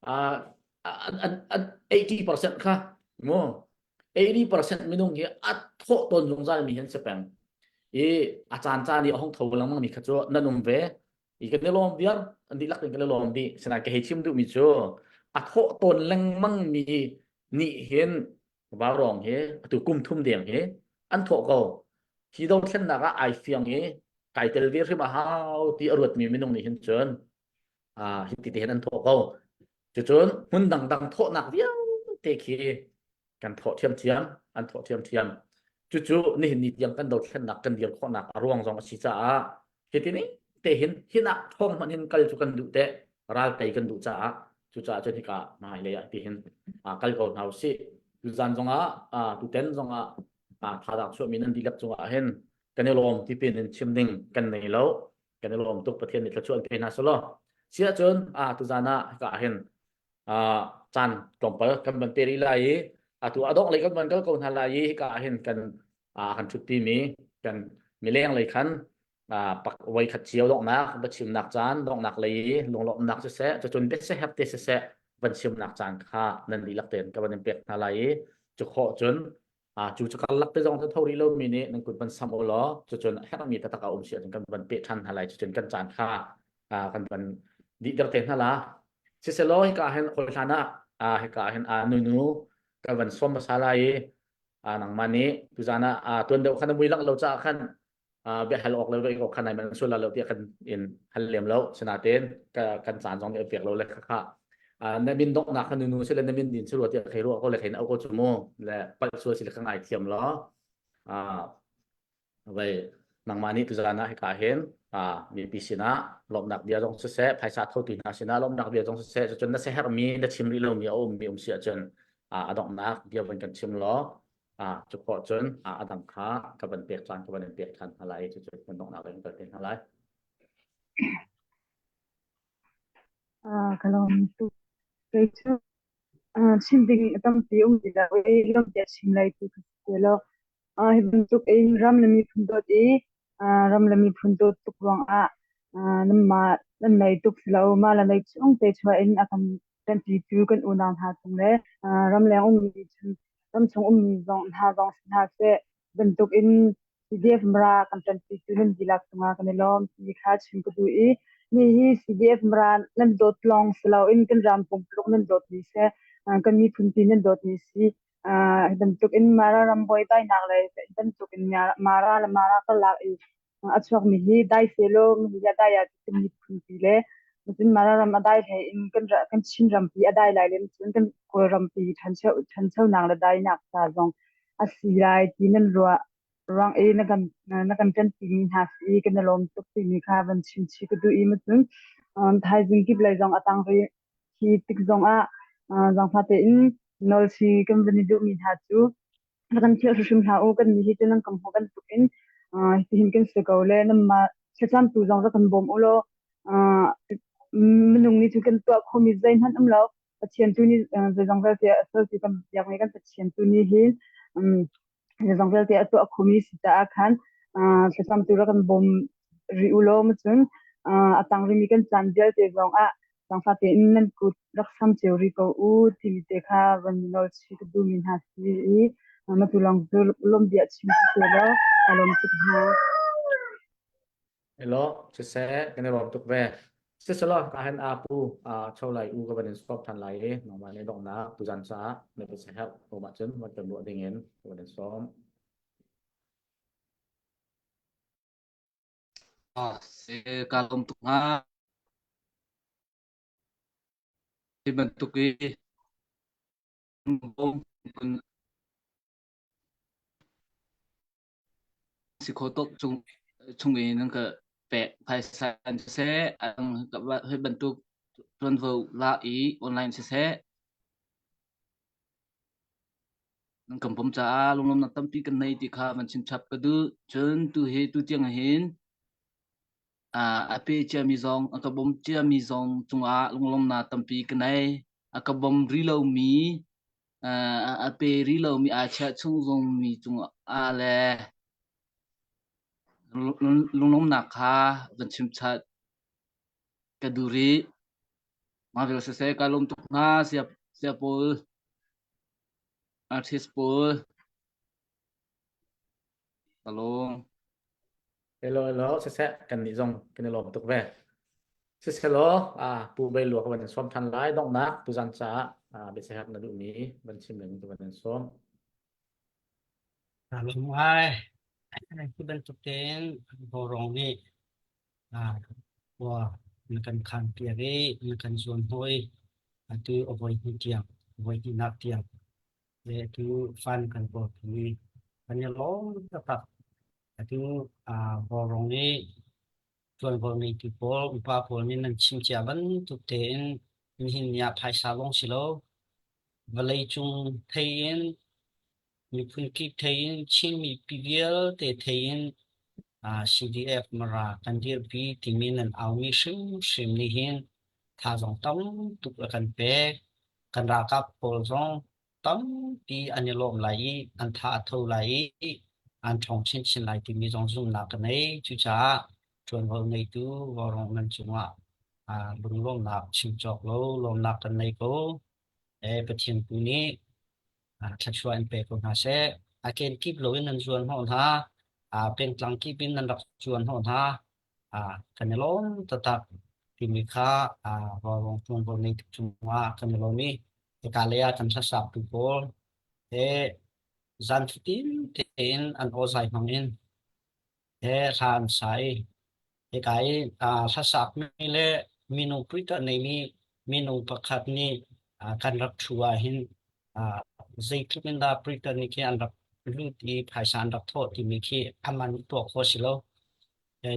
80% kha mo 80% mình nung hi at thọ tôn dùng ra mình hiện sẽ bằng chan cha đi ông thầu lang mang mi khacho nanum ve cái này lom biar anh đi lắc cái lom đi sẽ là cái hay chim du mi cho thọ tôn lang mang mi ni hiện vào rong he tu kum thum diang he an thọ ko khi đâu thiên là cái ai phiền ấy cái tiền việc mà hao thì ở luật mình nông này hiện trường hiện thì hiện thọ câu cho chốn muốn đằng thọ nặng việc thì khi cần thọ thiêm ăn thọ thiêm chú này hiện yang cần đầu thiên nặng cần việc thọ nặng ruang trong sĩ cha hiện thì này thì hiện nặng thong mình hiện cần chú cần đủ thế ra cái cần đủ cha chú cha cho thì cả mà này thì hiện cần cầu nào sĩ chú gian trong tu ten trong thà đặc số mình đi lắc chung hen cái này lom thì pin in chim ding cái này lâu cái này lom tụcประเทศนี่ละชวนเป็นนะสโลเสียจนตุจานะก็เห็นจันกลมไปกันเป็นเปรีไลตัวอดอกเลยกันมันก็คงทันไลก็เห็นกันกันชุดที่กันมีแรงเลยคันปักไว้ขัดเชียวดอกนักบัดชิมนักจานดอกนักเลยลงหลอกนักเสะจะจนเบ็ดเสะแฮปเตเสะบัดชิมนักจานค่ะนั่นดีลักเต็นกับวันเป็ดทันไลจะขอจนจูจะกัลลักไปจงเท่าที่เรามีนี่นั่นกุดมันซ้ำโอล้อจะจนแค่ต้องมีตะตะกาอมเสียจนกันบันเป็ดทันอะไรจะจนกันจานค่ะกันบันดีดักเต็นนั่นละเสียล้อให้กาเห็นคนชนะให้กาเห็นนูกันบันส้มภาษาไทยหนังมันนี้ตุจานะตัวเดียวขันมุยลักเราจะขันเบียหัลออกเลยก็ขันไหนมันส่วนเราเดียวกันอินหัลเหลี่ยมแล้วชนะเต้นกันจานจงเดียวเปียกเราเลยค่ะในบินดอกนักขนูเสร็จในบินดินสรวจที่ใครรู้ก็เลยเห็นเอาก็ชั่วโมงและปัจจุบันสิ่งข้างในเทียมล้อไว้หนังมานี้ตุจานะให้กาเห็นมีปีศินะลมหนักเดียวต้องเสียภายศาสตร์เท่าตีนาศินะลมหนักเดียวต้องเสียจนนั่นเสียให้มีได้ชิมริโลมีเอาเสียจนดอกนักเดียวเป็นกันชิมล้อจุดพอจนดังค้ากับบันเปียกจานกับบันเปียกทันอะไรจุดมันดอกนักเป็นเป็นอะไรkalau untuk itu chimding tampi dila we lom dia chimlai tu kelo bentuk ram lami phundot ram lami phundot tukwang namma nanai tuk slau ma la nei chung te chwa in akan kan ti tu kan unam ha tung le ram leng mi ram chung mi zong ha se bentuk in CDF mra kan tan ti tu nan dilak tunga kan lom ti kha chim ku ni hi CDF mra nan dot long slau in kan ram pum pluk nan dot ni se kan mi phun ti nan dot ni si bentuk in mara ram boy tai nak le bentuk in mara ka la achwak mi hi dai selo mi ya dai ya mi phun ti le mutin mara ram adai the in kan chin ram pi adai lai le mutin kan ko ram pi than chau nang la dai nak ta jong asi lai ti nan ro rang na kan kan ti ni ha si kan lom tuk ti ni kha van chin chi ku du mutin thai jing ki blai jong atang ri ki tik jong jong pha te in nol si kan vani du mi ha chu kan thil shim ha o kan mi hi ten kam ho kan tuk in ti hin kan se ko le nam ma cham tu jong ra kan bom ulo minung ni chu kan to khomi zain han am lo chen tu ni jong ra te so ti kan yak ni kan chen tu ni hi jong ra te to khomi si ta khan cham tu ra kan bom ri ulo ma chun atang ri mi kan chan del te jong jang fa te nan ku rak sam cheuri ko u ti te kha van nol chi ku du min ha si ma tu long lom dia chi te lo alom tu ha helloจะเสะกันในรอบตุกเวเสะสลอการเห็นปูชาวไลอูกับบันสอบทันไลน้องมาในดอกนักตุจันซาในเป็นเสะครับโอมาจนวันจำนวนเงินบันซ้อมse kalom tu nga si bentuk bom kun si khotok chung nang ka pe phai san se ang ka he bentuk tuan vo la online se nang kampom cha lungom na tampi kan nei ti kha man chin chap ka du chen tu he tu tiang hin ape cha mi zong akabom cha mi zong chunga lunglom na tampi kan nei akabom rilo mi ape rilo mi cha chung zong mi chunga le lungom na kha van chim chat ka du ri ma vel se kalom tu na sia pol artist pol kalong helloเสะกันนี่จงกันในรอบตุกเวเสะhelloปูใบหลวงกับบันซ้อมทันไลดอกนักตุจันซาเป็นเสะครับนั่นดูนี้บันชิมหนึ่งกับบันซ้อมลงไปที่เป็นจุดเด่นโบรองนี่ว่ามันกันขันเกียร์มันกันส่วนห้อยตัวเอาไว้ที่เตียงเอาไว้ที่นักเตียงเลยตัวฟันกันปวดที่อันนี้ล้มก็ตัดตัวโบรองนี่ส่วนโบรองนี่ที่โบอุปาโบนี่นั่นชิมเจ้าบันจุดเด่นมีหินยาภายสาลงสิโลเวลาจุงเทียน มีพื้นที่เทียนชินมีปีเดียวแต่เทียนCDF มารากันเดียร์บีที่มีนั่นเอามีซึมนี่เห็นถ้าสองต้องตุกกันเปกันรากับโพลซองต้องปีอันยลมไหลอันท่าเท่าไหลอันทองชินไหลที่มีสองซุ่มหนักกันในจุจ้าชวนเราในตัววรองมันจังว่าลุงลมหนักชิมจอกลมหนักกันในก็ประเทศตัวนี้ชัดชวนเปคนหาเสอาเกณฑ์คลิปโลยนั่นชวนห้องท่าเป็นกลางคลิปนั่นรักชวนห้องท่ากันยลมtetap timika warung tumpul ni cuma kan lomi kalian kan sasap tupul zanfitin tin an ozai mangin ran sai kai sasap ni le minung prita ni minung pakat ni kan rak chua hin zai klipinda prita ni ki an rak lut i phaisan rak tho ti mi ki aman to kho silo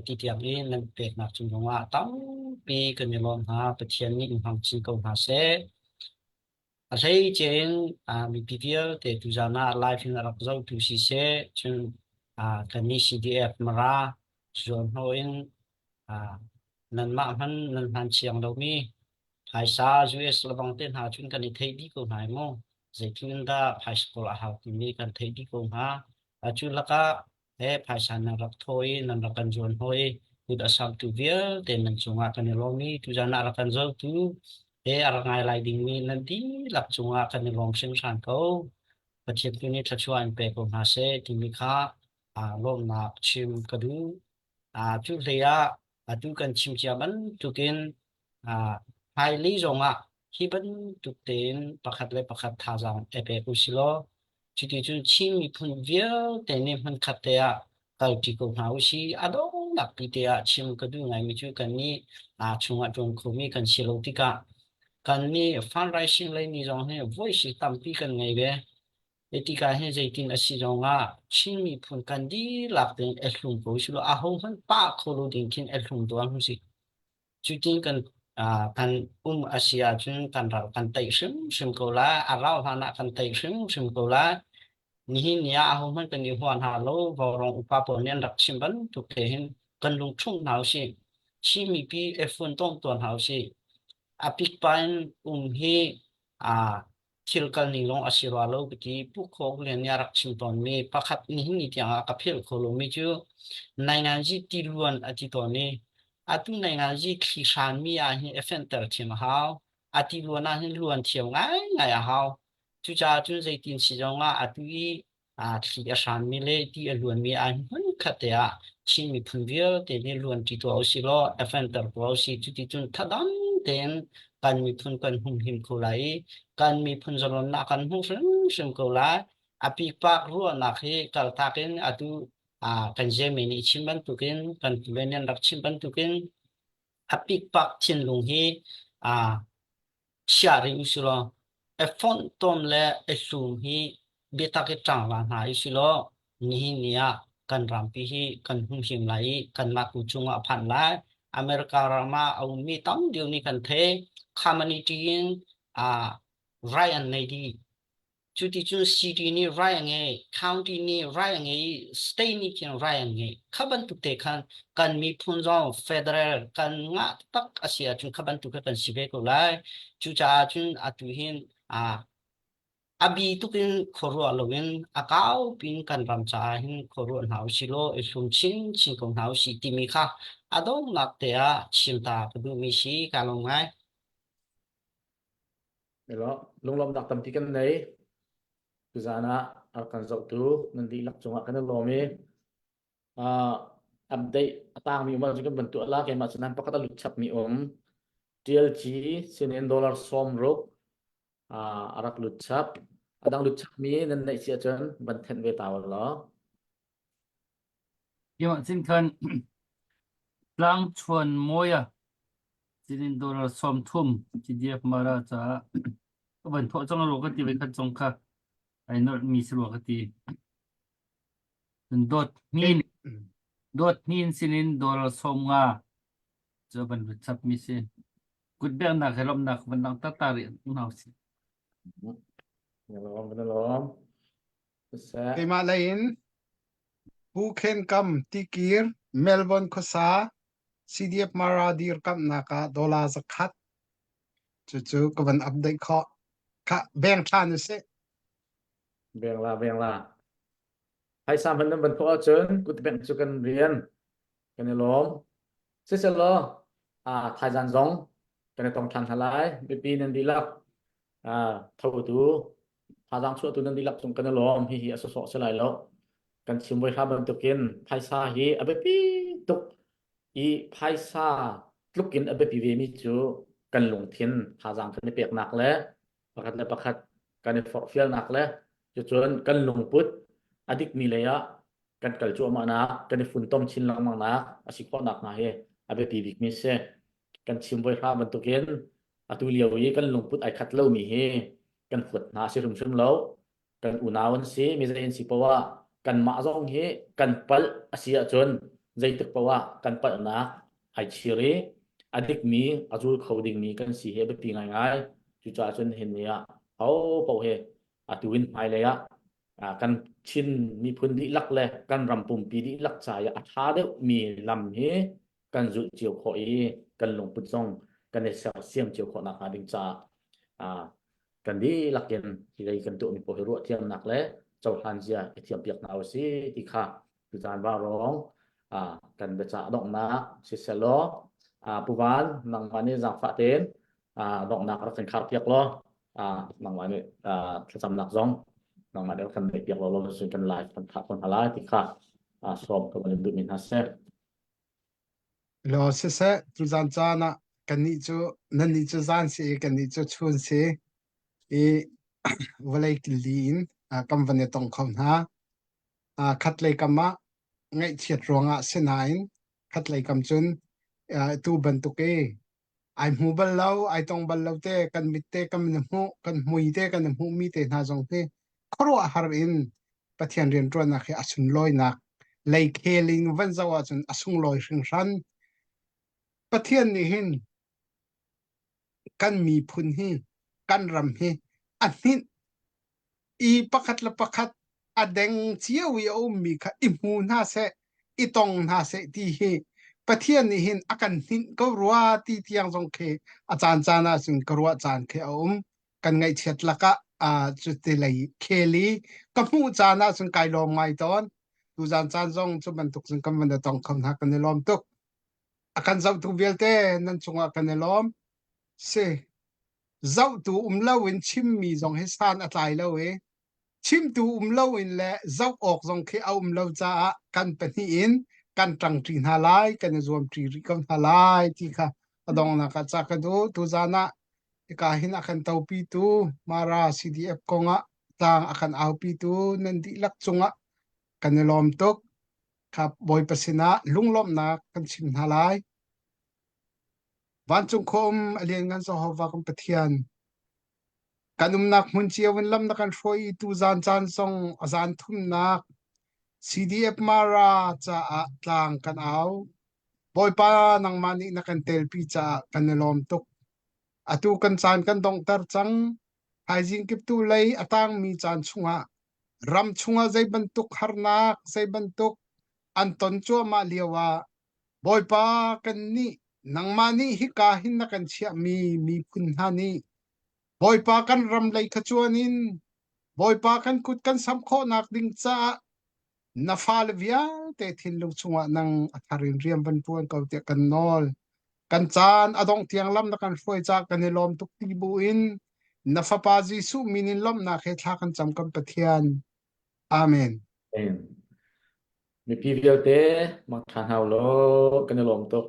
ที่เดียบนี้นั่นเป็นนักจุงว่าต้องปีกันในลมหาประเทศนี้อิงหังจิงกงหาเสอะไรเจนมีปีเดียวแต่ทุจานาไลฟ์ในรับเจ้าทุสิเสจนกันนี้ CDF มาราส่วนเขาเองนั่นมามันเชียงเรามีไทยซา US ระวังเต้นหาจุนกันในไทยดีกว่าไหนมั้งใจทุนได้ไทยสกุลอาหารที่มีกันไทยดีกว่าหาจุนละก็ภาษานักรักทอยนักรักกันจวนหอยอุดasal tu dia dan mencunga kan lomi tu jana rakan zau tu arangai lai ding mi nanti lak cunga kan lom sing san kau pachet tu ni thachuan pe ko na se ti mi kha lom na chim kadu tu leya tu kan chim chia ban tu kin hai li zonga hi ban tu ten pakhat le pakhat tha jang epe usilo chiti chun chim mi phun vial te ne man khatea kal ti ko na usi adong nak pi te chim ka du ngai mi chu kan ni chunga jong khu mi kan silo ti ka kan ni fundraising lai ni jong he voice tam pi kan ngai be etika he jaitin asi jonga chim mi phun kan di lak te elung ko silo a hong han pa kholo ding kin elung to ang si chu tin kan kan Asia chun kan ra kan tai sim ko la arau hana kan tai sim ko la ni nia ahom han kan ni huan ha lo vorong upa po nen rak simban tu ke hin kan lung chung nau si chi mi pi efun tong ton hau si apik pan hi thil kal ni long asirwa lo ki pu khok len ya rak sim ton mi pakhat ni tiang ka phel kholo mi chu nai ngan ji ti luan ati ton ni atu nai ngan ji khi shan mi a hi efenter chim hao ati luan a hi luan thiam ngai hao chu cha chun zai tin si jonga atui thi asan mi le ti luan mi an hun khatea chi mi phun vial te ni luan ti to si lo efenter to si chu ti chun thadam ten kan mi phun kan hum him ko lai kan mi phun zalon na kan hu sim ko lai api pak ru na khe kal ta ken atu kan je me ni chimban tu ken kan lenen rak chimban tu ken api pak chin lung hi sharing usilo font tom le asum hi beta ke chang la na isilo ni nia kan rampi hi kan hum him lai kan ma ku chunga phan la America rama au mi tam dio ni kan the community in Ryan nei di chu ti chu city ni Ryan nge county ni Ryan nge state ni kin Ryan nge khaban tu te khan kan mi phun jong federal kan nga tak asia chun khaban tu kan sibe ko lai chu cha chun atu hin abi tu kin khoru alowin akau pin kan ram cha hin khoru nau silo isum chin kong nau si ti mi kha adong nak te chimta du mi si kalong ngai Nilo lung lom dak tam ti kan nei tu zana arkan zau tu nanti lak chunga kan lomi update atang mi mal juga bentuk lah kayak macam pakat lu cap mi TLG sinin dollar som rok arak lu cap adang lu cap mi nan nai sia chen ban ten ve taw lo yang sin kan lang chuan moya sinin dollar som thum CDF mara cha ban tho chang ro ka ti ve khat chong kha ai not mi sro ka ti dot min sinin dollar som nga cho ban chap mi se good ber na khelom na ban nang ta ri nau si nalom sẽ cái mà lain Bukhen kam tikir Melbourne khosa CDF maradir kam naka dola zakhat chu kavan update kho ka bank than se bèn là hay sao mình vẫn có chân cũng bèn cho cần riêng cái này lom sẽ lo thời gian giống cái này tổng thành hạ lại bị nên đi lắc thâu tu thời gian suốt tu nên đi lắc trong cái này lom hi số sẽ lại lo kan chimboy ha ban tukin phaisa hi abepi tuk i phaisa tlukin abepi ve mi chu kan lungthin khajang kan pek nak le pakhat kan for fiel nak le chu chon kan lungput adik mi le ya kan kal chu ma na kan fun tom chin lang mang na asik pho nak na he abepi bik mi se kan chimboy ha ban tukin atu liaw yi kan lungput ai khat lo mi he kan phut na se rum lo kan unawan si mi zain si pawa kan ma zong hi kan pal asia chon zaituk pawa kan pal na ai chiri adik mi azul khoding mi kan si he be pi ngai ngai chu cha chon hin nia au po he atuin ai le ya kan chin mi phun di lak le kan ram pum pi di lak cha ya atha de mi lam hi kan zu chiu khoi kan lung put zong kan ne sa siam chiu kho na ha ding cha kan di lakin hi dei kan tu mi po ru thiam nak le châu Hàn Gia thiểm việc nào xí thì khá từ gian vào rong cần bị trả động na xí xe lo bù van nang mani giang phát đến động na các thành khát việc lo nang mani chăm nạc rong nang mani cần bị việc lo xuyên cần lại cần khát con halai thì khá xóm các bạn được mình hát xe lo se tu zan cha na kan ni chu nan ni chu zan se kan ni chu chun se e walai kilin kam vane tong khom ha khat lei kama ngai chiat ronga senain khat lei kam chun tu ban tu ke ai mu bal lau ai tong bal lau te kan mit te kam na mu kan mui te kan mu mi te na jong te khoro har in pathian rian ron na khe asun loi nak lei kheling van zawa chun asung loi hring ran pathian ni hin kan mi phun hi kan ram hi anin i pakhat la pakhat adeng chiawi o mi kha imu na se itong na se ti hi pathian ni hin akan hin ko ruwa ti tiang jong khe achan chana sun karwa chan khe kan ngai chet laka chu te lai kheli ka mu chana sun kai lom ngai ton tu jan chan jong chu ban tuk sun kam ban da tong kham na kan lom tuk akan zau tu velte nan chunga kan lom se zau tu lawin chim mi jong he san atlai lo we chim tu lo in le zau ok jong khe lo cha kan pani in kan tang tri na lai kan zom tri ri kam na lai ti kha adong na ka cha ka do tu zana ka hin akan tau pi tu mara CDF konga tang akan au pi tu nan di lak chunga kan lom tok khap boy pasina lunglom na kan chim na lai van chung khom alien ngan so hova kam pathian kanum nak mun chiawin lam na kan foi tu zan chan song azan thum nak CDF mara cha tlang kan au boy pa nang mani na kan tel pi cha kan lom tok atu kan chan kan dong tar chang haijing kip tu lei atang mi chan chunga ram chunga zai bantuk harnak zai bantuk anton chu ma liawa boy pa kan ni nang mani hi ka hin na kan chia mi phun hani boy pa kan ram lei khachuanin boy pa kan kut kan sam kho nak ding cha na fal via te thin lu chunga nang atharin riam ban puan ko te kan nol kan chan adong tiang lam na kan foi cha kan lom tuk ti bu in na fa pa ji su minin lom na khe thla kan cham kam pathian amen mi pi vial te mang than hau lo kan lom tok